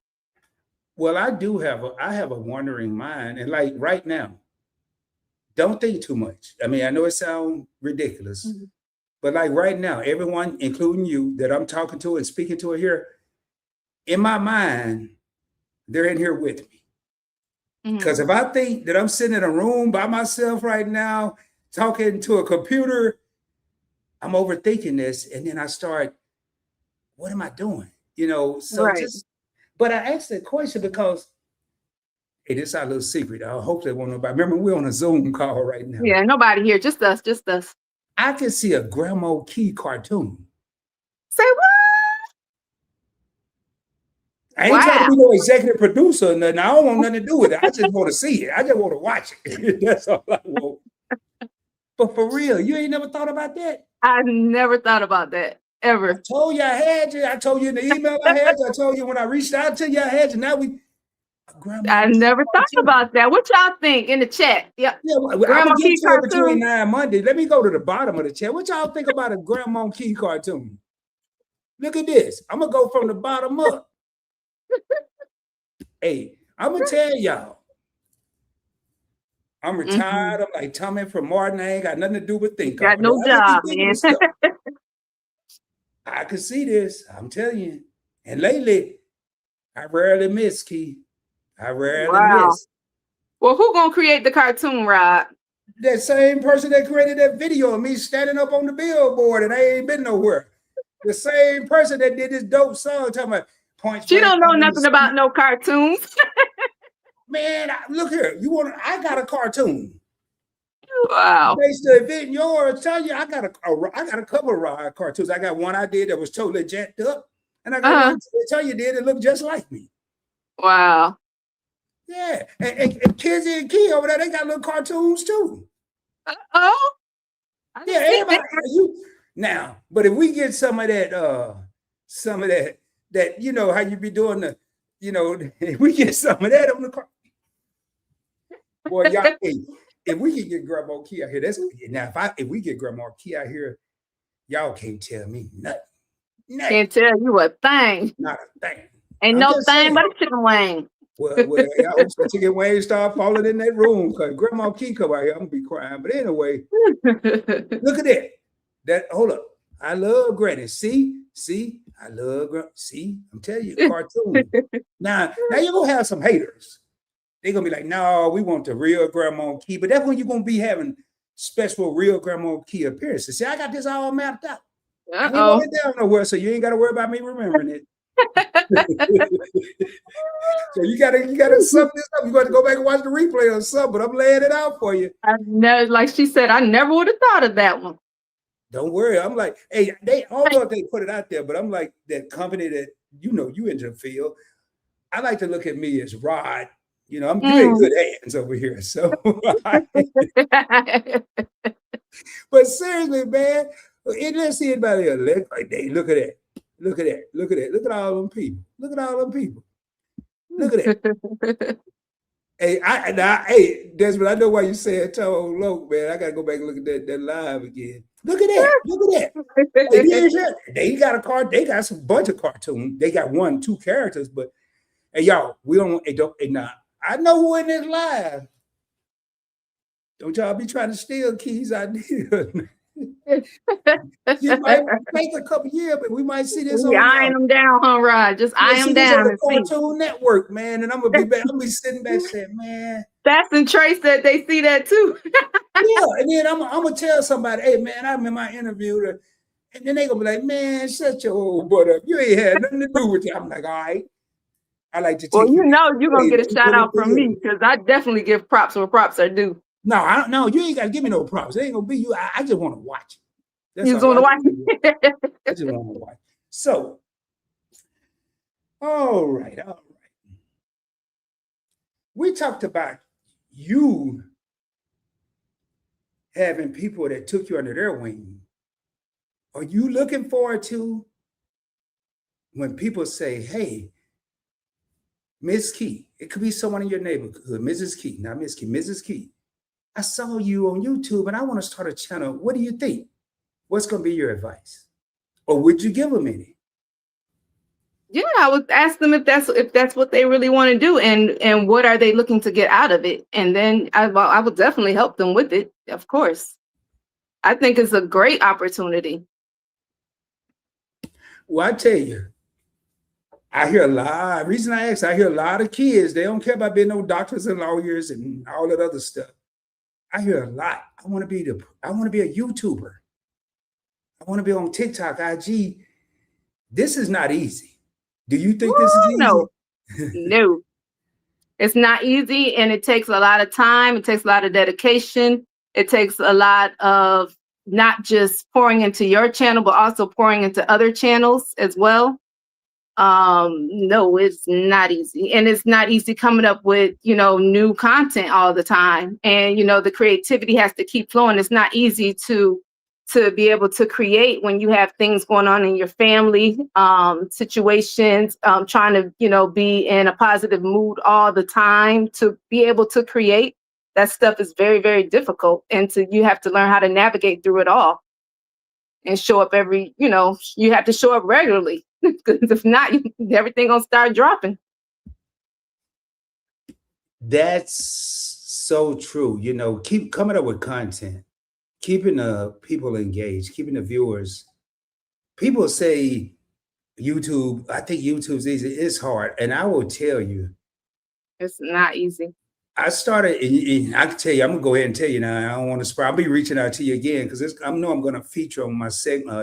Well, I have a wandering mind, and like right now, don't think too much. I mean, I know it sounds ridiculous, but like right now, everyone, including you, that I'm talking to and speaking to here, in my mind, they're in here with me. Because if I think that I'm sitting in a room by myself right now, talking to a computer, I'm overthinking this, and then I start, what am I doing? So but I asked that question because, hey, this is our little secret. I hope they won't know about. Remember, we're on a Zoom call right now. Yeah, nobody here, just us, just us. I can see a Grandma Key cartoon. Say what? I ain't trying to be no executive producer or nothing. I don't want nothing to do with it. I just want to see it. I just want to watch it. That's all I want. But for real, you ain't never thought about that? I never thought about that. Ever. I told you I had you. I told you in the email I had you. I told you when I reached out to you, I had you. Now I never thought about that. What y'all think in the chat? Yeah, I'm gonna get to it between 9 Monday. Let me go to the bottom of the chat. What y'all think about a Grandma Key cartoon? Look at this. I'm gonna go from the bottom up. Hey, I'm gonna tell y'all. I'm retired. I'm like Tommy from Martin. I ain't got nothing to do but think. Got no job, man. I can see this. I'm telling you. And lately, I rarely miss, Key. I rarely miss. Well, who gonna create the cartoon, Rod? That same person that created that video of me standing up on the billboard and I ain't been nowhere. The same person that did this dope song talking about points. She don't know nothing about no cartoons. Man, look here. I got a cartoon. Wow. Based the event yours, tell you I got a couple of cartoons. I got one I did that was totally jacked up, and I got one tell you did it looked just like me. Wow. Yeah, and Kizzy and Key over there, they got little cartoons too. Oh. Yeah, everybody. Now, but if we get some of that you know how you be doing the, if we get some of that on the car. Boy, y'all, if we can get Grandma Key out here, that's now. If we get Grandma Key out here, y'all can't tell me nothing. Can't tell you a thing. Not a thing. Ain't I'm no just thing saying. but a chicken wing. Well, I hope the chicken wings start falling in that room because Grandma Key come out here. I'm gonna be crying. But anyway, look at that. Hold up. I love Granny. See, I love Granny. See, I'm telling you, cartoon. Now you're gonna have some haters. They're gonna be like, no, we want the real Grandma Key. But that's when you're gonna be having special real Grandma Key appearances. See, I got this all mapped out. I ain't Uh-oh. going down nowhere, so you ain't gotta worry about me remembering it. So you gotta sum this up. You got to go back and watch the replay or something, but I'm laying it out for you. I know, like she said, I never would have thought of that one. Don't worry. I'm like, hey, I don't know if they put it out there, but I'm like that company that you into the field. I like to look at me as Rod. You in good hands over here. So, but seriously, man, let's see anybody else. Look at that. Look at that. Look at that. Look at all them people. Look at all them people. Look at that. Hey, Desmond, I know why you said Toe Low, man. I gotta go back and look at that live again. Look at that. Look at that. They got a card. They got some bunch of cartoons. They got 1-2 characters, but hey, y'all, we don't. Nah. I know who in this live. Don't y'all be trying to steal Key's idea. You might take a couple years, but we might see this. We eyeing them down, huh, Rod? Just eye them down. On the Cartoon Network, man, and I'm gonna be back. I'm gonna be sitting back saying, man. That's and Trace said they see that too. Yeah, and then I'm gonna tell somebody, hey man, I'm in my interview, and then they gonna be like, man, shut your old butt up. You ain't had nothing to do with it. I'm like, all right. I like to take well, you're gonna get a shout out from me because I definitely give props where props are due. No, I don't know. You ain't gotta give me no props. It ain't gonna be you. I just want to watch it. You just want to watch it. I just want to watch. So, all right. We talked about you having people that took you under their wing. Are you looking forward to when people say, hey, Miss Key, it could be someone in your neighborhood, Mrs. Key, not Miss Key, Mrs. Key. I saw you on YouTube and I want to start a channel. What do you think? What's going to be your advice? Or would you give them any? Yeah, I would ask them if that's what they really want to do and what are they looking to get out of it. And then I would definitely help them with it, of course. I think it's a great opportunity. Well, I tell you, I hear a lot. The reason I ask, I hear a lot of kids, they don't care about being no doctors and lawyers and all that other stuff. I hear a lot. I want to be a YouTuber. I want to be on TikTok, IG. This is not easy. Do you think this is easy? No. No. It's not easy, and it takes a lot of time. It takes a lot of dedication. It takes a lot of not just pouring into your channel, but also pouring into other channels as well. No, it's not easy. And it's not easy coming up with, new content all the time. And, the creativity has to keep flowing. It's not easy to be able to create when you have things going on in your family, situations, trying to, be in a positive mood all the time to be able to create. That stuff is very, very difficult. And you have to learn how to navigate through it all and show up you have to show up regularly. Because if not, everything gonna start dropping. That's so true. Keep coming up with content, keeping the people engaged, keeping the viewers. People say YouTube, I think YouTube's easy. It's hard. And I will tell you, it's not easy. I started, and I can tell you, I'm gonna go ahead and tell you now. I don't want to spread. I'll be reaching out to you again because I know I'm gonna feature on my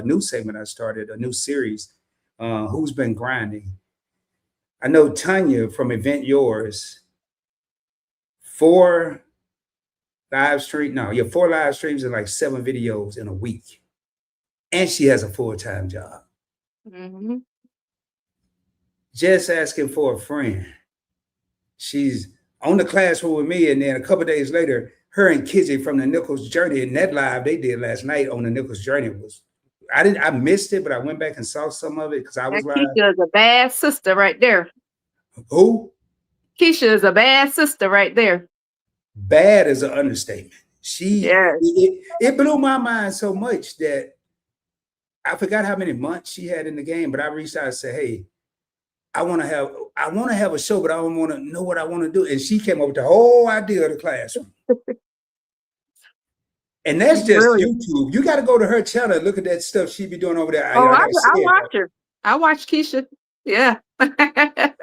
new segment I started, a new series. Who's been grinding? I know Tanya from Event Yours, 4 live streams and like 7 videos in a week. And she has a full-time job. Mm-hmm. Just asking for a friend. She's on the classroom with me, and then a couple of days later, her and Kizzy from the Nichols Journey, and that live they did last night on the Nichols Journey I missed it, but I went back and saw some of it because I was live. Keisha is a bad sister right there. Who? Keisha is a bad sister right there. Bad is an understatement. It blew my mind so much that I forgot how many months she had in the game, but I reached out and said, hey, I want to have a show, but I don't want to know what I want to do. And she came up with the whole idea of the classroom. And that's just Brilliant. YouTube. You got to go to her channel and look at that stuff she be doing over there. Oh, I I gotta say it. watch her. I watch Keisha. Yeah.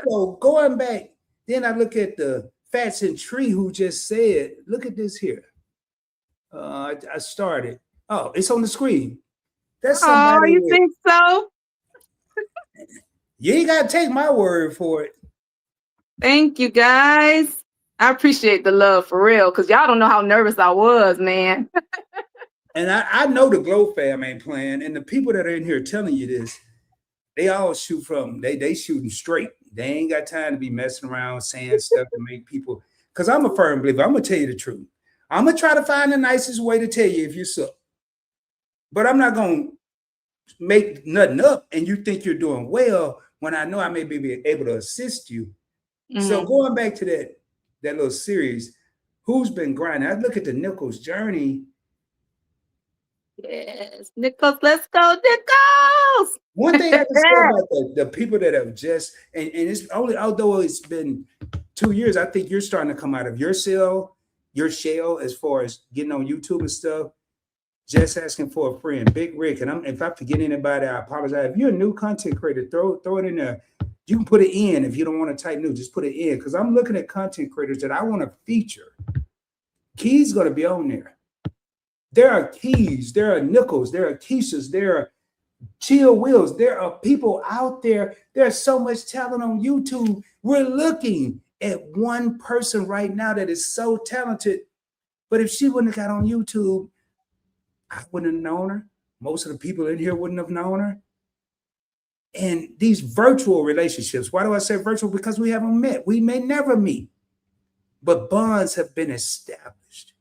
So going back, then I look at the Fats and Tree who just said, look at this here. I started. Oh, it's on the screen. That's Oh, somebody. you think so? You ain't got to take my word for it. Thank you, guys. I appreciate the love for real, because y'all don't know how nervous I was, man. And I know the Glow fam ain't playing, and the people that are in here telling you this, they all shoot from, they shooting straight. They ain't got time to be messing around saying stuff to make people, because I'm a firm believer. I'm going to tell you the truth. I'm going to try to find the nicest way to tell you if you suck. But I'm not going to make nothing up and you think you're doing well when I know I may be able to assist you. Mm-hmm. So going back to that little series, who's been grinding? I look at the Nichols journey. Yes, Nichols, let's go, Nichols. One thing I have to say about the people that have just, and it's only, although it's been 2 years, I think you're starting to come out of your shell as far as getting on YouTube and stuff. Just asking for a friend, Big Rick. And if I forget anybody, I apologize. If you're a new content creator, throw it in there. You can put it in if you don't want to type new, just put it in. Because I'm looking at content creators that I want to feature. Key's going to be on there. There are Keys, there are Nichols, there are Keishas, there are Chill Wills. There are people out there. There's so much talent on YouTube. We're looking at one person right now that is so talented. But if she wouldn't have got on YouTube, I wouldn't have known her. Most of the people in here wouldn't have known her. And these virtual relationships, why do I say virtual? Because we haven't met. We may never meet, but bonds have been established.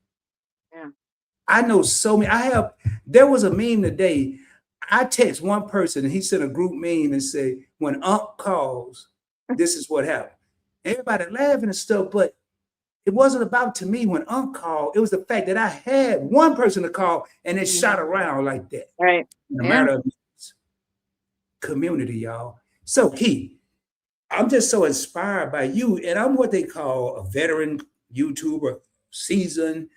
Yeah. I know so many. There was a meme today. I text one person and he sent a group meme and said, when Unc calls, this is what happened. Everybody laughing and stuff, but it wasn't about, to me, when Unc called, it was the fact that I had one person to call and it shot around like that. Right. In a matter of minutes. Community, y'all. So, Key, I'm just so inspired by you, and I'm what they call a veteran YouTuber, seasoned,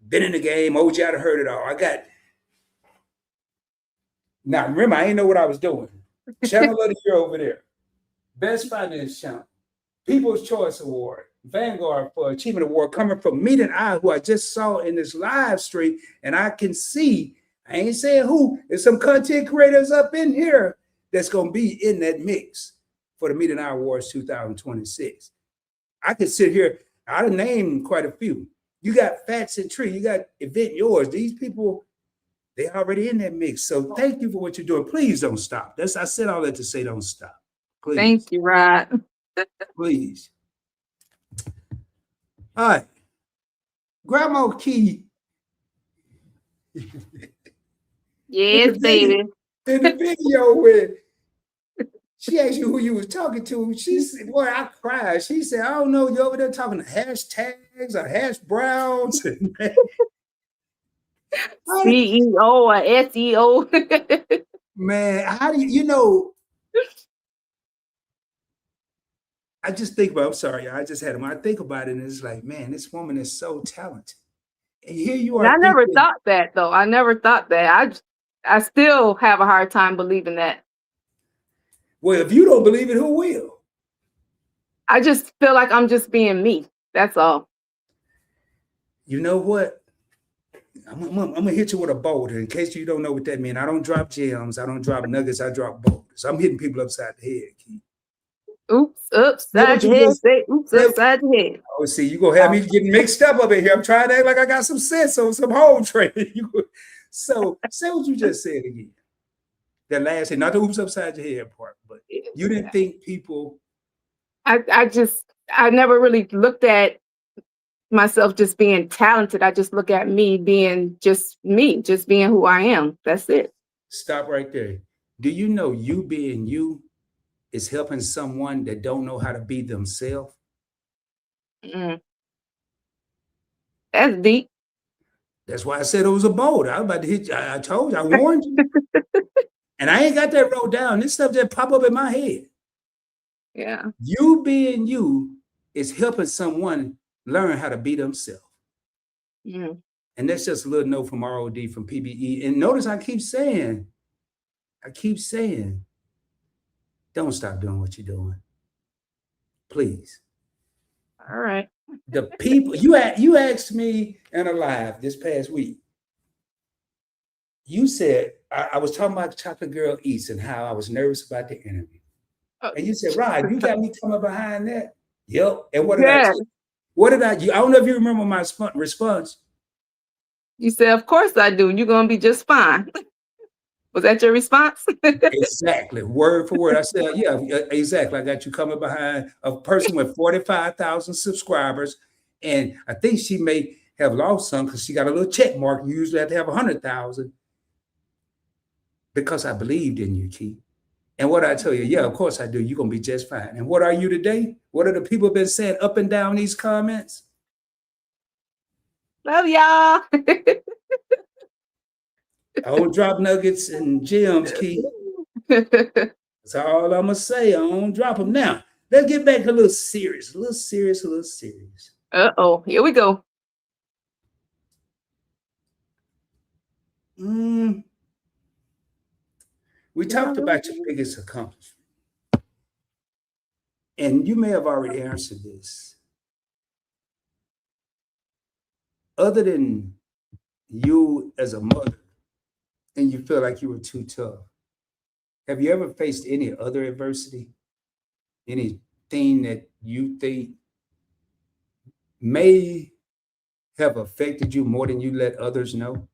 been in the game, OG, I'd heard it all. Now, remember, I didn't know what I was doing. Channel of the Year over there. Best Finance Channel. People's Choice Award. Vanguard for Achievement Award coming from Meet and I, who I just saw in this live stream, and I can see, I ain't saying who, there's some content creators up in here that's going to be in that mix for the Meet and I Awards 2026. I could sit here, I'd have named quite a few. You got Fats and Tree, you got Event Yours. These people, they already in that mix. So thank you for what you're doing. Please don't stop. I said all that to say don't stop. Please. Thank you, Rod. Please. All right. Grandma Key. Yes, baby. In the video where she asked you who you was talking to, she said, boy, I cried. She said, I don't know, you over there talking to hashtags or hash browns. CEO or SEO. Man, how do you know? I just think about, I'm sorry, I just had him. I think about it and it's like, man, this woman is so talented. And here you are. I never thought that, though. I never thought that. I still have a hard time believing that. Well, if you don't believe it, who will? I just feel like I'm just being me. That's all. You know what? I'm going to hit you with a boulder. In case you don't know what that means, I don't drop gems. I don't drop nuggets. I drop boulders. I'm hitting people upside the head, Keith. Oops, upside your head. Say oops, upside your head. Oh, see, you gonna have me getting mixed up in here. I'm trying to act like I got some sense on some home training. So say what you just said again. That last thing, not the oops upside your head part, but you didn't think people. I never really looked at myself just being talented. I just look at me being just me, just being who I am. That's it. Stop right there. Do you know you being you is helping someone that don't know how to be themselves? That's deep. That's why I said it was a boulder. I was about to hit you. I told you, I warned you. And I ain't got that wrote down. This stuff just pop up in my head. Yeah. You being you is helping someone learn how to be themselves. Mm. And that's just a little note from ROD from PBE. And notice I keep saying, don't stop doing what you're doing. Please. All right. The people you asked me in a live this past week. You said I was talking about Chocolate Girl Eats and how I was nervous about the interview. Oh, And you said, Rod, you got me coming behind that. Yep. And what did I yeah. tell you? What did I don't know if you remember my response. You said, of course I do. You're gonna be just fine. Was that your response? Exactly, word for word. I said, yeah, exactly. I got you coming behind a person with 45,000 subscribers. And I think she may have lost some because she got a little check mark. You usually have to have 100,000 because I believed in you, Keith. And what I tell you, yeah, of course I do. You're going to be just fine. And what are you today? What are the people been saying up and down these comments? Love y'all. I don't drop nuggets and gems, Keith. That's all I'm going to say. I don't drop them. Now, let's get back a little serious, Uh-oh, here we go. We talked about your biggest accomplishment. And you may have already answered this. Other than you as a mother, and you feel like you were too tough, have you ever faced any other adversity? Anything that you think may have affected you more than you let others know?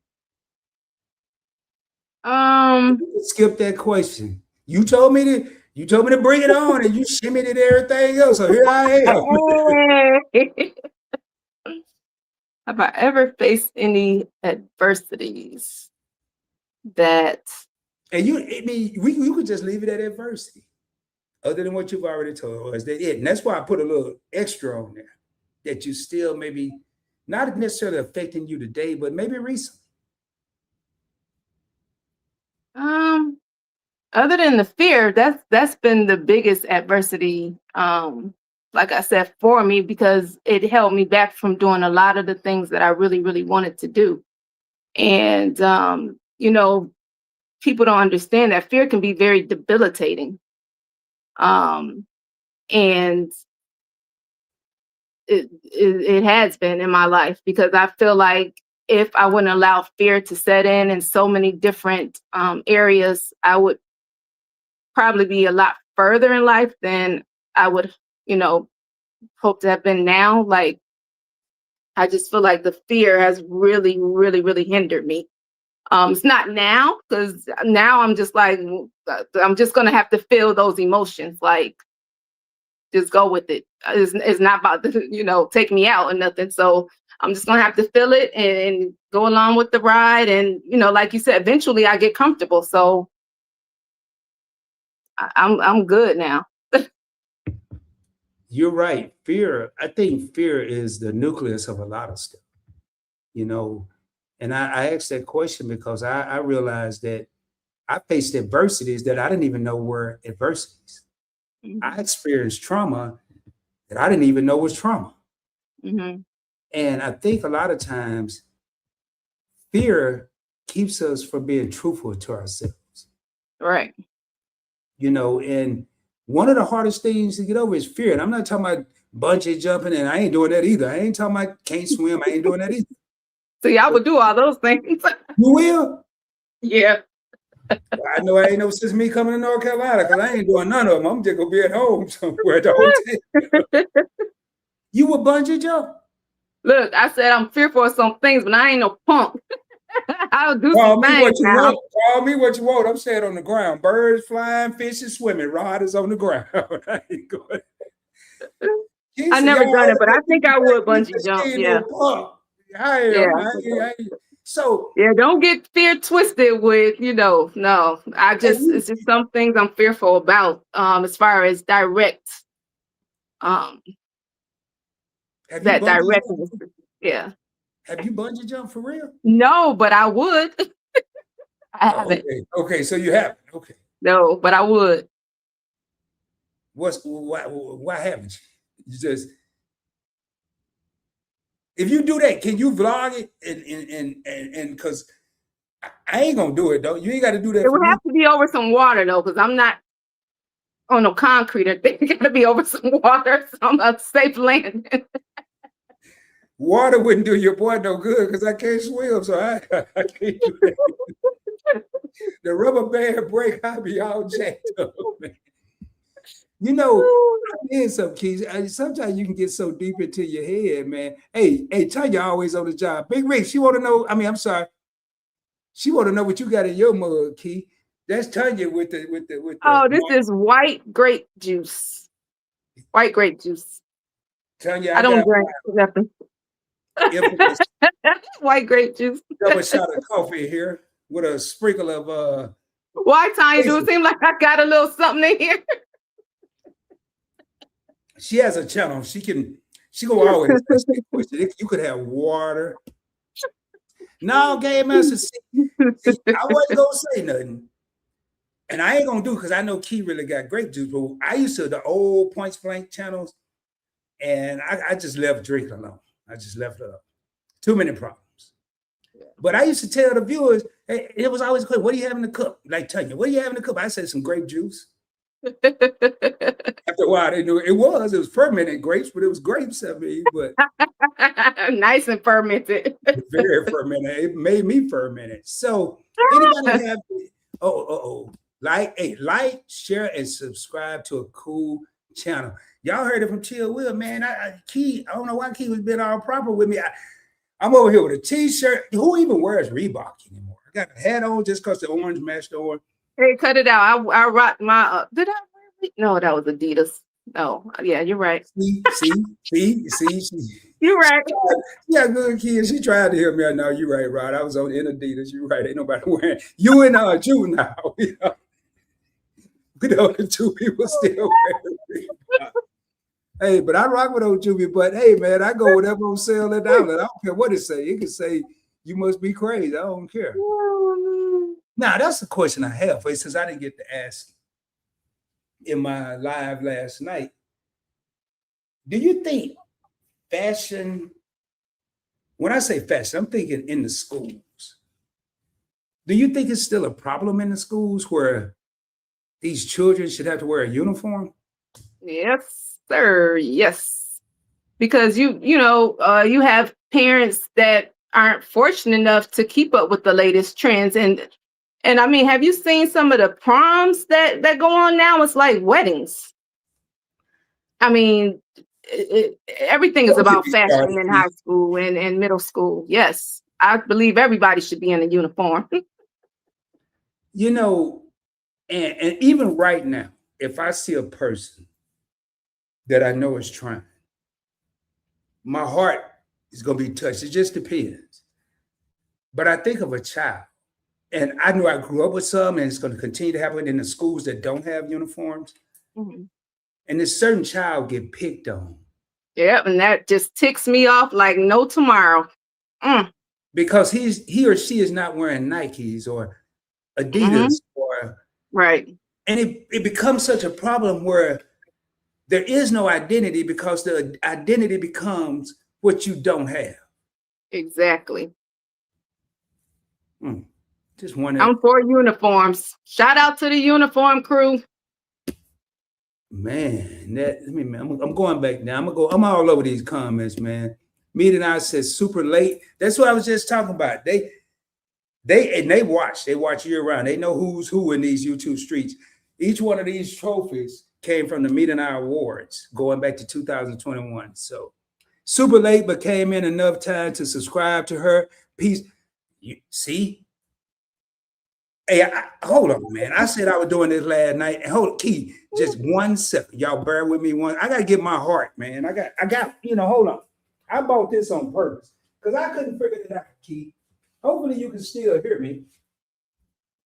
Skip that question. You told me to bring it on, and you shimmied it everything else. So here I am. Have I ever faced any adversities that? And we could just leave it at adversity, other than what you've already told us. And that's why I put a little extra on there, that you still maybe not necessarily affecting you today, but maybe recently. Other than the fear, that's been the biggest adversity. Like I said, for me, because it held me back from doing a lot of the things that I really, really wanted to do. And people don't understand that fear can be very debilitating. And it has been in my life, because I feel like if I wouldn't allow fear to set in so many different areas, I would probably be a lot further in life than I would, hope to have been now. Like, I just feel like the fear has really, really, really hindered me. It's not now, because now I'm just like, I'm just gonna have to feel those emotions. Like, just go with it. It's not about to, take me out or nothing. So I'm just gonna have to feel it and go along with the ride. And like you said, eventually I get comfortable. So I'm good now. You're right. I think fear is the nucleus of a lot of stuff, And I asked that question because I realized that I faced adversities that I didn't even know were adversities. Mm-hmm. I experienced trauma that I didn't even know was trauma. Mm-hmm. And I think a lot of times fear keeps us from being truthful to ourselves. Right. And one of the hardest things to get over is fear. And I'm not talking about bungee jumping, and I ain't doing that either. I ain't talking about can't swim. I ain't doing that either. So y'all would do all those things. You will? Yeah. I know I ain't no since me coming to North Carolina, because I ain't doing none of them. I'm just gonna be at home somewhere the whole time. You would bungee jump? Look, I said I'm fearful of some things, but I ain't no punk. I'll do some things now. Call me what you want. I'm saying on the ground. Birds flying, fishes swimming. Rod is on the ground. I ain't going. I never done it, but I think I would bungee jump. Yeah. I am. So yeah, don't get fear twisted with, no. It's just some things I'm fearful about, as far as direct. That direct. Yeah. Have you bungee jumped for real? No, but I would. I haven't. Okay, so you haven't. Okay. No, but I would. why haven't you? You just, if you do that, can you vlog it? And because I ain't gonna do it though. You ain't got to do that It for would me. have to be over some water though, because I'm not on no concrete. I think it got to be over some water, some safe land. Water wouldn't do your boy no good because I can't swim, so I can't do that. The rubber band break, I'll be all jacked up, man. You know, I did some keys. Sometimes you can get so deep into your head, man. Hey, Tanya always on the job. Big Rick, she want to know. I mean, I'm sorry. She want to know what you got in your mug, Key. That's Tanya with the. Oh, this is white grape juice. White grape juice. Tanya, I don't drink nothing. White grape juice. Double shot of coffee here with a sprinkle of Why, Tanya? Do it seem like I got a little something in here? She has a channel. She gonna always ask me a question. You could have water. No, Game Master. See, I wasn't gonna say nothing. And I ain't gonna do because I know Key really got grape juice, but I used to the old Points Blank channels, and I just left drinking alone. I just left it up. Too many problems. Yeah. But I used to tell the viewers, hey, it was always quick. What do you have in the cup? Like Tanya, what do you have in the cup? I said some grape juice. After a while, they knew it was fermented grapes, but it was grapes. I mean, but nice and fermented. Very fermented. It made me fermented. So anybody have like, share, and subscribe to a cool channel. Y'all heard it from Chill Will, man. Key, I don't know why Key was being all proper with me. I'm over here with a t-shirt. Who even wears Reebok anymore? I got a hat on just because the orange matched the orange. Hey, cut it out. I rocked my did I wear? No, that was Adidas. No, yeah, you're right. See. You're right. Yeah, good kid. She tried to hear me. I know you're right, Rod. I was on in Adidas. You're right. Ain't nobody wearing you and Juvenile. We know the two people still wearing Reebok. Hey, but I rock with old Juvie. But hey, man, I go whatever on sale at the outlet. I don't care what it say. It can say you must be crazy. I don't care. Now, that's the question I have for you, since I didn't get to ask in my live last night. Do you think fashion, when I say fashion, I'm thinking in the schools. Do you think it's still a problem in the schools where these children should have to wear a uniform? Yes, sir. Yes. Because you have parents that aren't fortunate enough to keep up with the latest trends. And I mean, have you seen some of the proms that go on now? It's like weddings. I mean, everything is about fashion in high school and middle school. Yes, I believe everybody should be in a uniform. You know, and even right now, if I see a person that I know is trying, my heart is going to be touched. It just depends. But I think of a child. And I know I grew up with some, and it's going to continue to happen in the schools that don't have uniforms. Mm-hmm. And this certain child get picked on. Yeah, and that just ticks me off like no tomorrow. Because he or she is not wearing Nikes or Adidas or right. And it becomes such a problem where there is no identity because the identity becomes what you don't have. Exactly. Just one. I'm for uniforms. Shout out to the uniform crew. Man, I'm going back now. I'm all over these comments, man. Meet and I said super late. That's what I was just talking about. They watch year round. They know who's who in these YouTube streets. Each one of these trophies came from the Meet and I Awards going back to 2021. So super late, but came in enough time to subscribe to her. Peace. You see? Hey, hold on, man. I said I was doing this last night. Hold Key, just 1 second. Y'all bear with me one. I gotta get my heart, man. I got, hold on. I bought this on purpose because I couldn't figure it out, Key. Hopefully you can still hear me.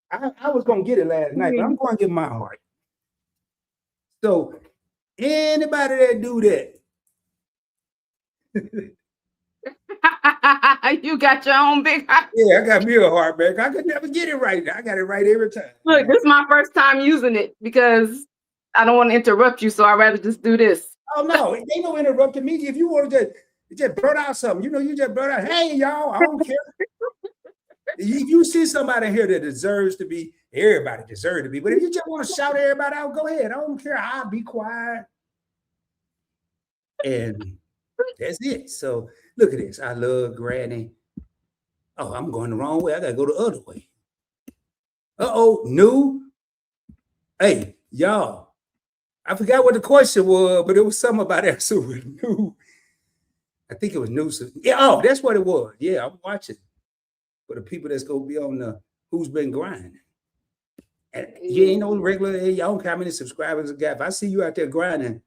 I was gonna get it last night, but I'm going to get my heart. So anybody that do that. You got your own big heart. Yeah, I got me a heart, man. I could never get it right. I got it right every time. Look, this is my first time using it because I don't want to interrupt you, so I'd rather just do this. Oh no, they no interrupting me. If you want to just blurt out something, you just blurt out, hey y'all, I don't care. If you see somebody here that deserves to be, everybody deserves to be. But if you just want to shout everybody out, go ahead. I don't care. I'll be quiet. And that's it. So look at this. I love Granny. Oh, I'm going the wrong way. I gotta go the other way. New. Hey, y'all. I forgot what the question was, but it was something about answer with new. I think it was new. Yeah, that's what it was. Yeah, I'm watching. For the people that's gonna be on the Who's Been Grinding. And you ain't no regular, y'all don't care how many subscribers I got. If I see you out there grinding,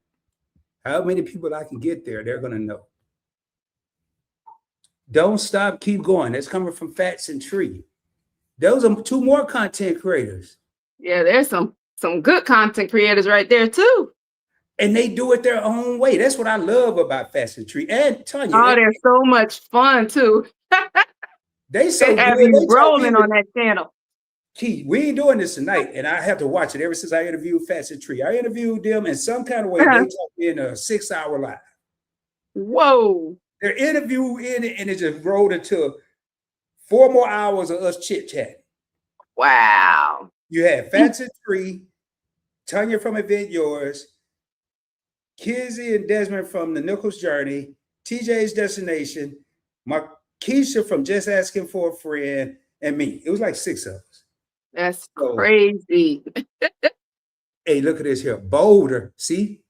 how many people I can get there, they're gonna know. Don't stop, keep going. That's coming from Fats and Tree. Those are 2 more content creators. Yeah, there's some good content creators right there too. And they do it their own way. That's what I love about Fats and Tree. And Tanya. Oh, they're so much fun too. They so good. Have you rolling on that channel. Key, we ain't doing this tonight, and I have to watch it ever since I interviewed Fats and Tree. I interviewed them in some kind of way. They talked in a 6-hour live. Whoa. Their interview in it, and it just rolled into 4 more hours of us chit-chatting. Wow. You had Fats and Tree, Tanya from Event Yours, Kizzy and Desmond from The Nichols Journey, TJ's Destination, Markeisha from Just Asking for a Friend, and me. It was like 6 of us. That's crazy. Hey, look at this here. Boulder. See?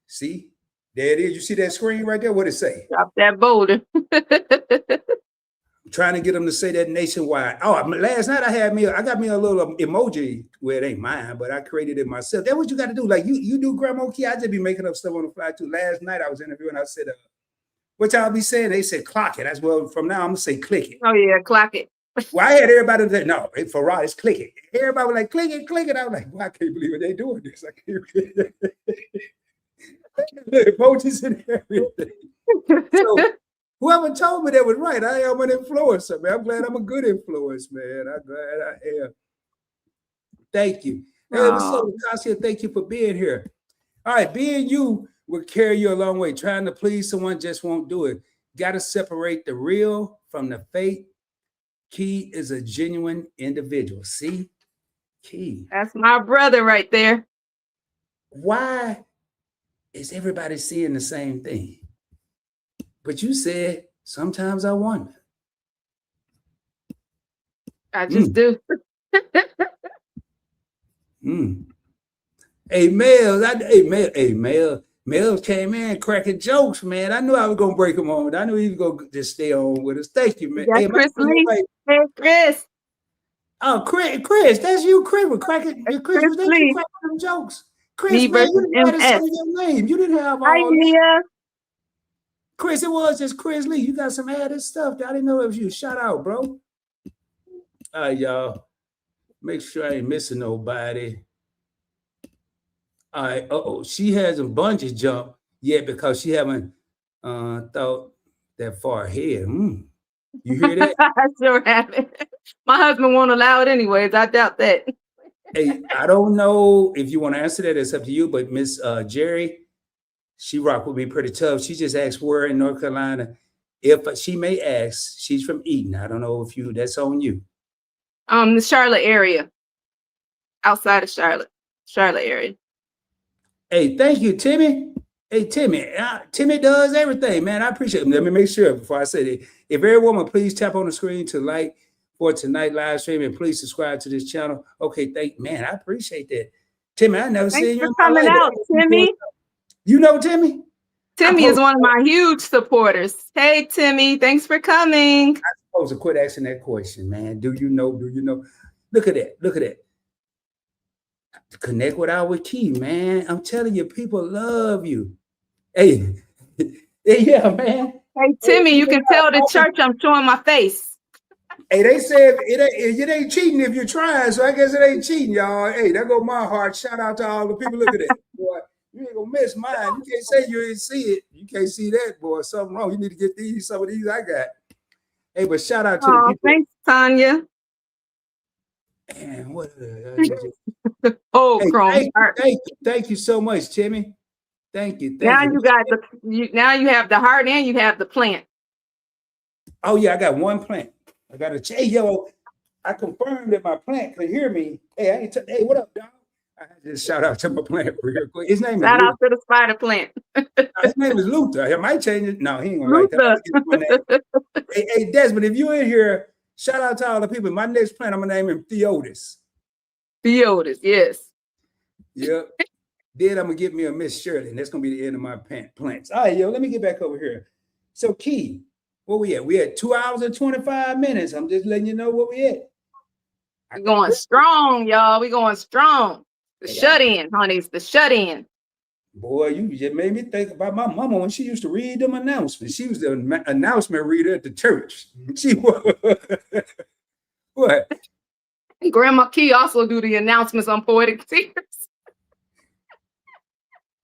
There it is. You see that screen right there? What it say? Drop that boulder. I'm trying to get them to say that nationwide. Oh, last night I got me a little emoji. Well, it ain't mine, but I created it myself. That's what you got to do. Like you do Grandma Key. I just be making up stuff on the fly too. Last night I was interviewing. I said, what y'all be saying? They said clock it. That's well. From now I'm gonna say click it. Oh yeah, clock it. Well, I had everybody say no. For Rod, it's click it. Everybody was like click it. I was like, well, I can't believe it. They doing this. I can't believe it. Look, emojis and everything. So whoever told me that was right. I am an influencer, man. I'm glad I'm a good influence, man. I'm glad I am. Thank you. Hey, what's up, Tasha? Thank you for being here. All right, being you will carry you a long way. Trying to please someone just won't do it. Got to separate the real from the fake. Key is a genuine individual. See? Key. That's my brother right there. Why is everybody seeing the same thing? But you said, sometimes I wonder. I just do. Hey, Mel came in cracking jokes, man. I knew I was going to break him on. I knew he was going to just stay on with us. Thank you, man. Hey, Chris Lee. Hey, Chris. Oh, Chris, that's you, Chris. Chris, was that you cracking jokes? Chris, man, you didn't have to say your name. You didn't have all. Hi, Mia. Chris, it was just Chris Lee. You got some added stuff. I didn't know it was you. Shout out, bro. All right, y'all. Make sure I ain't missing nobody. All right. She hasn't bungee jumped yet because she haven't thought that far ahead. You hear that? I sure haven't. My husband won't allow it anyways. I doubt that. Hey, I don't know if you want to answer that. It's up to you. But Miss Jerry, she rocked with me pretty tough. She just asked where in North Carolina. If she may ask, she's from Eaton. I don't know if that's on you. The Charlotte area. Outside of Charlotte area. Hey, thank you, Timmy. Hey, Timmy. Timmy does everything, man. I appreciate it. Let me make sure before I say it. If every woman, please tap on the screen to like for tonight live stream and please subscribe to this channel. Okay, man. I appreciate that. Timmy, I never seen you in my life. Thanks for coming out, Timmy. You know Timmy? Timmy is one of my huge supporters. Hey, Timmy, thanks for coming. I'm supposed to quit asking that question, man. Do you know? Look at that. Connect with our key, man. I'm telling you, people love you. Hey, yeah, man. Hey, Timmy, you can tell the church I'm showing my face. Hey, they said it ain't cheating if you're trying, so I guess it ain't cheating, y'all. Hey, there go my heart. Shout out to all the people. Look at that, boy. You ain't gonna miss mine. You can't say you didn't see it. You can't see that, boy. Something wrong. You need to get some of these I got. Hey, but shout out to the people. Thanks, Tanya. And what? Oh, Hey, Chrome heart. thank you so much, Timmy. Thank you. Now you got now you have the heart and you have the plant. Oh yeah, I got one plant. I got a hey yo. I confirmed that my plant could hear me. Hey, hey, what up, dog? I just shout out to my plant real quick. His name is Shout Luther. out to the spider plant. His name is Luther. I might change it. No, he ain't gonna like that. Luther. My name. Hey, Desmond, if you're in here, shout out to all the people. My next plant, I'm gonna name him Theotis. Theotis, yes. Yep. Then I'm gonna get me a Miss Shirley, and that's gonna be the end of my plants. All right, yo, let me get back over here. So, Key, where we at? We at 2 hours and 25 minutes. I'm just letting you know where we at. We going strong, y'all. We going strong. The shut-in, honey. It's the shut-in. Boy, you just made me think about my mama when she used to read them announcements. She was the announcement reader at the church. She was. What? And Grandma Key also do the announcements on Poetic Tears.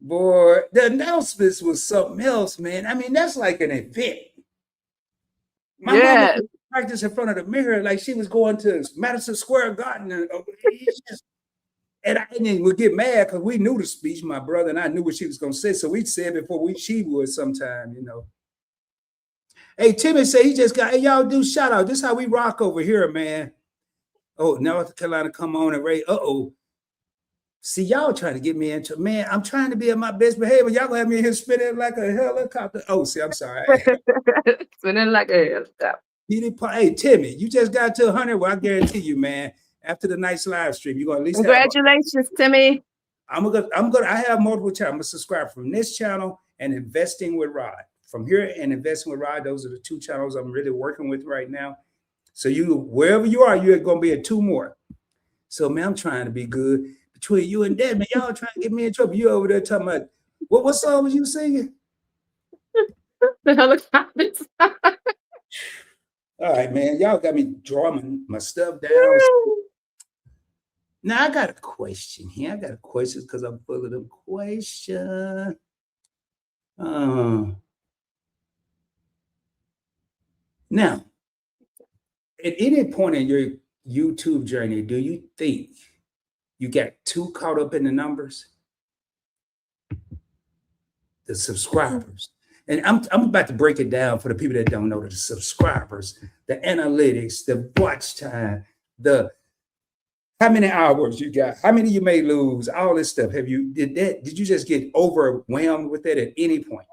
Boy, the announcements was something else, man. I mean, that's like an event. My mama would practice in front of the mirror like she was going to Madison Square Garden. And then we'd get mad because we knew the speech. My brother and I knew what she was going to say. So we'd say it before she would sometime, you know. Hey, Timmy said he just got, hey, y'all do shout out. This is how we rock over here, man. Oh, North Carolina, come on and Ray. Uh-oh. See, y'all trying to get me into, man, I'm trying to be at my best behavior. Y'all gonna have me in here spinning like a helicopter. Oh, see, I'm sorry. Spinning like a helicopter. Hey, Timmy, you just got to 100. Well, I guarantee you, man, after the night's live stream, you're gonna at least congratulations, Timmy. I have multiple channels. I'm gonna subscribe from this channel and Investing with Rod. From here and Investing with Rod, those are the two channels I'm really working with right now. So wherever you are, you're gonna be at 2 more. So man, I'm trying to be good. Between you and Dad, man, y'all trying to get me in trouble. You over there talking about what song was you singing? The helicopters. All right, man. Y'all got me drawing my stuff down. Now I got a question here. I got a question because I'm full of them questions. Now, at any point in your YouTube journey, do you think you got too caught up in the numbers? The subscribers. And I'm about to break it down for the people that don't know the subscribers, the analytics, the watch time, the how many hours you got, how many you may lose, all this stuff. Did you just get overwhelmed with that at any point?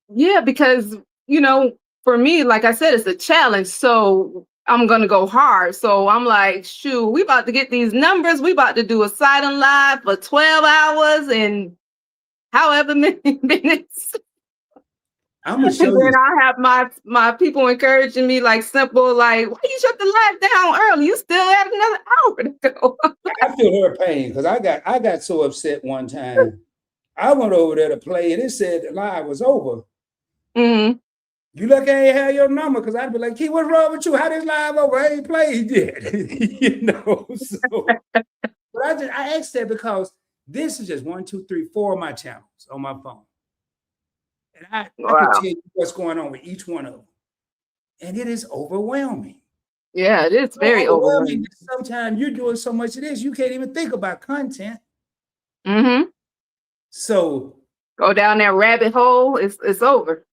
Yeah, because, you know, for me, like I said, it's a challenge. So I'm going to go hard. So I'm like, shoot, we about to get these numbers. We about to do a silent live for 12 hours and however many minutes. I'm gonna show you. And I have my people encouraging me, like simple, like, why you shut the live down early? You still have another hour to go. I feel her pain because I got so upset one time. I went over there to play and it said the live was over. Mm-hmm. You look, I ain't have your number because I'd be like, Key, what's wrong with you? How this live over? I ain't played yet. You know, so but I asked that because this is just 1, 2, 3, 4 of my channels on my phone. And I can tell you what's going on with each one of them. And it is overwhelming. Yeah, it is very overwhelming. Sometimes you're doing so much of this, you can't even think about content. Mm-hmm. So go down that rabbit hole, it's over.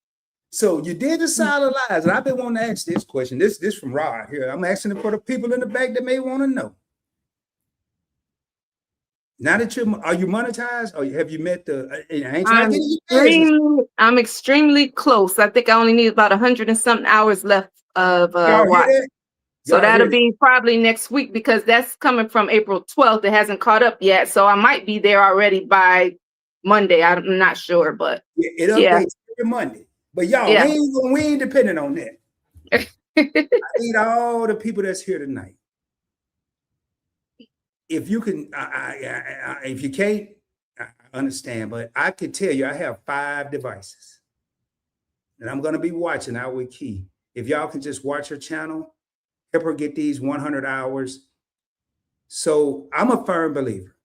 So you did the silent lives, and I've been wanting to ask this question. This from Rod here. I'm asking it for the people in the back that may want to know. Now that are you monetized, or have you met I'm extremely close. I think I only need about 100 and something hours left of watch. So that'll be probably next week because that's coming from April 12th. It hasn't caught up yet. So I might be there already by Monday. I'm not sure, but it updates every Monday. But y'all, we ain't depending on that. I need all the people that's here tonight. If you can, if you can't, I understand. But I can tell you, I have 5 devices, and I'm going to be watching out with Key. If y'all can just watch her channel, help her get these 100 hours. So I'm a firm believer.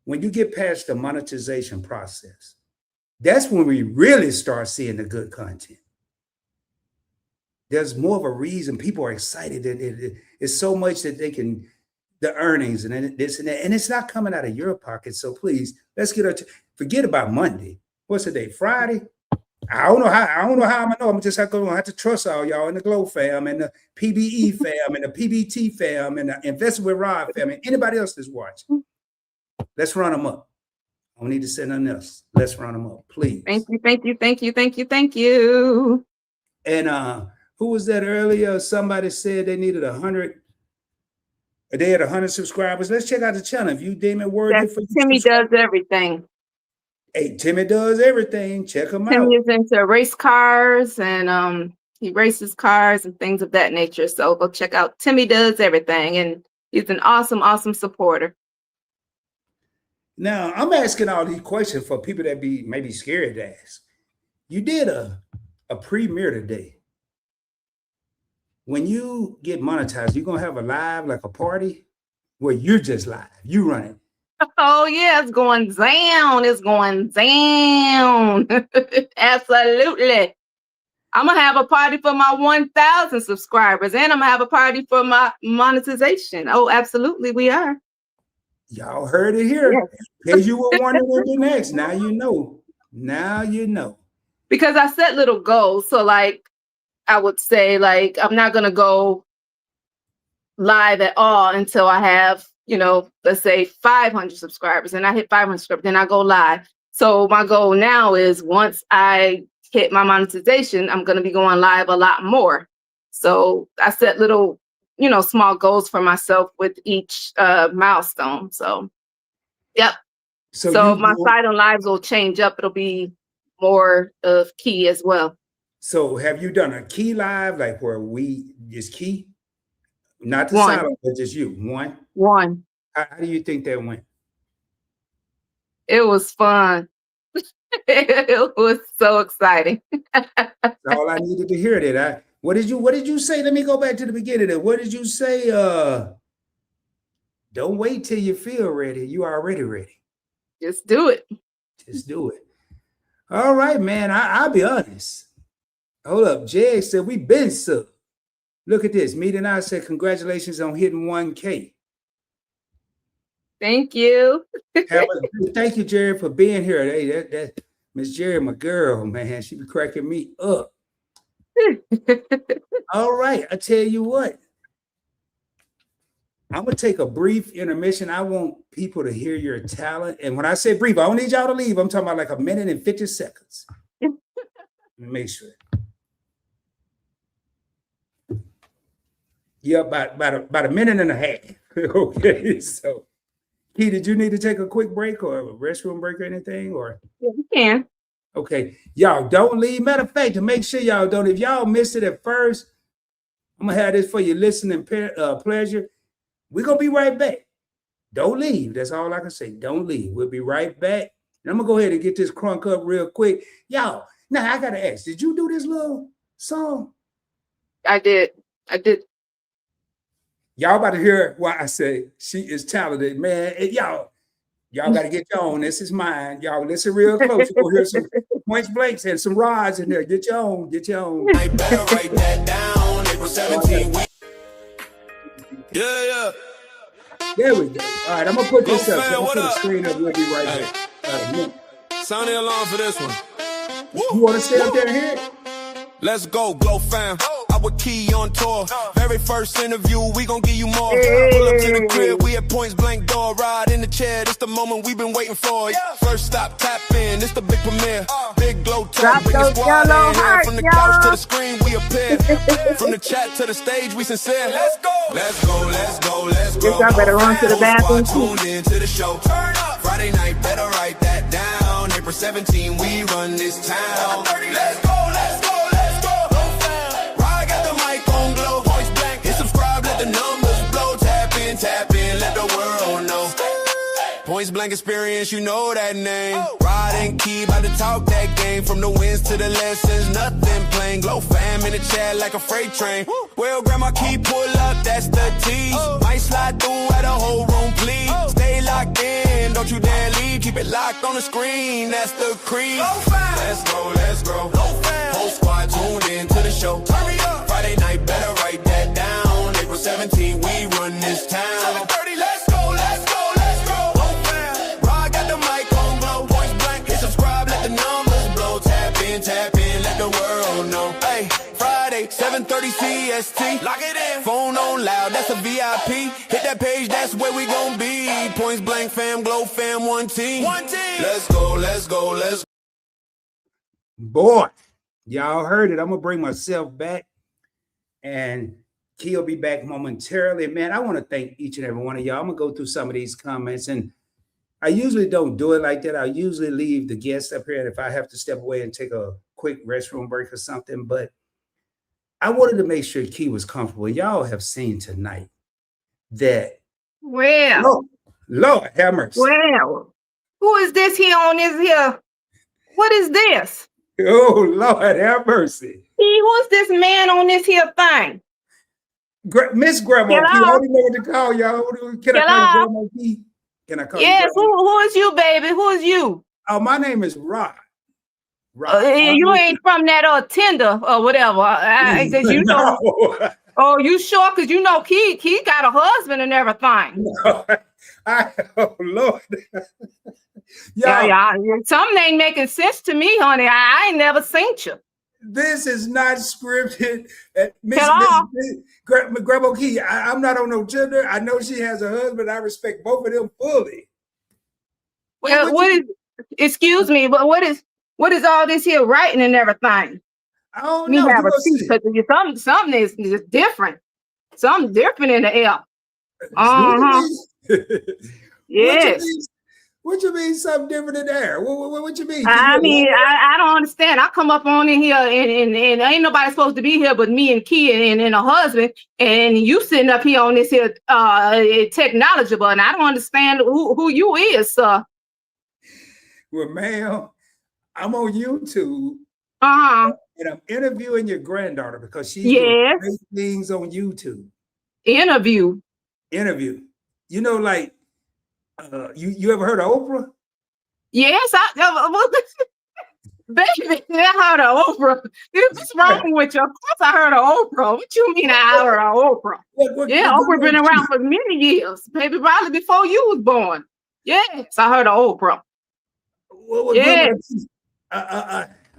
When you get past the monetization process, that's when we really start seeing the good content. there's more of a reason people are excited. It's so much that they can, the earnings and then this and that, and it's not coming out of your pocket. So please, let's forget about Monday. What's the day? Friday. I don't know how I'm gonna know. I'm just gonna have to trust all y'all in the Glow fam and the PBE fam and the PBT fam and the Invest with Rob fam and anybody else that's watching. Let's run them up. I don't need to say nothing else. Let's run them up, please. Thank you, thank you, thank you, thank you, thank you. And who was that earlier? Somebody said they needed 100. They had 100 subscribers. Let's check out the channel. If you deem it worthy for you. Timmy does everything. Hey, Timmy does everything. Check him out. Timmy is into race cars and he races cars and things of that nature. So go check out Timmy Does Everything. And he's an awesome, awesome supporter. Now, I'm asking all these questions for people that be maybe scared to ask. You did a premiere today. When you get monetized, you're going to have a live, like a party where you're just live. You run it. Oh, yeah, it's going down. It's going down. Absolutely. I'm going to have a party for my 1,000 subscribers, and I'm going to have a party for my monetization. Oh, absolutely, we are. Y'all heard it here. Yes. In case you were wondering what to do next. Now you know. Now you know. Because I set little goals. So, like, I would say, like, I'm not going to go live at all until I have, you know, let's say 500 subscribers, and I hit 500 subscribers, then I go live. So my goal now is once I hit my monetization, I'm going to be going live a lot more. So I set little, you know, small goals for myself with each milestone. So, yep. So my side on lives will change up. It'll be more of key as well. So have you done a key live, like where we is key? Not the silent, but just you. One. How do you think that went? It was fun. It was so exciting. That's all I needed to hear. That what did you say? Let me go back to the beginning. What did you say? Don't wait till you feel ready. You are already ready. Just do it. Just do it. All right, man. I'll be honest. Hold up. Jay said we been sub. Look at this. Meet and I said congratulations on hitting 1K. Thank you. Thank you, Jerry, for being here. Hey, that Miss Jerry, my girl, man. She be cracking me up. All right. I tell you what. I'm going to take a brief intermission. I want people to hear your talent. And when I say brief, I don't need y'all to leave. I'm talking about like 1 minute and 50 seconds. Let me make sure. Yeah, about a minute and a half. Okay, so Key, did you need to take a quick break or a restroom break or anything? Or yeah, you can. Okay, y'all don't leave. Matter of fact, to make sure y'all don't, if y'all missed it at first, I'm gonna have this for your listening pleasure. We're gonna be right back. Don't leave. That's all I can say. Don't leave. We'll be right back. And I'm gonna go ahead and get this crunk up real quick. Y'all, now I gotta ask, did you do this little song? I did. Y'all about to hear why I say she is talented, man. And y'all got to get your own. This is mine. Y'all listen real close. You'll hear some points blanks and some rods in there. Get your own. Get your own. I better write that down. April 17. Yeah. There we go. All right, I'm going to put this up. So I'm going to put the screen up. We'll be right back. Sound the alarm for this one. You want to stay up there and hear it? Let's go, Glow fam. With Key on tour. Very first interview, we gon' give you more. Pull up to the crib, we at points blank door. Ride in the chair, this the moment we've been waiting for. First stop, tap in, this the big premiere. Big Glow talk, bring your squad in here. From the couch to the screen, we appear. From the chat to the stage, we sincere. Let's go. I better run to the bathroom. Tuned in to the show. Friday night, better write that down. April 17, we run this town. Let's go. Tap in, let the world know. Points blank experience, you know that name. Rod and Key, about to talk that game. From the wins to the lessons, nothing plain. Glow fam in the chat like a freight train. Well, Grandma Key, pull up, that's the tease. Might slide through at a whole room, please. Stay locked in, don't you dare leave. Keep it locked on the screen, that's the creed. Let's go. Whole squad tuned in to the show. Friday 17, we run this town. 7:30, let's go, let's go, let's go. Oh, fam. Rod got the mic on blow. Points blank, hit subscribe, let the numbers blow. Tap in, let the world know. Hey, Friday, 7:30 CST. Lock it in. Phone on loud, that's a VIP. Hit that page, that's where we gon' be. Points blank, fam, glow, fam, one team. One team. Let's go, let's go, let's go. Boy, y'all heard it. I'm gonna bring myself back, and Key will be back momentarily. Man, I want to thank each and every one of y'all. I'm gonna go through some of these comments, and I usually don't do it like that. I usually leave the guests up here, and if I have to step away and take a quick restroom break or something, but I wanted to make sure Key was comfortable. Y'all have seen tonight that Lord have mercy. Well, who is this here on this here? What is this? Oh, Lord have mercy. Who's this man on this here thing? Miss Grandma Key, I don't know what to call y'all. Can I call you Grandma Key? Can I call you? Yes, who is you, baby? Who is you? Oh, my name is Rod. You ain't from that Tinder or whatever. Cause you know. No. Oh, you sure? Cause you know Key got a husband and everything. No. Oh Lord. Yeah. Something ain't making sense to me, honey. I ain't never seen you. This is not scripted. Miss Grandma Key, I'm not on no gender. I know she has a husband. I respect both of them fully. Well, excuse me, but what is all this here writing and everything? I don't Me know. have a seat, something is different. Something different in the air. Yes. What you mean something different in there? What you mean? I mean, I don't understand. I come up on in here and ain't nobody supposed to be here but me and Key and a husband, and you sitting up here on this here technology button. I don't understand who you is, sir. Well, ma'am, I'm on YouTube. And I'm interviewing your granddaughter because she's doing great things on YouTube. Interview. You know, like you ever heard of Oprah? Yes, baby, I heard of Oprah. What's wrong with you? Of course I heard of Oprah. What you mean I heard of Oprah? Oprah been around for many years, baby, probably before you was born. Yes, I heard of Oprah.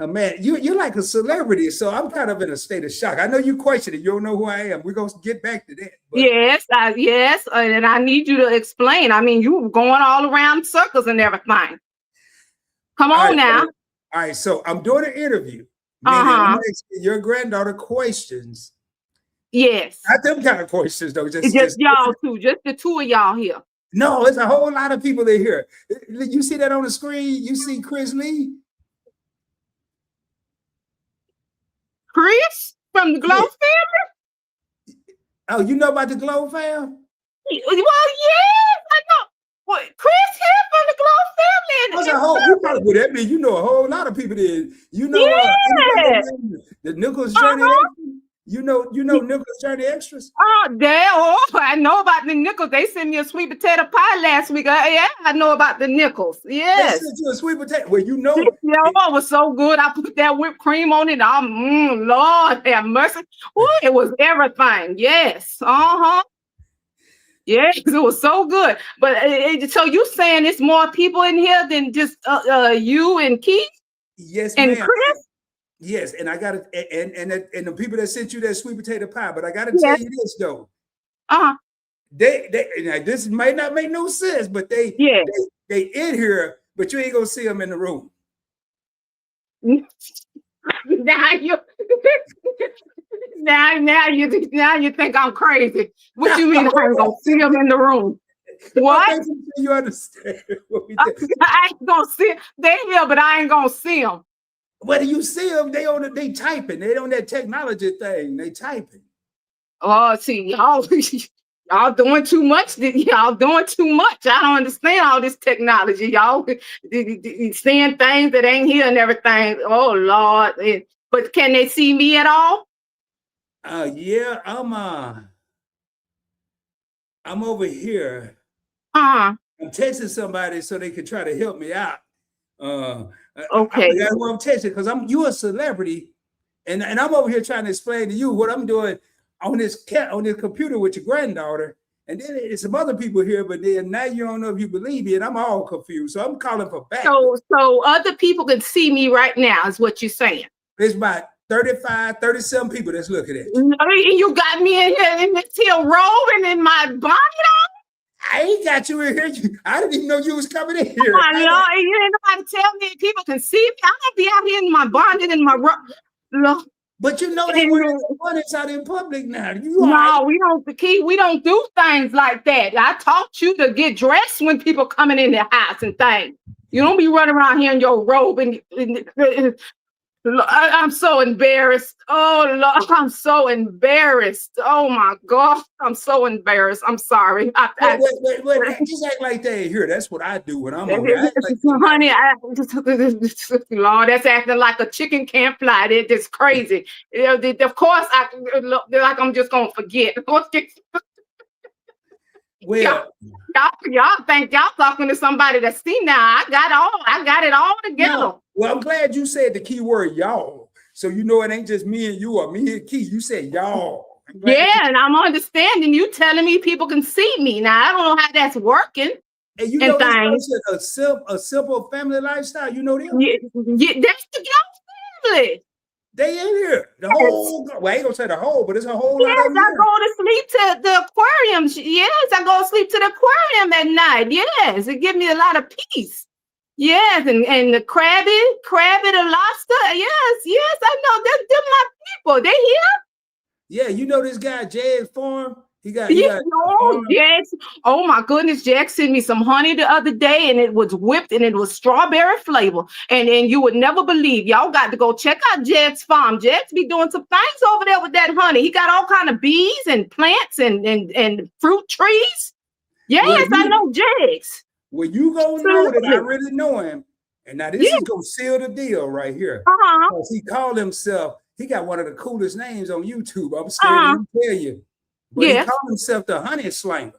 Man, you're like a celebrity, so I'm kind of in a state of shock. I know you question it. You don't know who I am. We're gonna get back to that. But. Yes, and I need you to explain. I mean, you going all around circles and everything. Come on now. All right, so I'm doing an interview. I'm asking your granddaughter questions. Yes. Not them kind of questions, though. Just y'all two, just the two of y'all here. No, it's a whole lot of people in here. You see that on the screen? You see Chris Lee? Chris from the Glow family? Oh, you know about the Glow fam? Well, yes, I know. What, Chris here from the Glow family? You probably would that mean you know a whole lot of people there. You know the Nichols Journey Extras? You know Nichols Journey Extras? I know about the Nichols. They sent me a sweet potato pie last week. I know about the Nichols. Yes. They sent you a sweet potato. Well, you know. It was so good. I put that whipped cream on it. Lord have mercy. Ooh, it was everything. Yes. Yes, it was so good. But so you saying it's more people in here than just you and Keith? Yes, and ma'am. Chris? Yes, and I got it, and the people that sent you that sweet potato pie. But I got to tell you this though. They this might not make no sense, but they in here, but you ain't gonna see them in the room. Now you think I'm crazy. What you mean I ain't gonna see them in the room? What? You understand? I ain't gonna see them. They here, but I ain't gonna see them. Whether you see them, they typing. They on that technology thing. They typing. Oh, see, y'all doing too much. Y'all doing too much. I don't understand all this technology. Y'all seeing things that ain't here and everything. Oh Lord. But can they see me at all? Yeah, I'm over here. I'm texting somebody so they can try to help me out. Okay. That's who I'm texting because you're a celebrity, and I'm over here trying to explain to you what I'm doing. on this computer with your granddaughter, and then there's some other people here, but then now you don't know if you believe it. I'm all confused. So I'm calling for backup. So other people can see me right now, is what you're saying. There's about 35, 37 people that's looking at you. You got me in here in this here robe and in my bonnet on? I ain't got you in here. I didn't even know you was coming in here. Oh, Lord, you ain't nobody tell me people can see me. I'm gonna be out here in my bonnet and my robe. But you know they wearing the bonnets out in public now. No, we don't. The key, we don't do things like that. I taught you to get dressed when people coming in the house and things. You don't be running around here in your robe and I'm so embarrassed. Oh Lord, I'm so embarrassed. Oh my God, I'm so embarrassed. I'm sorry. Wait, just act like they ain't here. That's what I do when I'm on here. Honey, Lord, that's acting like a chicken can't fly. That's crazy. Of course, like I'm just gonna forget. Well, y'all think y'all talking to somebody that's seen now. I got it all together. No. Well, I'm glad you said the key word y'all. So you know it ain't just me and you or me and Key. You said y'all. Yeah, and I'm understanding you telling me people can see me. Now I don't know how that's working. And you know this a simple family lifestyle. You know them? Yeah, that's the Jones family. They in here. The whole, well, I ain't gonna say the whole, but it's a whole lot of them. Yes, I go to sleep to the aquarium. Yes, I go to sleep to the aquarium at night. Yes, it gives me a lot of peace. Yes, and the crabby, the lobster. Yes, I know. They're my people. They here. Yeah, you know this guy, Jay's Farm? Yes. Oh my goodness, Jack sent me some honey the other day, and it was whipped and it was strawberry flavor. And you would never believe. Y'all got to go check out Jack's farm. Jack's be doing some things over there with that honey. He got all kind of bees and plants and fruit trees. Yes, I know Jack's. Well, you gonna know that I really know him. And now this is gonna seal the deal right here. Because he called himself, he got one of the coolest names on YouTube. I'm scared to tell you. But he called himself the honey slanger.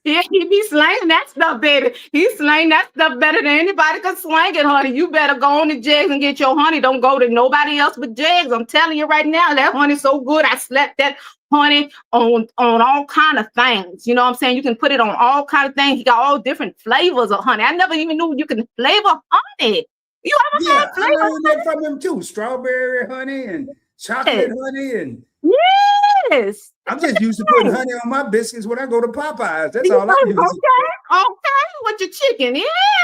Yeah, he be slanging that stuff, baby. He slang that stuff better than anybody can slang it, honey. You better go on to Jags and get your honey. Don't go to nobody else but Jags. I'm telling you right now, that honey's so good. I slept that honey on all kind of things. You know what I'm saying? You can put it on all kind of things. He got all different flavors of honey. I never even knew you can flavor honey. You ever had flavor? I learned that from him too. Strawberry honey and chocolate honey and yes. I'm just used to putting honey on my biscuits when I go to Popeyes. That's all I use. Okay, with your chicken.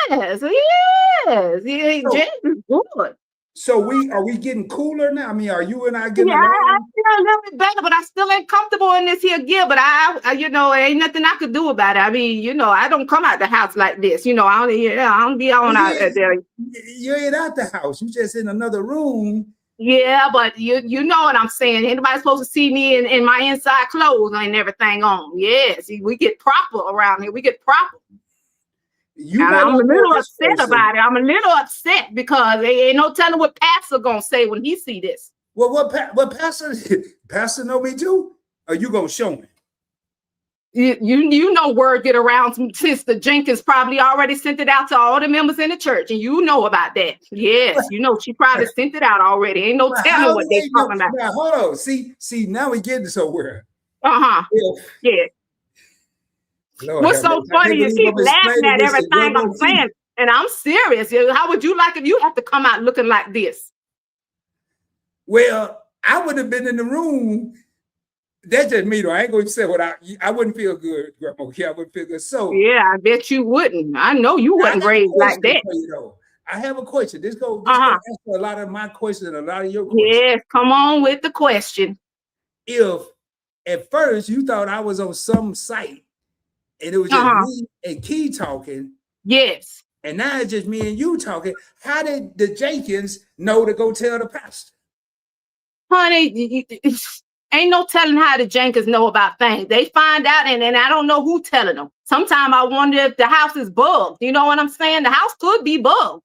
Yes. Jack is good. So are we getting cooler now? I mean, are you and I getting along? I feel a little bit better, but I still ain't comfortable in this here gear. But I ain't nothing I could do about it. I mean, I don't come out the house like this. I don't be on out there. You ain't out the house. You just in another room. Yeah, but you know what I'm saying. Anybody's supposed to see me in my inside clothes and everything on. Yes, we get proper around here. We get proper. I'm a little upset about it. I'm a little upset because there ain't no telling what Pastor gonna say when he see this. Well, what Pastor know me too? Are you gonna show me? You know word get around since the Jenkins probably already sent it out to all the members in the church, and you know about that. Yes, she probably sent it out already. Ain't no telling what they talking about. Now, hold on. See, now we getting somewhere. Yeah. Lord, what's so funny is keep laughing at everything I'm saying, and I'm serious. How would you like if you have to come out looking like this? Well, I would have been in the room. That's just me, though. I ain't going to say what I wouldn't feel good, Grandma. Yeah, I wouldn't feel good. So yeah, I bet you wouldn't. I know you wasn't raised like that. I have a question. This go answer a lot of my questions and a lot of your questions. Yes, come on with the question. If at first you thought I was on some site and it was just me and Key talking, yes, and now it's just me and you talking, how did the Jenkins know to go tell the pastor? Honey, ain't no telling how the Jenkins know about things. They find out, and I don't know who telling them. Sometimes I wonder if the house is bugged. You know what I'm saying? The house could be bugged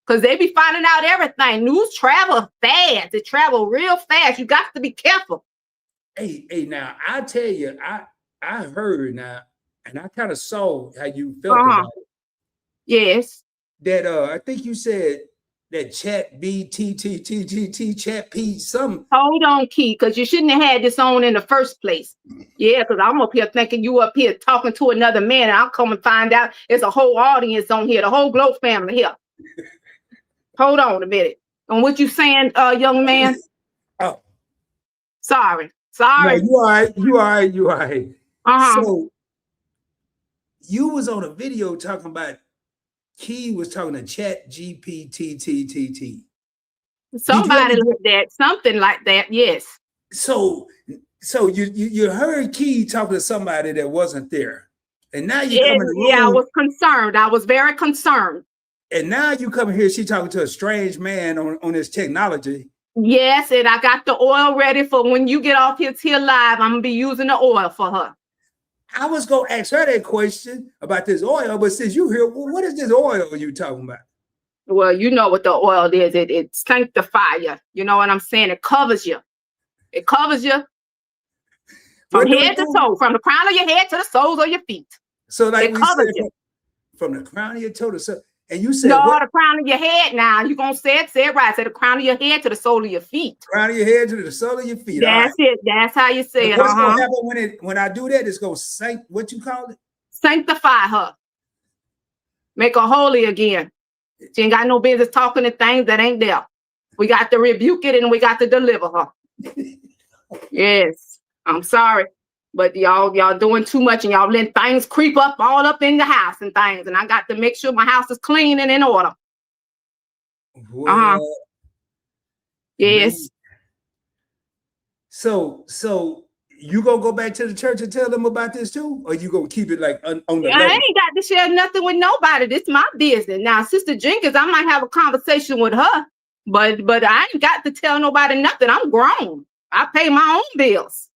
because they be finding out everything. News travel fast. They travel real fast. You got to be careful. Hey, now I tell you, I heard now, and I kind of saw how you felt about it. Yes. That I think you said that chat BTTTTT chat P something. Hold on, Key, because you shouldn't have had this on in the first place. Yeah, because I'm up here thinking you up here talking to another man, and I'll come and find out there's a whole audience on here, the whole Glow family here. Hold on a minute. On what you saying, young man? Oh, sorry. No, you all right. You all right. You all right. So you was on a video talking about Key was talking to chat GPTTTT. Somebody like that, something like that, yes. So you heard Key talking to somebody that wasn't there. And now you come in the room. Yeah, I was concerned. I was very concerned. And now you come here, she talking to a strange man on this technology. Yes, and I got the oil ready for when you get off here live. I'm gonna be using the oil for her. I was gonna ask her that question about this oil, but since you here, well, what is this oil you talking about? Well, you know what the oil is. It sanctifies you. You know what I'm saying? It covers you. It covers you from head to toe, from the crown of your head to the soles of your feet. So like it covers you from the crown of your toe to so. And you said no, the crown of your head. Now you gonna say it right. Say the crown of your head to the sole of your feet. Crown of your head to the sole of your feet. That's it. That's how you say it. What's gonna happen when I do that? It's gonna what you call it? Sanctify her. Make her holy again. She ain't got no business talking to things that ain't there. We got to rebuke it and we got to deliver her. Yes, I'm sorry. But y'all doing too much and y'all letting things creep up all up in the house and things. And I got to make sure my house is clean and in order. Well, yes. So you gonna go back to the church and tell them about this too? Or you gonna keep it like on the level? I ain't got to share nothing with nobody. This is my business. Now, Sister Jenkins, I might have a conversation with her, but I ain't got to tell nobody nothing. I'm grown. I pay my own bills.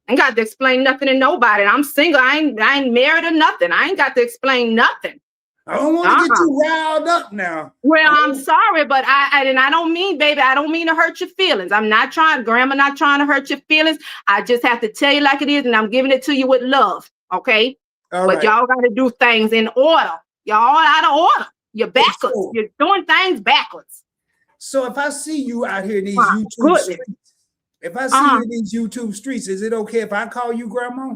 I ain't got to explain nothing to nobody. I'm single. I ain't married or nothing. I ain't got to explain nothing. I don't want to get you riled up now. Well, I'm sorry, but I don't mean, baby, I don't mean to hurt your feelings. I'm not trying, Grandma, not trying to hurt your feelings. I just have to tell you like it is, and I'm giving it to you with love, okay? But y'all got to do things in order. Y'all out of order. You're backwards. You're doing things backwards. So if I see you out here in these YouTube streets, if I see you in these YouTube streets, is it okay if I call you Grandma?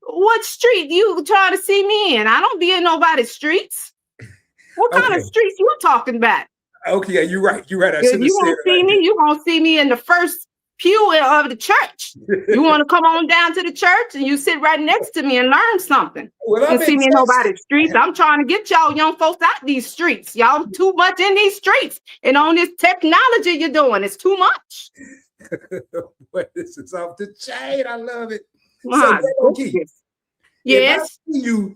What street you trying to see me in? I don't be in nobody's streets. What kind of streets you talking about? Okay, yeah, you're right. You're right. If you want to see me, you gonna see me in the first pew of the church. You want to come on down to the church and you sit right next to me and learn something. Well, you see me in nobody's streets. I'm trying to get y'all young folks out these streets. Y'all too much in these streets and on this technology you're doing. It's too much. This is off the chain. I love it. Yes. If I see you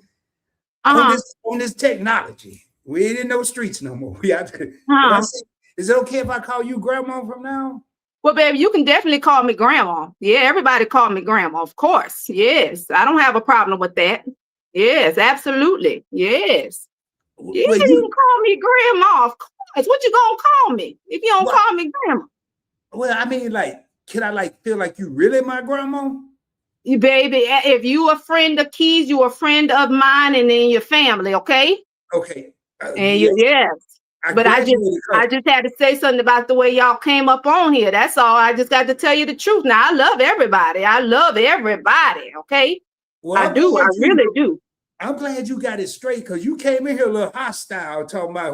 on this technology, we ain't in no streets no more. We have to. Is it okay if I call you Grandma from now? Well, baby, you can definitely call me Grandma. Yeah, everybody call me Grandma, of course. Yes, I don't have a problem with that. Yes, absolutely. Yes. Yeah, well, you can call me Grandma, of course. What you gonna call me if you don't call me Grandma? Well, I mean, like, can I feel like you really my grandma? Baby, if you a friend of Key's, you a friend of mine and in your family, okay? Okay. And yes. But I just had to say something about the way y'all came up on here. That's all. I just got to tell you the truth. Now, I love everybody. I love everybody, okay? Well, I really do. I'm glad you got it straight because you came in here a little hostile talking about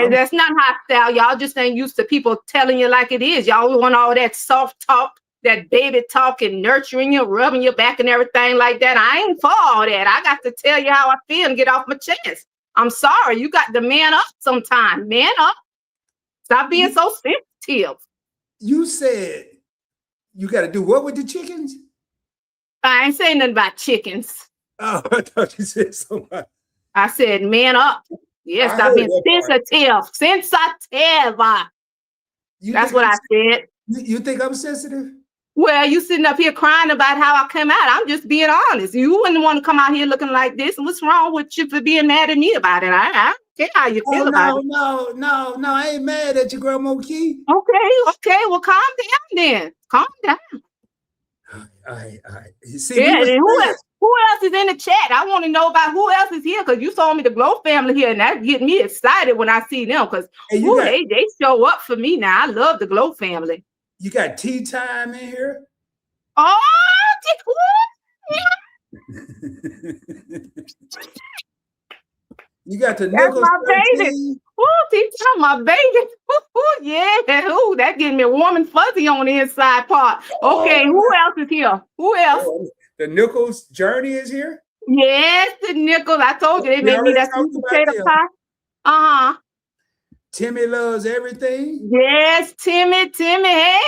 that's not hostile. Y'all just ain't used to people telling you like it is. Y'all want all that soft talk, that baby talk and nurturing you, rubbing your back and everything like that. I ain't for all that. I got to tell you how I feel and get off my chest. I'm sorry. You got to man up sometime. Man up. Stop being so sensitive. You said you got to do what with the chickens? I ain't saying nothing about chickens. Oh, I thought you said something. I said man up. Yes, stop being sensitive. Sensitive. That's what I said. You think I'm sensitive? Well, you sitting up here crying about how I come out. I'm just being honest. You wouldn't want to come out here looking like this. What's wrong with you for being mad at me about it? I don't care how you feel about it. No. I ain't mad at you, Grandma Key. Okay. Well, calm down then. Calm down. All right, all right. You see, we Yeah, was and friends. who else is in the chat? I want to know about who else is here because you told me the Glow family here, and that get me excited when I see them because Hey, who they show up for me now. I love the Glow family. you got tea time in here. Oh, You got the that's Nichols my baby. 13. Oh, teach my baby. Ooh, yeah. Ooh, that getting me warm and fuzzy on the inside part. Okay, Oh, who else is here? Who else? oh, the Nichols journey is here. Yes, the Nichols. I told you they We made me already that sweet talked about potato them. pie. Uh-huh. Timmy loves everything. Yes, Timmy. Hey, Timmy. How you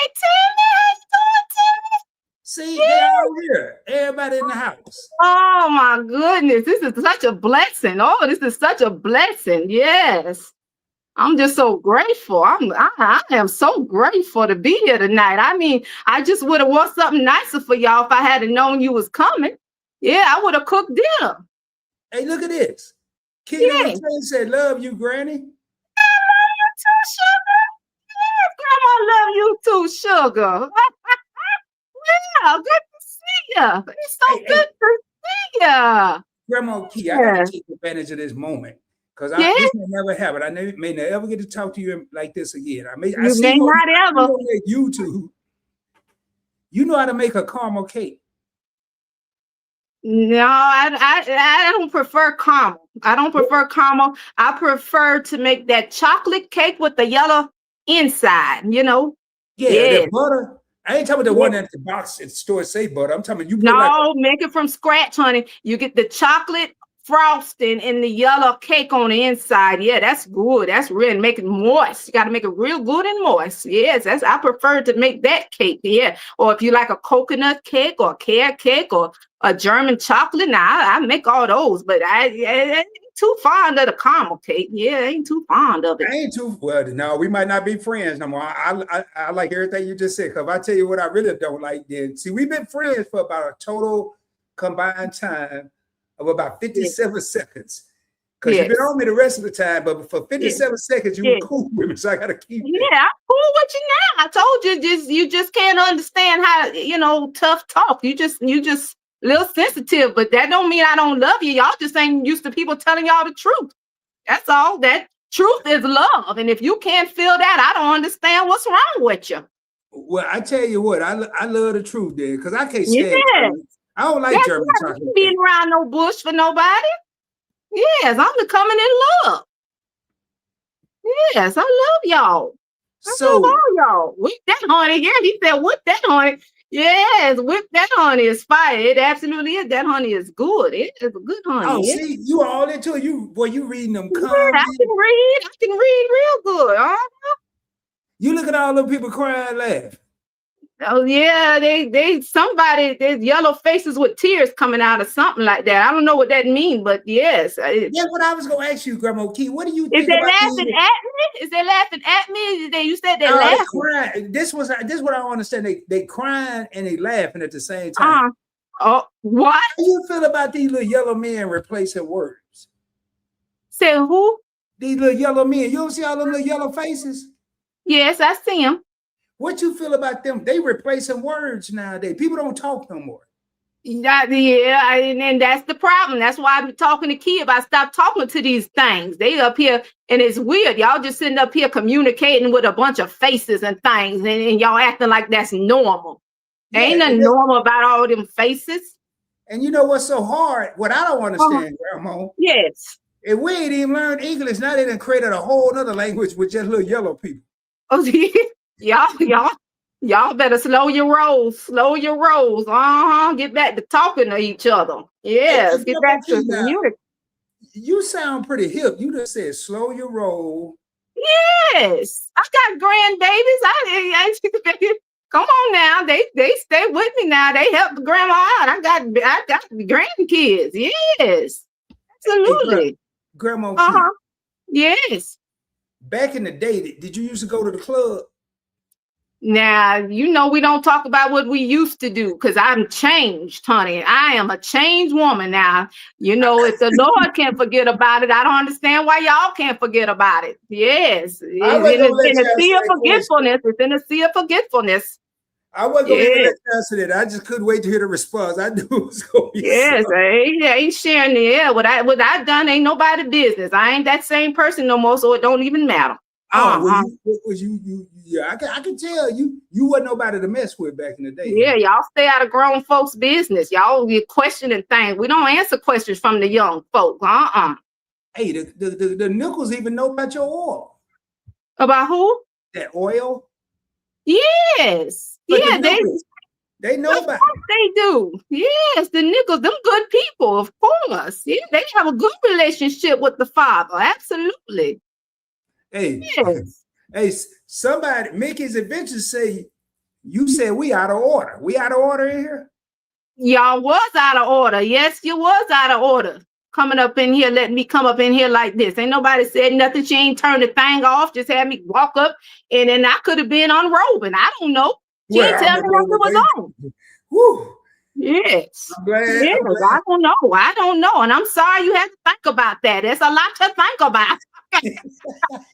doing, Timmy? See, they Yeah. all here. Everybody in the house. Oh my goodness. This is such a blessing. Oh, this is such a blessing. Yes. I'm just so grateful. I am so grateful to be here tonight. I mean, I just would have want something nicer for y'all if I had known you was coming. Yeah, I would have cooked dinner. Hey, look at this. Keita Yeah. McCain said, "Love you, Granny." I love you too, sugar. Yeah, good to see you. It's so Hey, good to see you. Grandma Key, I got to Yeah. take advantage of this moment because Yeah, this may never happen. I may never ever get to talk to you like this again. I you see may you on, not ever. YouTube. You know how to make a caramel cake. No, I don't prefer caramel. I don't prefer caramel. I prefer to make that chocolate cake with the yellow inside, you know? Yeah, Yeah. that butter. I ain't talking about the Yeah. one at the box at the store say butter. I'm talking about you put like No, make it from scratch, honey. You get the chocolate frosting and the yellow cake on the inside. Yeah, that's good. That's real. Make it moist. You got to make it real good and moist. Yes, I prefer to make that cake. Yeah. Or if you like a coconut cake or a carrot cake or a German chocolate, now I make all those, but I ain't too fond of the caramel cake. Yeah, I ain't too fond of it. I ain't too well. No, we might not be friends no more. I like everything you just said. Cause if I tell you what I really don't like, then see, we've been friends for about a total combined time of about 57 seconds. Because you've been Yes. on me the rest of the time, but for 57 seconds, you were Yes. cool with me. So I gotta keep Yeah, that. I'm cool with you now. I told you, you just can't understand how tough talk. You just a little sensitive, but that don't mean I don't love you. Y'all just ain't used to people telling y'all the truth. That's all. That truth is love, and if you can't feel that, I don't understand what's wrong with you. Well, I tell you what, I love the truth, there, because I can't stand Yeah, German. I don't like that's German not chocolate being cake. around no bush for nobody. Yes, I'm the coming in love. Yes, I love y'all. I love So all y'all. Whip that honey. Yeah, he said, whip that honey. Yes, whip that honey is fire. It absolutely is. That honey is good. It is a good honey. Yeah. see, you all into it. You reading them Yeah, I comments. can read. I can read real good. You look at all them people crying, laugh. Oh yeah, there's yellow faces with tears coming out or something like that. I don't know what that means, but yes. Yeah, what I was gonna ask you, Grandma Key, what do you Is think they about laughing these? at me? Is they laughing at me? You said they No, they laughing. crying. This is what I don't understand. They crying and they laughing at the same time. Uh-huh. Oh, what? How do you feel about these little yellow men replacing words? Say who? These little yellow men. You don't see all them little yellow faces? Yes, I see him. What you feel about them? They replacing words nowadays. People don't talk no more. And that's the problem. That's why I'm talking to Key about stop talking to these things. They up here, and it's weird. Y'all just sitting up here communicating with a bunch of faces and things, and y'all acting like that's normal. Yeah, Ain't nothing normal about all them faces. and you know what's so hard? What I don't understand, Grandma, Yes. if we ain't even learned English, now they done created a whole other language with just little yellow people. Oh, y'all better slow your rolls. Slow your rolls. Get back to talking to each other. Yes, Hey, get Grandma back to Key, now, community. you sound pretty hip. You just said slow your roll. Yes, I got grandbabies. I come on now. They stay with me now. They help the grandma out. I got grandkids. Yes, absolutely. Hey, Grandma Key, Yes. back in the day, did you used to go to the club? Now, we don't talk about what we used to do because I'm changed, honey. I am a changed woman now. If the Lord can't forget about it, I don't understand why y'all can't forget about it. Yes. I It's wasn't in gonna let a you sea answer of that question. forgetfulness. It's in a sea of forgetfulness. I wasn't gonna even Yes, let you answer that. I just couldn't wait to hear the response. I knew it was gonna be yes. something. I ain't sharing the air. What I done ain't nobody business. I ain't that same person no more, so it don't even matter. Oh, well, Uh-huh. what was yeah, I can tell you wasn't nobody to mess with back in the day. Yeah, y'all stay out of grown folks' business. Y'all be questioning things. We don't answer questions from the young folk. Hey, the Nickels even know about your oil. About who? That oil. Yes. But the Yeah, Nickels, they know of about course they do. Yes, the Nichols, them good people, of course. Yeah, they have a good relationship with the father. Absolutely. it. Hey, Yes. hey, somebody, Mickey's Adventures say you said we out of order. We out of order in here? Y'all was out of order. Yes, you was out of order. Coming up in here, letting me come up in here like this. Ain't nobody said nothing. She ain't turned the thing off. Just had me walk up, and then I could have been unrobing. I don't know. She Well, ain't I'm tell me gonna go nothing with was they. on. Whew, Yes. I'm glad. Yes. I'm I glad. don't know. I don't know. And I'm sorry you had to think about that. There's a lot to think about.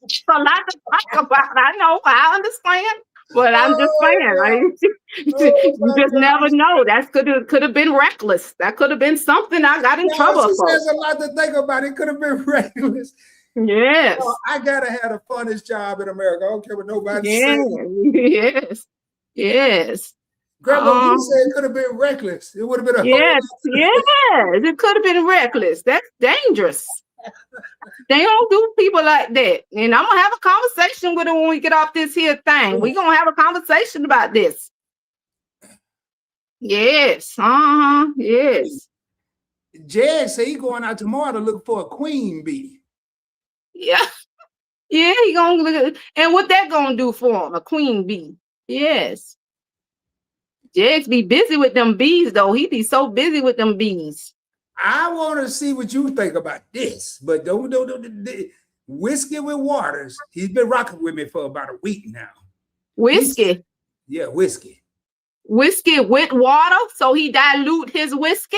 It's a lot to think about. I know. I understand. But I'm just Oh saying, yeah. Oh you my just never gosh. know. That could have been reckless. That could have been something I got in No, trouble she for. says a lot to think about. It could have been reckless. Oh, Yes. I gotta have the funnest job in America. I don't care what nobody Yes. says. Yes. Yes. Grandma, you Um, said it could have been reckless. It would have been a whole yes. Yes. It could have been reckless. That's dangerous. They don't do people like that. And I'm gonna have a conversation with them when we get off this here thing. We're gonna have a conversation about this. Yes. Uh-huh. Yes. Jed say he going out tomorrow to look for a queen bee. Yeah. Yeah, he gonna look at, and what that gonna do for him? A queen bee. Yes. Jags be busy with them bees though. He be so busy with them bees. I want to see what you think about this, but don't Whiskey with Waters. He's been rocking with me for about a week now. Whiskey. Yeah, whiskey. Whiskey with water, so he dilute his whiskey.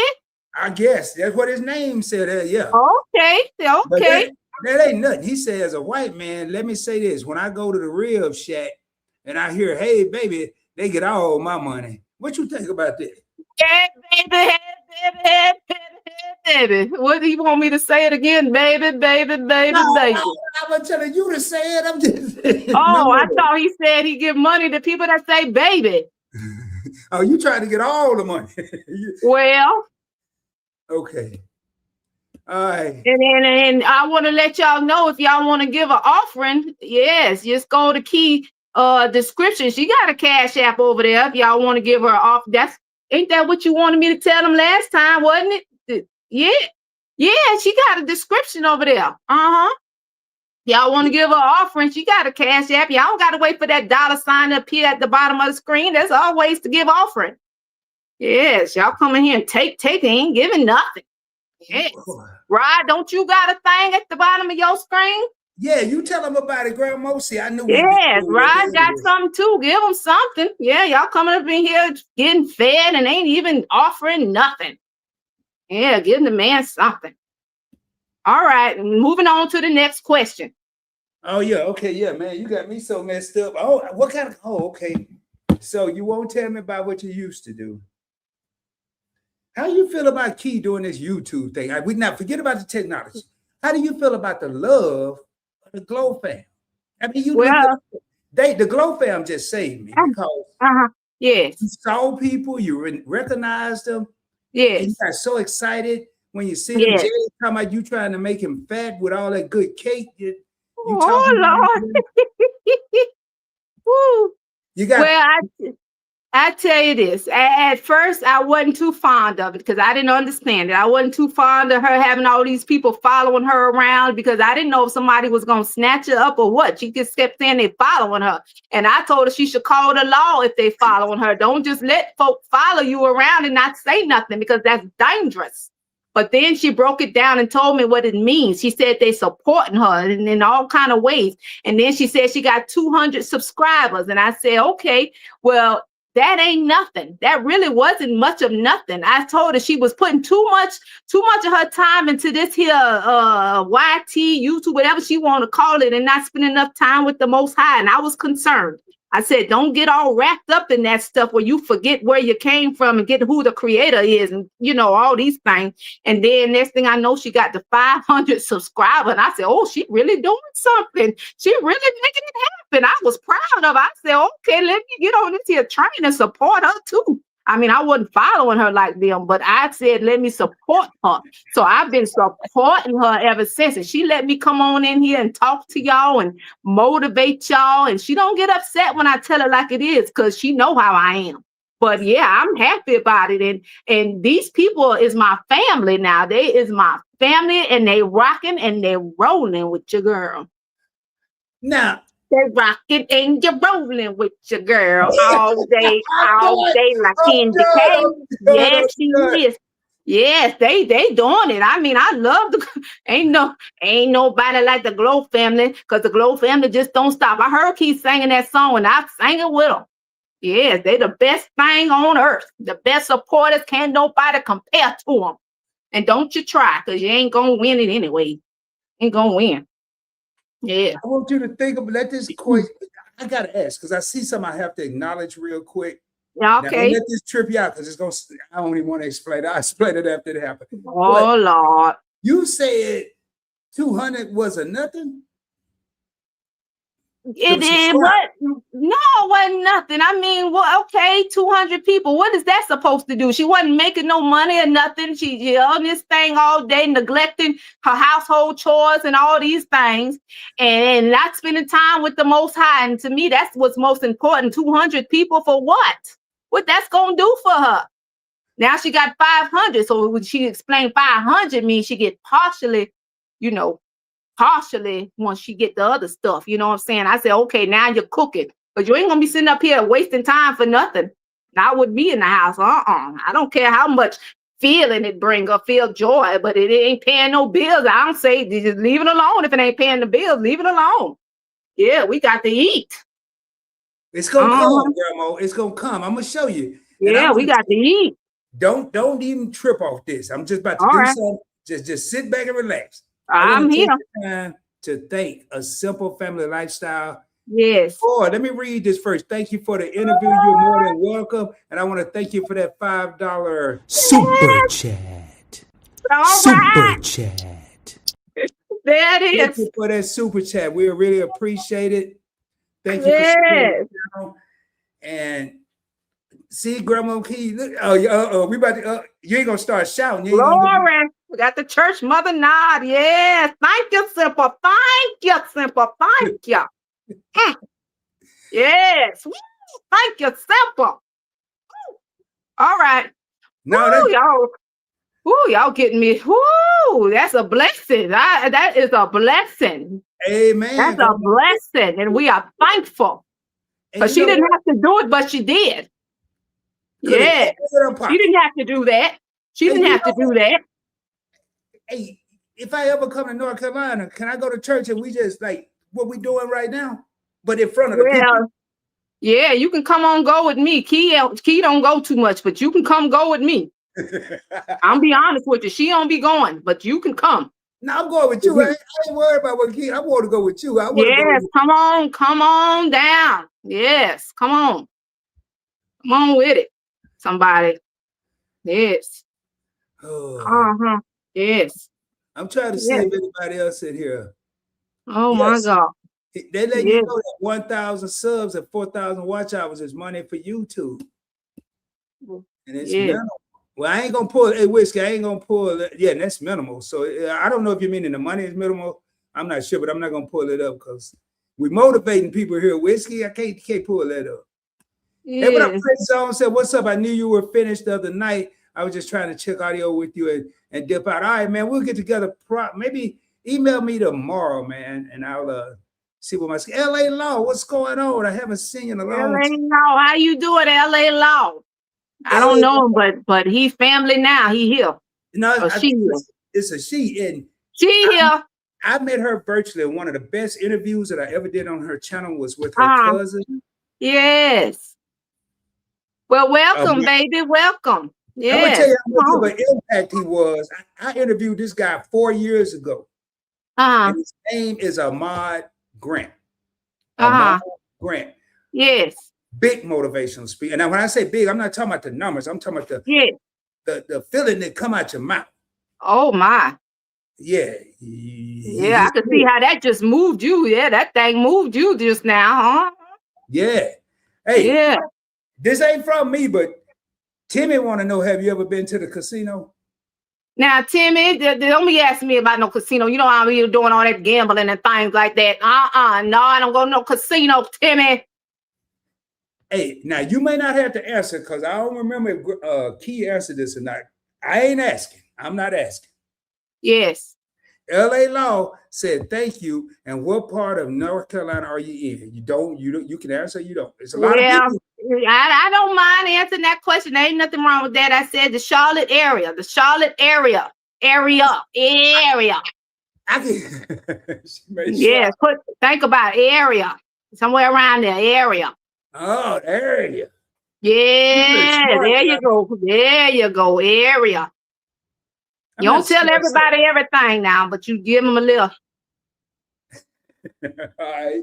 I guess that's what his name said. Yeah, Okay. but Okay. that ain't nothing. He said, as a white man, let me say this: when I go to the rib shack and I hear, "Hey, baby," they get all my money. What you think about that? Hey, baby, hey, baby, hey, baby, hey, baby. What do you want me to say it again? Baby, baby, baby, No, baby. I'm telling you to say it. I'm just Oh, I no. thought he said he give money to people that say baby. Oh, you trying to get all the money? Well, Okay. All right. and I want to let y'all know if y'all want to give an offering, yes, just go to key description. She got a cash app over there if y'all want to give her off. That's ain't that what you wanted me to tell them last time, wasn't it? Yeah. Yeah, she got a description over there. Uh-huh. Y'all want to give her offering? She got a cash app. Y'all don't got to wait for that dollar sign up here at the bottom of the screen. There's always to give offering. Yes, y'all come in here and take, ain't giving nothing. Yes. Rod, don't you got a thing at the bottom of your screen? Yeah, you tell them about it, Grandma. See, I knew we'd be Yes, cool at the Rod end of got this. something too. Give them something. Yeah, y'all coming up in here getting fed and ain't even offering nothing. Yeah, give the man something. All right, moving on to the next question. Oh yeah, okay, yeah, man. You got me so messed up. Oh, what kind of? Oh, okay. So you won't tell me about what you used to do. How do you feel about Key doing this YouTube thing? We now forget about the technology. How do you feel about the love of the Glow fam? I mean, Well, the Glow fam just saved me because uh-huh. you Yes. saw people, you recognized them, and you Yes. got so excited when you see them. Jay Yes. talking about you trying to make him fat with all that good cake. You Oh talking Lord. about Woo. you got Well, I tell you this. At first, I wasn't too fond of it because I didn't understand it. I wasn't too fond of her having all these people following her around because I didn't know if somebody was going to snatch her up or what. She just kept saying they following her. And I told her she should call the law if they following her. Don't just let folk follow you around and not say nothing because that's dangerous. But then she broke it down and told me what it means. She said they supporting her in all kind of ways. And then she said she got 200 subscribers. And I said, okay, well, that ain't nothing. That really wasn't much of nothing. I told her she was putting too much of her time into this here YT, YouTube, whatever she want to call it, and not spending enough time with the Most High. And I was concerned. I said, don't get all wrapped up in that stuff where you forget where you came from and get who the creator is and, all these things. And then next thing I know, she got to 500 subscribers. And I said, oh, she really doing something. She really making it happen. I was proud of her. I said, okay, let me get on this here train and support her too. I mean, I wasn't following her like them, but I said, let me support her. So I've been supporting her ever since. And she let me come on in here and talk to y'all and motivate y'all. And she don't get upset when I tell her like it is, because she know how I am. But yeah, I'm happy about it. And these people is my family now. They is my family, and they rocking and they rolling with your girl. Now, they're rocking and you're rolling with your girl all day like candy cane. Yes, she is. Yes, they doing it. I mean, I love ain't nobody like the Glow family, because the Glow family just don't stop. I heard Keith singing that song and I sang it with them. Yes, they the best thing on earth. The best supporters, can't nobody compare to them. And don't you try, because you ain't gonna win it anyway. Ain't gonna win. Yeah. I want you to think of let this question. I gotta ask, because I see something I have to acknowledge real quick. Yeah, okay. Now, don't let this trip you out, because it's gonna. I don't even want to explain it. I'll explain it after it happens. Oh, Lord. You said 200 was a nothing? It what? No, it wasn't nothing. I mean, well, okay, 200 people. What is that supposed to do? She wasn't making no money or nothing. She on this thing all day, neglecting her household chores and all these things, and not spending time with the Most High. And to me, that's what's most important. 200 people for what? What that's gonna do for her? Now she got 500. So when she explained 500 means she get partially, partially once she get the other stuff. You know what I'm saying? I said, okay, now you're cooking. But you ain't gonna be sitting up here wasting time for nothing. Not with me in the house. I don't care how much feeling it bring or feel joy, but it ain't paying no bills. I don't say just leave it alone. If it ain't paying the bills, leave it alone. Yeah, we got to eat. It's gonna come, Grandma. It's gonna come. I'm gonna show you. Yeah, we got to eat. Don't even trip off this. I'm just about to do something. Just sit back and relax. I'm here. Time to thank A Simple Family Lifestyle. Yes. Let me read this first. Thank you for the interview. You're more than welcome. And I want to thank you for that $5 super chat. Super chat. There it is. Thank you for that super chat. We really appreciate it. Thank you for sharing. And see, Grandma Key, look, we about to, you ain't gonna start shouting. Glory. We got the church mother nod. Yes. Thank you, Simple. Thank you, Simple. Thank you. Yes. Woo. Thank you, Simple. Woo. All right. Woo, y'all getting me. Woo, that's a blessing. That is a blessing. Amen. That's a blessing. And we are thankful. Because she didn't have to do it, but she did. Yeah. She didn't have to do that. She didn't have to do that. Hey, if I ever come to North Carolina, can I go to church and we just like what we doing right now, but in front of the people? Yeah, you can come on, go with me. Key don't go too much, but you can come go with me. I'll be honest with you. She don't be going, but you can come. No, I'm going with you. I ain't worried about what Key. I want to go with you. Yes, come on down. Yes, come on. Come on with it. Somebody. Yes. Yes. I'm trying to see if anybody else in here. Oh my God. They let you know that 1,000 subs and 4,000 watch hours is money for YouTube. And it's minimal. Well, I ain't gonna pull Whiskey. I ain't gonna pull it. Yeah, that's minimal. So I don't know if you mean the money is minimal. I'm not sure, but I'm not gonna pull it up because we're motivating people here. Whiskey, I can't pull that up. And when I played the song, said, "What's up? I knew you were finished the other night. I was just trying to check audio with you and dip out. All right, man, we'll get together. Maybe email me tomorrow, man, and I'll see what my LA Law. What's going on? I haven't seen you in a long time. LA Law, how you doing, LA Law? I don't know him, but he's family now. He here. No, it's a she, and she here. I met her virtually. One of the best interviews that I ever did on her channel was with her cousin. Yes. Well, welcome, baby. Welcome. Yeah. I'm gonna tell you how much of an impact he was. I interviewed this guy 4 years ago. And his name is Ahmad Grant. Ahmad Grant. Yes. Big motivational speaker. And now when I say big, I'm not talking about the numbers. I'm talking about Yes. the feeling that come out your mouth. Oh my. Yeah. Yeah, I could see how that just moved you. Yeah, that thing moved you just now, huh? Yeah. Hey, Yeah. this ain't from me, but Timmy want to know, have you ever been to the casino? Now, Timmy, don't be asking me about no casino. You know I'm here doing all that gambling and things like that. No, I don't go to no casino, Timmy. Hey, now you may not have to answer because I don't remember if Key answered this or not. I ain't asking. I'm not asking. Yes. LA Law said thank you. And what part of North Carolina are you in? You can answer, you don't. It's a lot of Well, people. I don't mind answering that question. There ain't nothing wrong with that. I said the Charlotte area. The Charlotte area. Area. I can Yes. Think about it. Area. Somewhere around there. Area. Oh, area. Yeah, there you go. There you go. Area. You don't tell everybody everything now, but you give them a little. All right.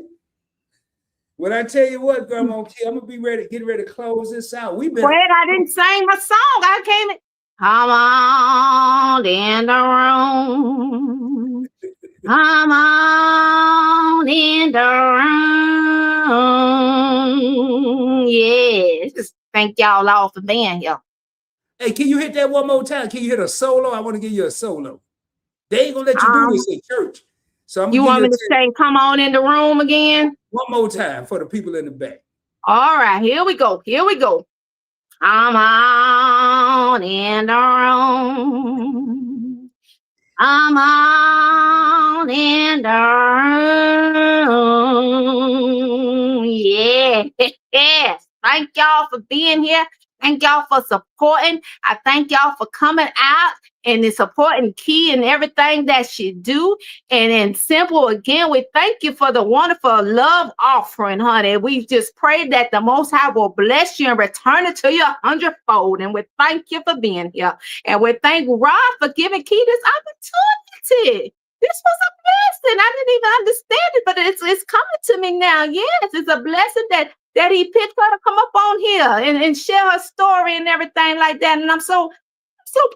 Well, I tell you what, Grandma Key, I'm gonna be get ready to close this out. Wait, I didn't sing my song. I came in. Come on in the room. Come on in the room. Yes. Just thank y'all all for being here. Hey, can you hit that one more time? Can you hit a solo? I want to give you a solo. They ain't gonna let you do this in church. So I'm gonna you want me to say, come on in the room again? One more time for the people in the back. All right, here we go. Here we go. Come on in the room. Come on in the room. Yes. Thank y'all for being here. Thank y'all for supporting. I thank y'all for coming out and supporting Key and everything that she do. And in simple, again, we thank you for the wonderful love offering, honey. We just pray that the Most High will bless you and return it to you 100-fold. And we thank you for being here. And we thank Rod for giving Key this opportunity. This was a blessing. I didn't even understand it, but it's coming to me now. Yes, it's a blessing that he picked her to come up on here and share her story and everything like that. And I'm so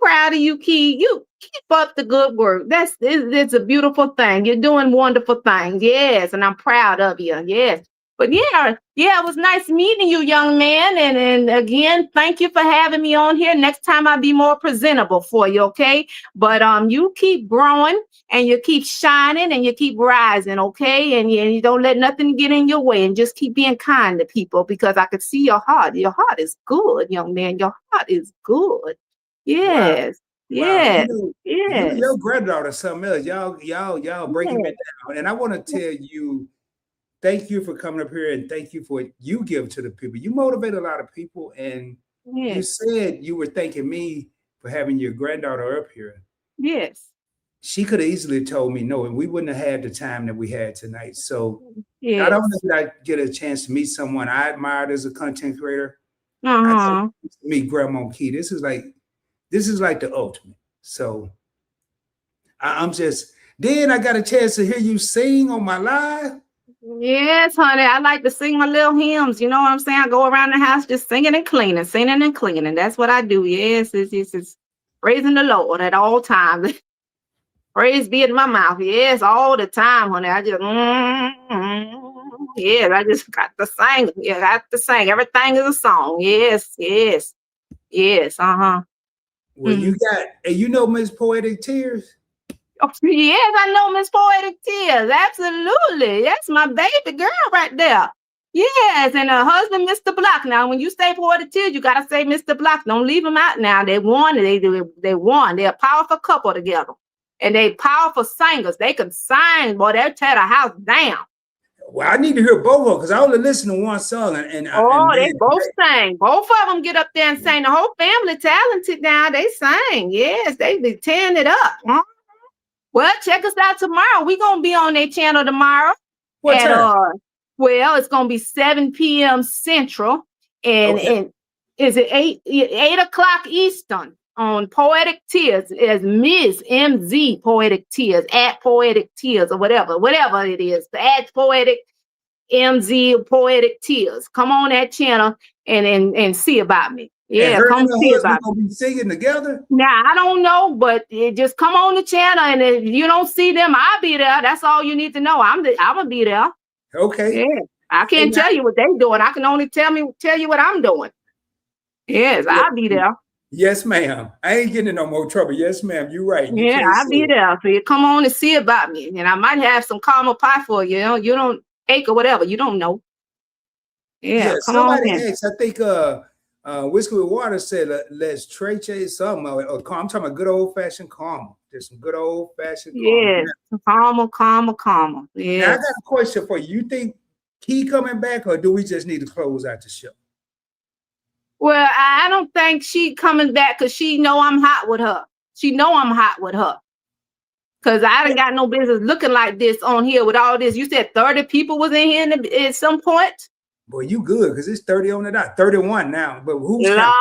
proud of you, Key. You keep up the good work. It's a beautiful thing. You're doing wonderful things. Yes, and I'm proud of you. Yes. But yeah, it was nice meeting you, young man. And again, thank you for having me on here. Next time I'll be more presentable for you, okay? But you keep growing and you keep shining and you keep rising, okay? And you don't let nothing get in your way and just keep being kind to people because I could see your heart. Your heart is good, young man. Your heart is good. Yes. Wow. Yes. Wow. Yes. Your granddaughter something else. Y'all breaking it down. And I want to tell you, thank you for coming up here and thank you for what you give to the people. You motivate a lot of people. And you said you were thanking me for having your granddaughter up here. Yes. She could have easily told me no, and we wouldn't have had the time that we had tonight. So not only did I get a chance to meet someone I admired as a content creator, I meet Grandma Key. This is like the ultimate. So I'm just, then I got a chance to hear you sing on my live. Yes, honey. I like to sing my little hymns. You know what I'm saying? I go around the house just singing and cleaning. That's what I do. Yes, it's praising the Lord at all times. Praise be in my mouth. Yes, all the time, honey. I just, yes, I just got to sing. Yeah, I got to sing. Everything is a song. Yes. Well, you got, Miss Poetic Tears? Oh, yes, I know Miss Poetic Tears. Absolutely. That's my baby girl right there. Yes, and her husband, Mr. Block. Now, when you say Poetic Tears, you got to say Mr. Block. Don't leave them out now. They won. They won. They're a powerful couple together. And they powerful singers. They can sing, boy. They'll tear the house down. Well, I need to hear both of them because I only listen to one song. And they both sing. Both of them get up there and sing. The whole family talented now. They sing. Yes, they be tearing it up. Huh? Well, check us out tomorrow. We're going to be on their channel tomorrow. What time? Well, it's going to be 7 p.m. Central. And is it 8 o'clock Eastern on Poetic Tears as Ms. MZ Poetic Tears, at Poetic Tears or whatever it is. At Poetic MZ Poetic Tears. Come on that channel and see about me. And Yeah, her come and her see husband about me. gonna be singing together? Now I don't know, but just come on the channel, and if you don't see them, I'll be there. That's all you need to know. I'm gonna be there. Okay. Yeah, I Hey, can't now, tell you what they're doing. I can only tell you what I'm doing. Yes, I'll be there. yes, ma'am. I ain't getting in no more trouble. Yes, ma'am. You're right. You Yeah, can't I'll say be it. there. So you come on and see about me, and I might have some caramel pie for you. You don't cake or whatever. You don't know. Yeah, Yeah, come on somebody in. asked, I think Whiskey with Water said let's trade something. I'm talking about good old fashioned caramel. Just some good old fashioned caramel. Yes, caramel. Now I got Yes. a question for you. You think Key coming back, or do we just need to close out the show? Well, I don't think she coming back because she know I'm hot with her. She know I'm hot with her. Cause I didn't got no business looking like this on here with all this. You said 30 people was in here at some point. Boy, you good because it's 30 on the dot, 31 now. But who's Lord, counting?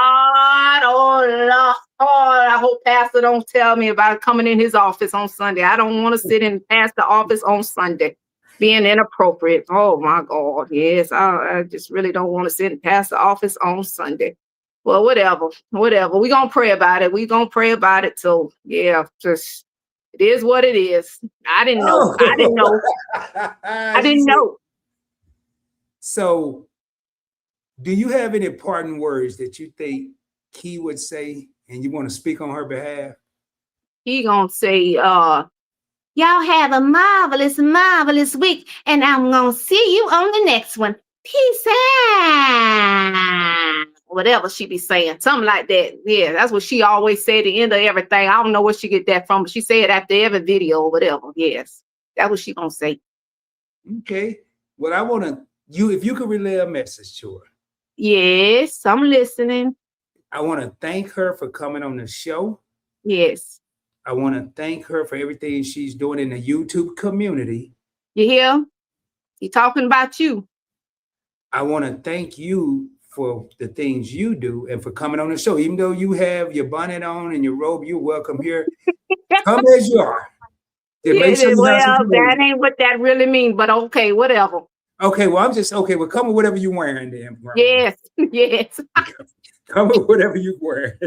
oh Lord, I hope Pastor don't tell me about coming in his office on Sunday. I don't want to sit in Pastor office on Sunday, being inappropriate. Oh my God, yes, I just really don't want to sit in Pastor office on Sunday. Well, whatever. We're gonna pray about it. So yeah, just it is what it is. I didn't know. Oh. I You didn't said- know. So, do you have any parting words that you think Key would say and you want to speak on her behalf? He gonna say, y'all have a marvelous week, and I'm gonna see you on the next one. Peace out. Whatever she be saying, something like that. Yeah, that's what she always say at the end of everything. I don't know where she get that from, but she say it after every video or whatever. Yes, that's what she gonna say. Okay. Well, I want to if you could relay a message to her. Yes, I'm listening. I want to thank her for coming on the show. Yes. I want to thank her for everything she's doing in the YouTube community. You hear? He talking about you. I want to thank you for the things you do and for coming on the show. Even though you have your bonnet on and your robe, you're welcome here. Come as you are. Then make sure you have some Well, that clothes. ain't what that really mean, but okay, whatever. Okay, well, I'm just okay. Well, come with whatever you're wearing, then. Grandma. Yes. Come with whatever you're wearing.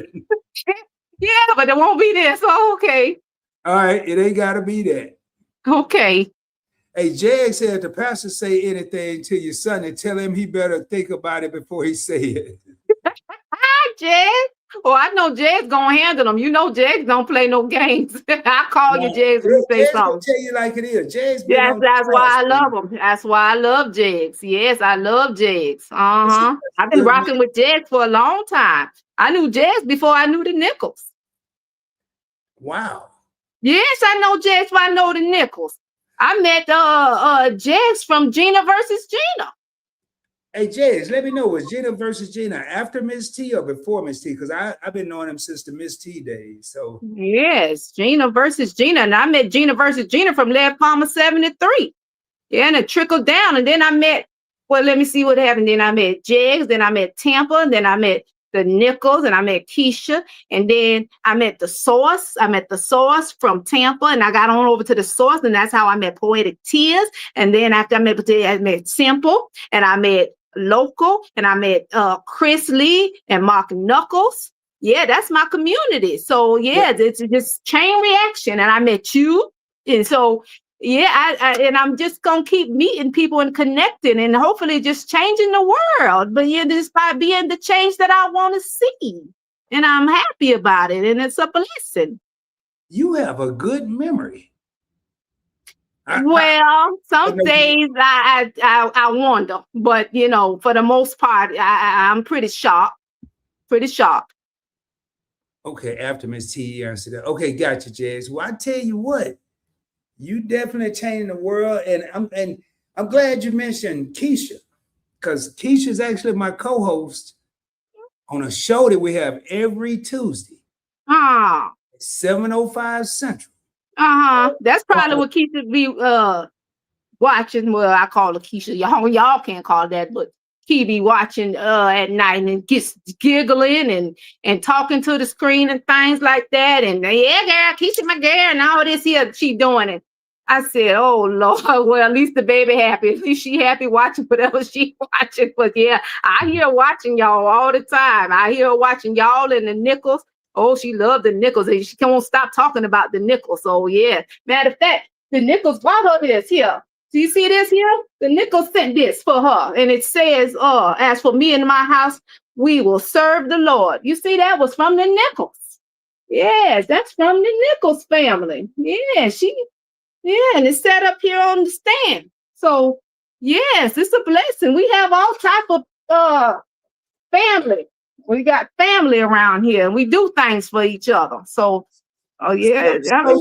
Yeah, but it won't be there, so okay. All right, it ain't gotta be that. Okay. Hey, Jag said if the pastor say anything to your son, and tell him he better think about it before he say it. Hi, Jez. Oh, I know Jez gonna handle them. You know Jez don't play no games. I'll call you, Jez, when you say Jag's gonna something. tell you like it is. Jag's been Yes, on that's why I class, love him. That's why I love Jez. Yes, I love Jez. That's I've been good, rocking with Jez for a long time. I knew Jez before I knew the Nichols. Wow. Yes, I know Jez before I know the Nichols. I met Jez from Gina versus Gina. Hey, Jaz, let me know, was Gina versus Gina after Miss T or before Miss T? Because I've been knowing him since the Miss T days. So Yes, Gina versus Gina. And I met Gina versus Gina from Led Palmer 73. Yeah, and it trickled down. And then I met, well, let me see what happened. Then I met Jegs, then I met Tampa, and then I met the Nichols, and I met Keisha, and then I met the Source. I met the Source from Tampa, and I got on over to the Source, and that's how I met Poetic Tears. And then after I met Simple, and I met Local, and I met Chris Lee and Mark Knuckles. Yeah, that's my community. So yeah, it's just chain reaction. And I met you. And so yeah, and I'm just gonna keep meeting people and connecting and hopefully just changing the world. But yeah, just by being the change that I want to see. And I'm happy about it. And it's a blessing. you have a good memory. Well, some days I wonder, but you know, for the most part, I'm pretty sharp. Pretty sharp. Okay, after Miss T answered that. Okay, gotcha, Jazz. Well, I tell you what, you definitely changing the world, and I'm glad you mentioned Keisha, because Keisha's actually my co-host on a show that we have every Tuesday, 7:05 Central. That's probably what Keisha be watching. Well, I call her Keisha. Y'all can't call that, but he be watching at night and gets giggling and talking to the screen and things like that. And yeah, girl, Keisha my girl, and all this here she doing it. I said, oh Lord, well, at least the baby happy. At least she happy watching whatever she watching. But yeah, I hear her watching y'all all the time. I hear her watching y'all and the Nichols. Oh, she loved the Nichols. And she won't stop talking about the Nichols. So yeah. Matter of fact, the Nichols brought her this here. Do you see this here? The Nichols sent this for her. And it says, as for me and my house, we will serve the Lord. You see, that was from the Nichols. Yes, that's from the Nichols family. Yeah, and it's set up here on the stand. So yes, it's a blessing. We have all type of family. We got family around here, and we do things for each other. So, oh yeah. So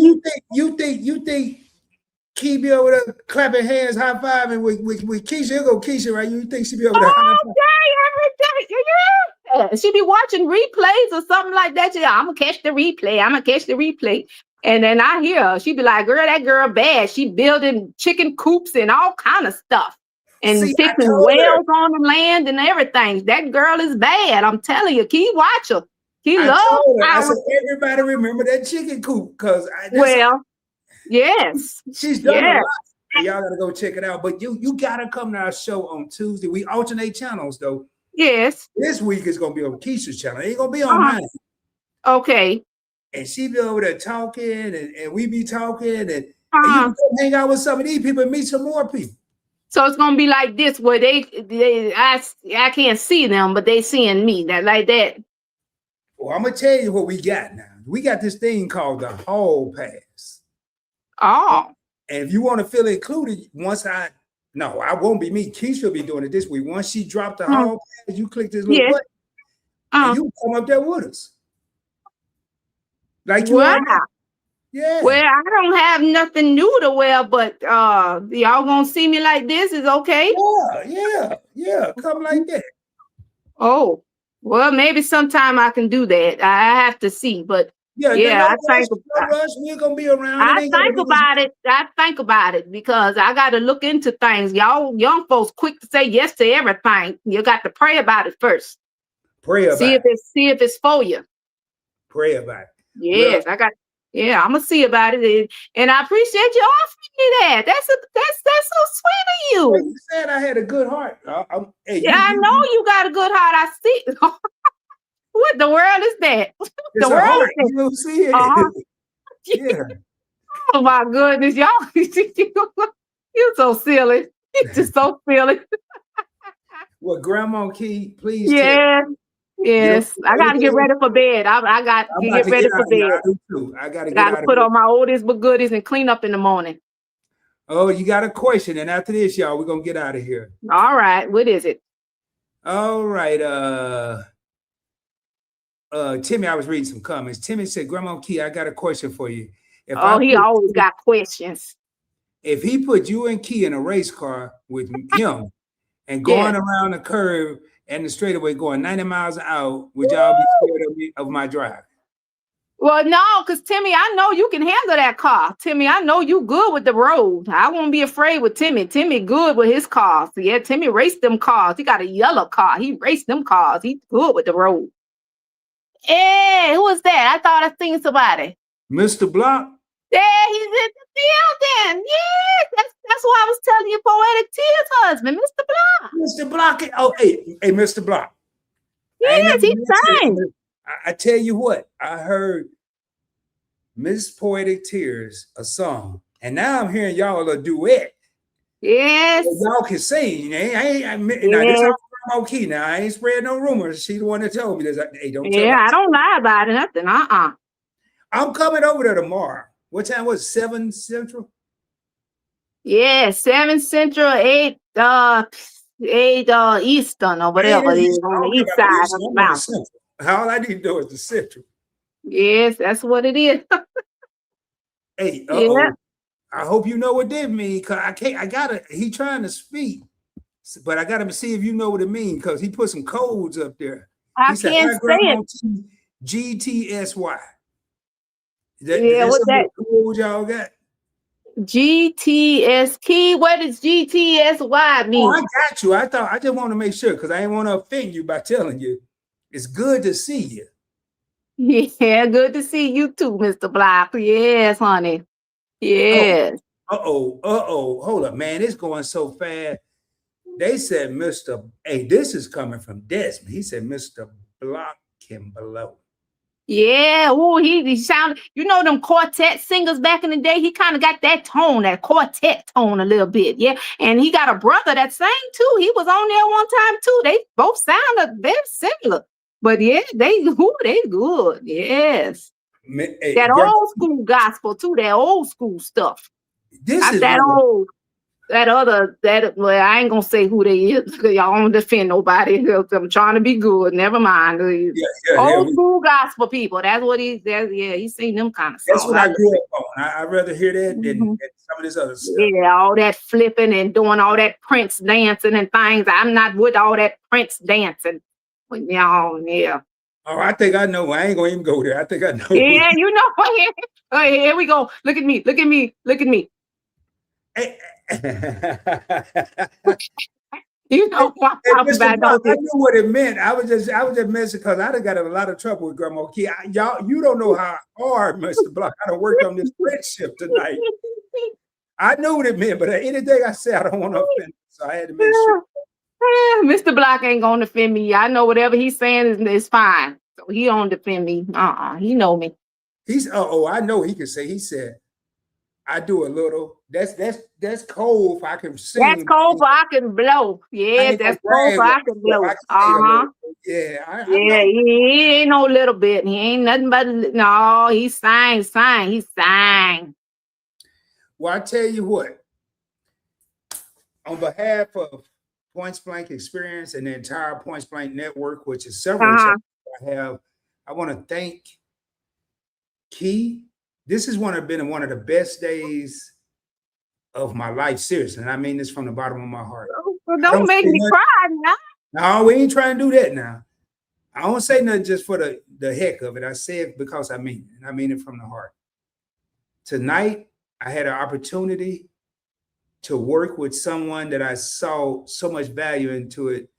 you think Key be over there clapping hands, high fiving with Keisha? Here go Keisha, right? You think she be over there? Every day. Yeah. She be watching replays or something like that. Yeah, I'm gonna catch the replay. And then I hear her. She be like, girl, that girl bad. She building chicken coops and all kind of stuff. And fixing wells on the land and everything. That girl is bad. I'm telling you, Key, watch her. Key loves her. I said, everybody remember that chicken coop, because yes. She's done a lot. Y'all gotta go check it out. But you gotta come to our show on Tuesday. We alternate channels though. Yes. This week is gonna be on Keisha's channel. It ain't gonna be on mine. Okay. And she be over there talking, and we be talking, and you can hang out with some of these people and meet some more people. So it's gonna be like this, where I can't see them, but they seeing me. That like that. Well, I'm gonna tell you what we got now. We got this thing called the Hall Pass. Oh. And if you want to feel included, I won't be me. Keisha will be doing it this week. Once she dropped the Hall Pass, you click this little button, and you come up there with us. Like you are now. Yeah. Well, I don't have nothing new to wear, but y'all gonna see me like this is okay? Yeah. Come like that. Oh, well, maybe sometime I can do that. I have to see, but I think we're gonna be around. I think about it because I got to look into things. Y'all young folks quick to say yes to everything. You got to pray about it first. See if it's for you. Pray about it. Yes, I'm gonna see about it, and I appreciate you offering me that. That's so sweet of you. Well, you said I had a good heart. I know you got a good heart. I see. What the world is that? The world is that. You don't see it. Yeah. Oh my goodness, y'all! You're so silly. You're just so silly. Well, Grandma Key, please. Yes, I got to get ready for bed. I got to get ready for bed. I got to put on my oldest but goodies and clean up in the morning. Oh, you got a question, and after this, y'all, we're gonna get out of here. All right, what is it? All right, Timmy, I was reading some comments. Timmy said, "Grandma Key, I got a question for you." He always got questions. If he put you and Key in a race car with him and going around the curve and the straightaway going 90 miles an hour, would y'all be scared of my drive? Well, no, because Timmy, I know you can handle that car. Timmy, I know you good with the road. I won't be afraid with Timmy. Timmy good with his cars. Yeah, Timmy raced them cars. He got a yellow car. He raced them cars. He's good with the road. Hey, who was that? I thought I seen somebody. Mr. Block? Yeah, he's in the building. Yes, that's why I was telling you, Poetic Tears husband, Mr. Block. Mr. Block. Oh, hey, Mr. Block. Yes, he's fine. I tell you what, I heard Miss Poetic Tears, a song, and now I'm hearing y'all a duet. Yes. So y'all can sing. Now, this is Grandma Key. Now, I ain't spreading no rumors. She's the one that told me this. Hey, don't tell I don't lie about it, nothing. I'm coming over there tomorrow. What time was it? 7 Central? Yeah, 7 Central, 8 Eastern or whatever it is on the east side of the mountain. All I need to do is the Central. Yes, that's what it is. Hey, I hope you know what that means, because he trying to speak, but I got to see if you know what it means, because he put some codes up there. I can't say it. GTSY. What's that? Code y'all got? GTS Key. What does GTSY mean? Oh, I got you. I just want to make sure, because I didn't want to offend you by telling you. It's good to see you. Yeah, good to see you too, Mr. Block. Yes, honey. Yes. Hold up, man. It's going so fast. They said, Hey, this is coming from Desmond. He said, Mr. Block him below. Yeah, oh, he sounded, you know, them quartet singers back in the day. He kind of got that tone, that quartet tone a little bit. Yeah. And he got a brother that sang too. He was on there one time too. They both sounded very similar. But yeah, they good. Yes. Hey, that old school gospel too, that old school stuff. This Not is that old. Well, I ain't gonna say who they is because y'all don't defend nobody. I'm trying to be good. Never mind. Old school gospel people. That's what he's seen them kind of songs. That's what I grew up on. I'd rather hear that than some of this other stuff. Yeah, all that flipping and doing all that Prince dancing and things. I'm not with all that Prince dancing. But y'all, yeah. Oh, I think I know. I ain't gonna even go there. I think I know. Yeah, you know. Here we go. Look at me. Look at me. Look at me. Hey. You know what I'm talking about. I knew what it meant. I was just messing because I done got in a lot of trouble with Grandma Key. You don't know how hard, Mr. Block, I done worked on this friendship tonight. I knew what it meant, but anything I say, I don't want to offend, so I had to make sure. Mr. Block ain't gonna defend me. I know whatever he's saying is fine. So he don't defend me. He know me. I know he can say. He said, I do a little. That's cold if I can sing. That's cold for I can blow. Yeah, that's cold for I can blow. Yeah. He ain't no little bit. He ain't nothing but he sang. He sang. Well, I tell you what. On behalf of Points Blank Experience and the entire Points Blank Network, which is several I want to thank Key. This has been one of the best days of my life, seriously. And I mean this from the bottom of my heart. Well, don't make me cry now. No, we ain't trying to do that now. I don't say nothing just for the heck of it. I say it because I mean it. And I mean it from the heart. Tonight, I had an opportunity to work with someone that I saw so much value into it.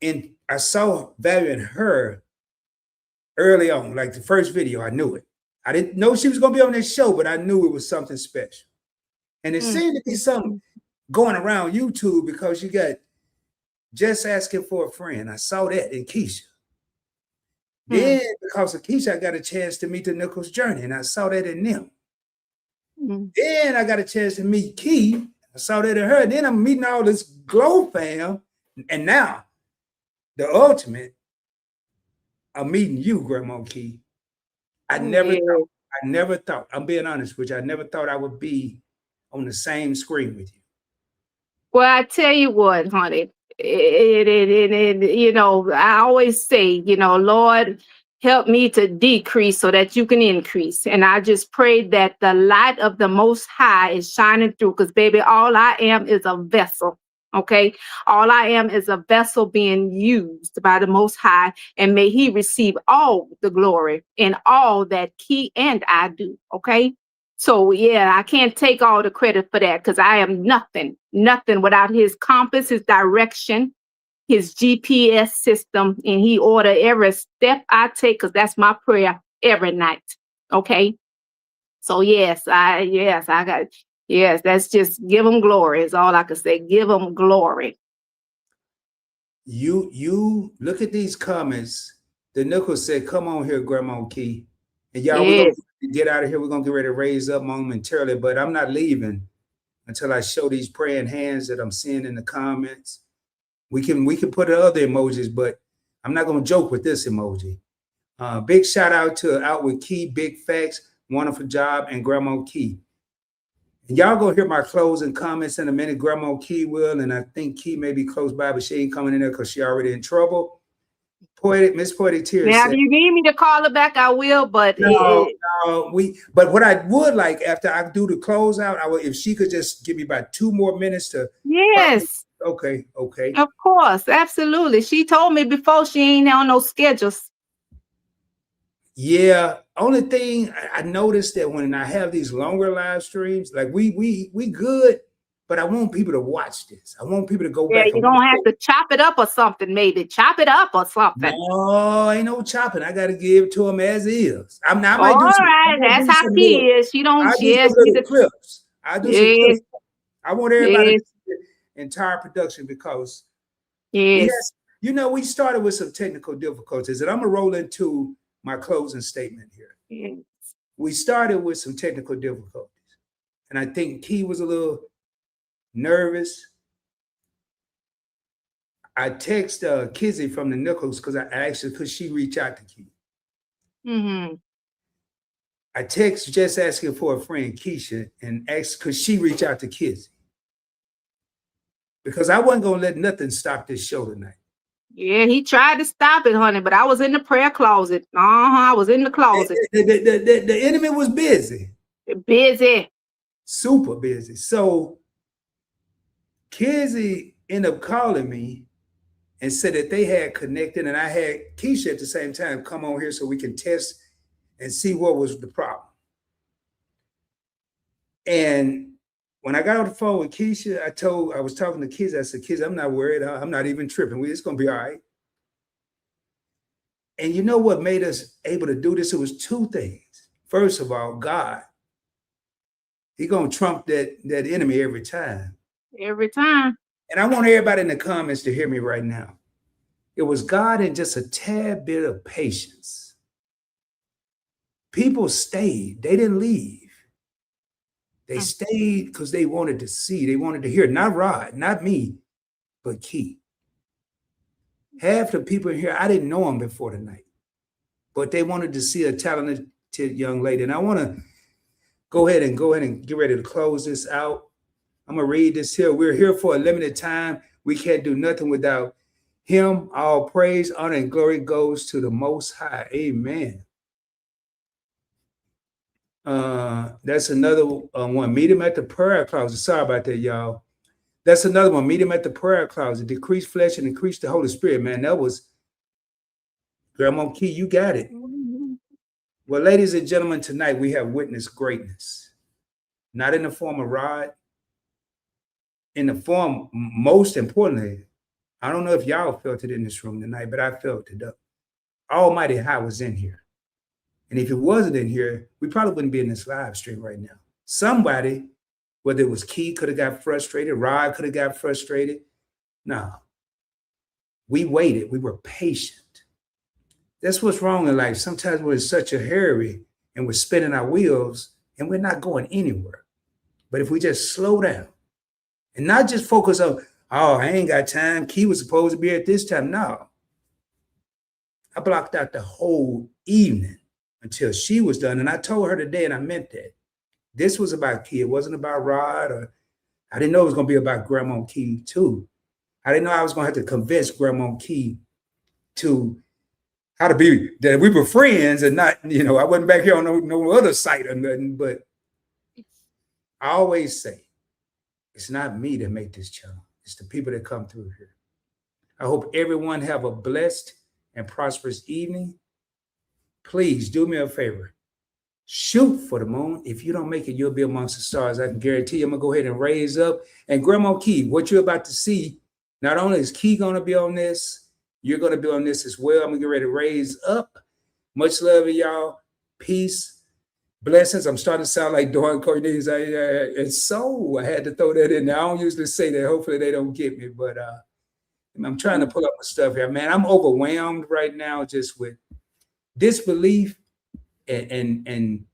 And I saw value in her early on, like the first video, I knew it. I didn't know she was going to be on this show, but I knew it was something special. And it seemed to be something going around YouTube because you got Just Asking for a Friend. I saw that in Keisha. Then because of Keisha, I got a chance to meet the Nichols Journey, and I saw that in them. Then I got a chance to meet Key. I saw that in her. Then I'm meeting all this Glow fam. And now, the ultimate, I'm meeting you, Grandma Key. I never thought, I'm being honest with you, I never thought I would be on the same screen with you. Well, I tell you what, honey, I always say, Lord, help me to decrease so that you can increase. And I just pray that the light of the Most High is shining through, because, baby, all I am is a vessel. Okay, all I am is a vessel being used by the Most High, and may He receive all the glory in all that Key and I do. Okay, so yeah, I can't take all the credit for that because I am nothing without His compass, His direction, His GPS system, and He order every step I take, because that's my prayer every night. Okay, so yes, that's just give Him glory is all I can say. Give Him glory. You look at these comments. The Nichols said, come on here, Grandma Key. And y'all, we're going to get out of here. We're going to get ready to raise up momentarily, but I'm not leaving until I show these praying hands that I'm seeing in the comments. We can put other emojis, but I'm not going to joke with this emoji. Big shout out to Out With Key, Big Facts, wonderful job, and Grandma Key. And y'all gonna hear my closing comments in a minute. Grandma Key will, and I think Key may be close by, but she ain't coming in there because she already in trouble. Miss Poetic Tears. Now, if you need me to call her back, I will. But but what I would like after I do the closeout, if she could just give me about 2 more minutes to. Yes. Okay. Of course, absolutely. She told me before she ain't on no schedules. Yeah, only thing I noticed that when I have these longer live streams, like we good, but I want people to watch this. I want people to go back. Yeah, you're gonna have to chop it up or something, maybe. Chop it up or something. No, ain't no chopping. I gotta give it to them as is. That's how he is. She don't. Yes, clips. I do some Yes, custom. I want everybody to yes, see the entire production because we had, yes, we started with some technical difficulties, and I'm gonna roll into my closing statement here. yes. We started with some technical difficulties, and I think Key was a little nervous. I text Kizzy from the Nichols because I actually could she reach out to Key. Mm-hmm. I text just asking for a friend, Keisha, and asked could she reach out to Kizzy because I wasn't gonna let nothing stop this show tonight. Yeah, he tried to stop it, honey, but I was in the prayer closet. I was in the closet. The enemy was busy, Busy. super busy. So Kizzy ended up calling me and said that they had connected, and I had Keisha at the same time come on here so we can test and see what was the problem. And when I got on the phone with Keisha, I was talking to Keisha. I said, Keisha, I'm not worried. I'm not even tripping. It's going to be all right. And you know what made us able to do this? It was two things. First of all, God. He going to trump that enemy every time. Every time. And I want everybody in the comments to hear me right now. It was God and just a tad bit of patience. People stayed. They didn't leave. They stayed because they wanted to see. They wanted to hear. Not Rod, not me, but Key. Half the people in here, I didn't know them before tonight, but they wanted to see a talented young lady. And I want to go ahead and get ready to close this out. I'm going to read this here. We're here for a limited time. We can't do nothing without him. All praise, honor, and glory goes to the Most High. Amen. That's another one. Meet him at the prayer closet. Sorry about that, y'all. That's another one. Meet him at the prayer closet. Decrease flesh and increase the Holy Spirit, man. That was Grandma Key. You got it. Well, ladies and gentlemen, tonight we have witnessed greatness. Not in the form of Rod. In the form, most importantly, I don't know if y'all felt it in this room tonight, but I felt it. Almighty High was in here. And if it wasn't in here, we probably wouldn't be in this live stream right now. Somebody, whether it was Key, could have got frustrated. Rod could have got frustrated. No. We waited. We were patient. That's what's wrong in life. Sometimes we're in such a hurry and we're spinning our wheels and we're not going anywhere. But if we just slow down and not just focus on, oh, I ain't got time. Key was supposed to be at this time. No. I blocked out the whole evening until she was done. And I told her today, and I meant that. This was about Key. It wasn't about Rod, or I didn't know it was going to be about Grandma Key too. I didn't know I was going to have to convince Grandma Key to how to be, that we were friends and not, I wasn't back here on no other site or nothing. But I always say, it's not me that make this channel. It's the people that come through here. I hope everyone have a blessed and prosperous evening. Please do me a favor. Shoot for the moon. If you don't make it, you'll be amongst the stars. I can guarantee you. I'm going to go ahead and raise up. And Grandma Key, what you're about to see, not only is Key going to be on this, you're going to be on this as well. I'm going to get ready to raise up. Much love to y'all. Peace. Blessings. I'm starting to sound like Dawn Cornelius. And so I had to throw that in there. I don't usually say that. Hopefully they don't get me. But I'm trying to pull up my stuff here. Man, I'm overwhelmed right now just with disbelief and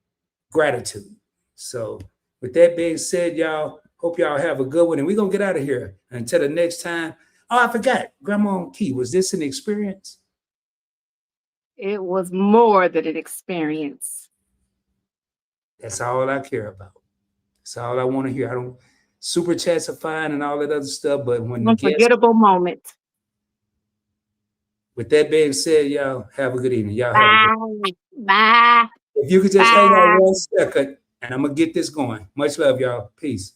gratitude. So with that being said, y'all, hope y'all have a good one. And we're going to get out of here. Until the next time. Oh, I forgot. Grandma Key, was this an experience? It was more than an experience. That's all I care about. That's all I want to hear. I don't, super chats are fine and all that other stuff, but when the Unforgettable moment. With that being said, y'all have a good evening. Y'all have a good Bye. Bye. If you could just hang on 1 second, and I'm gonna get this going. Much love, y'all. Peace.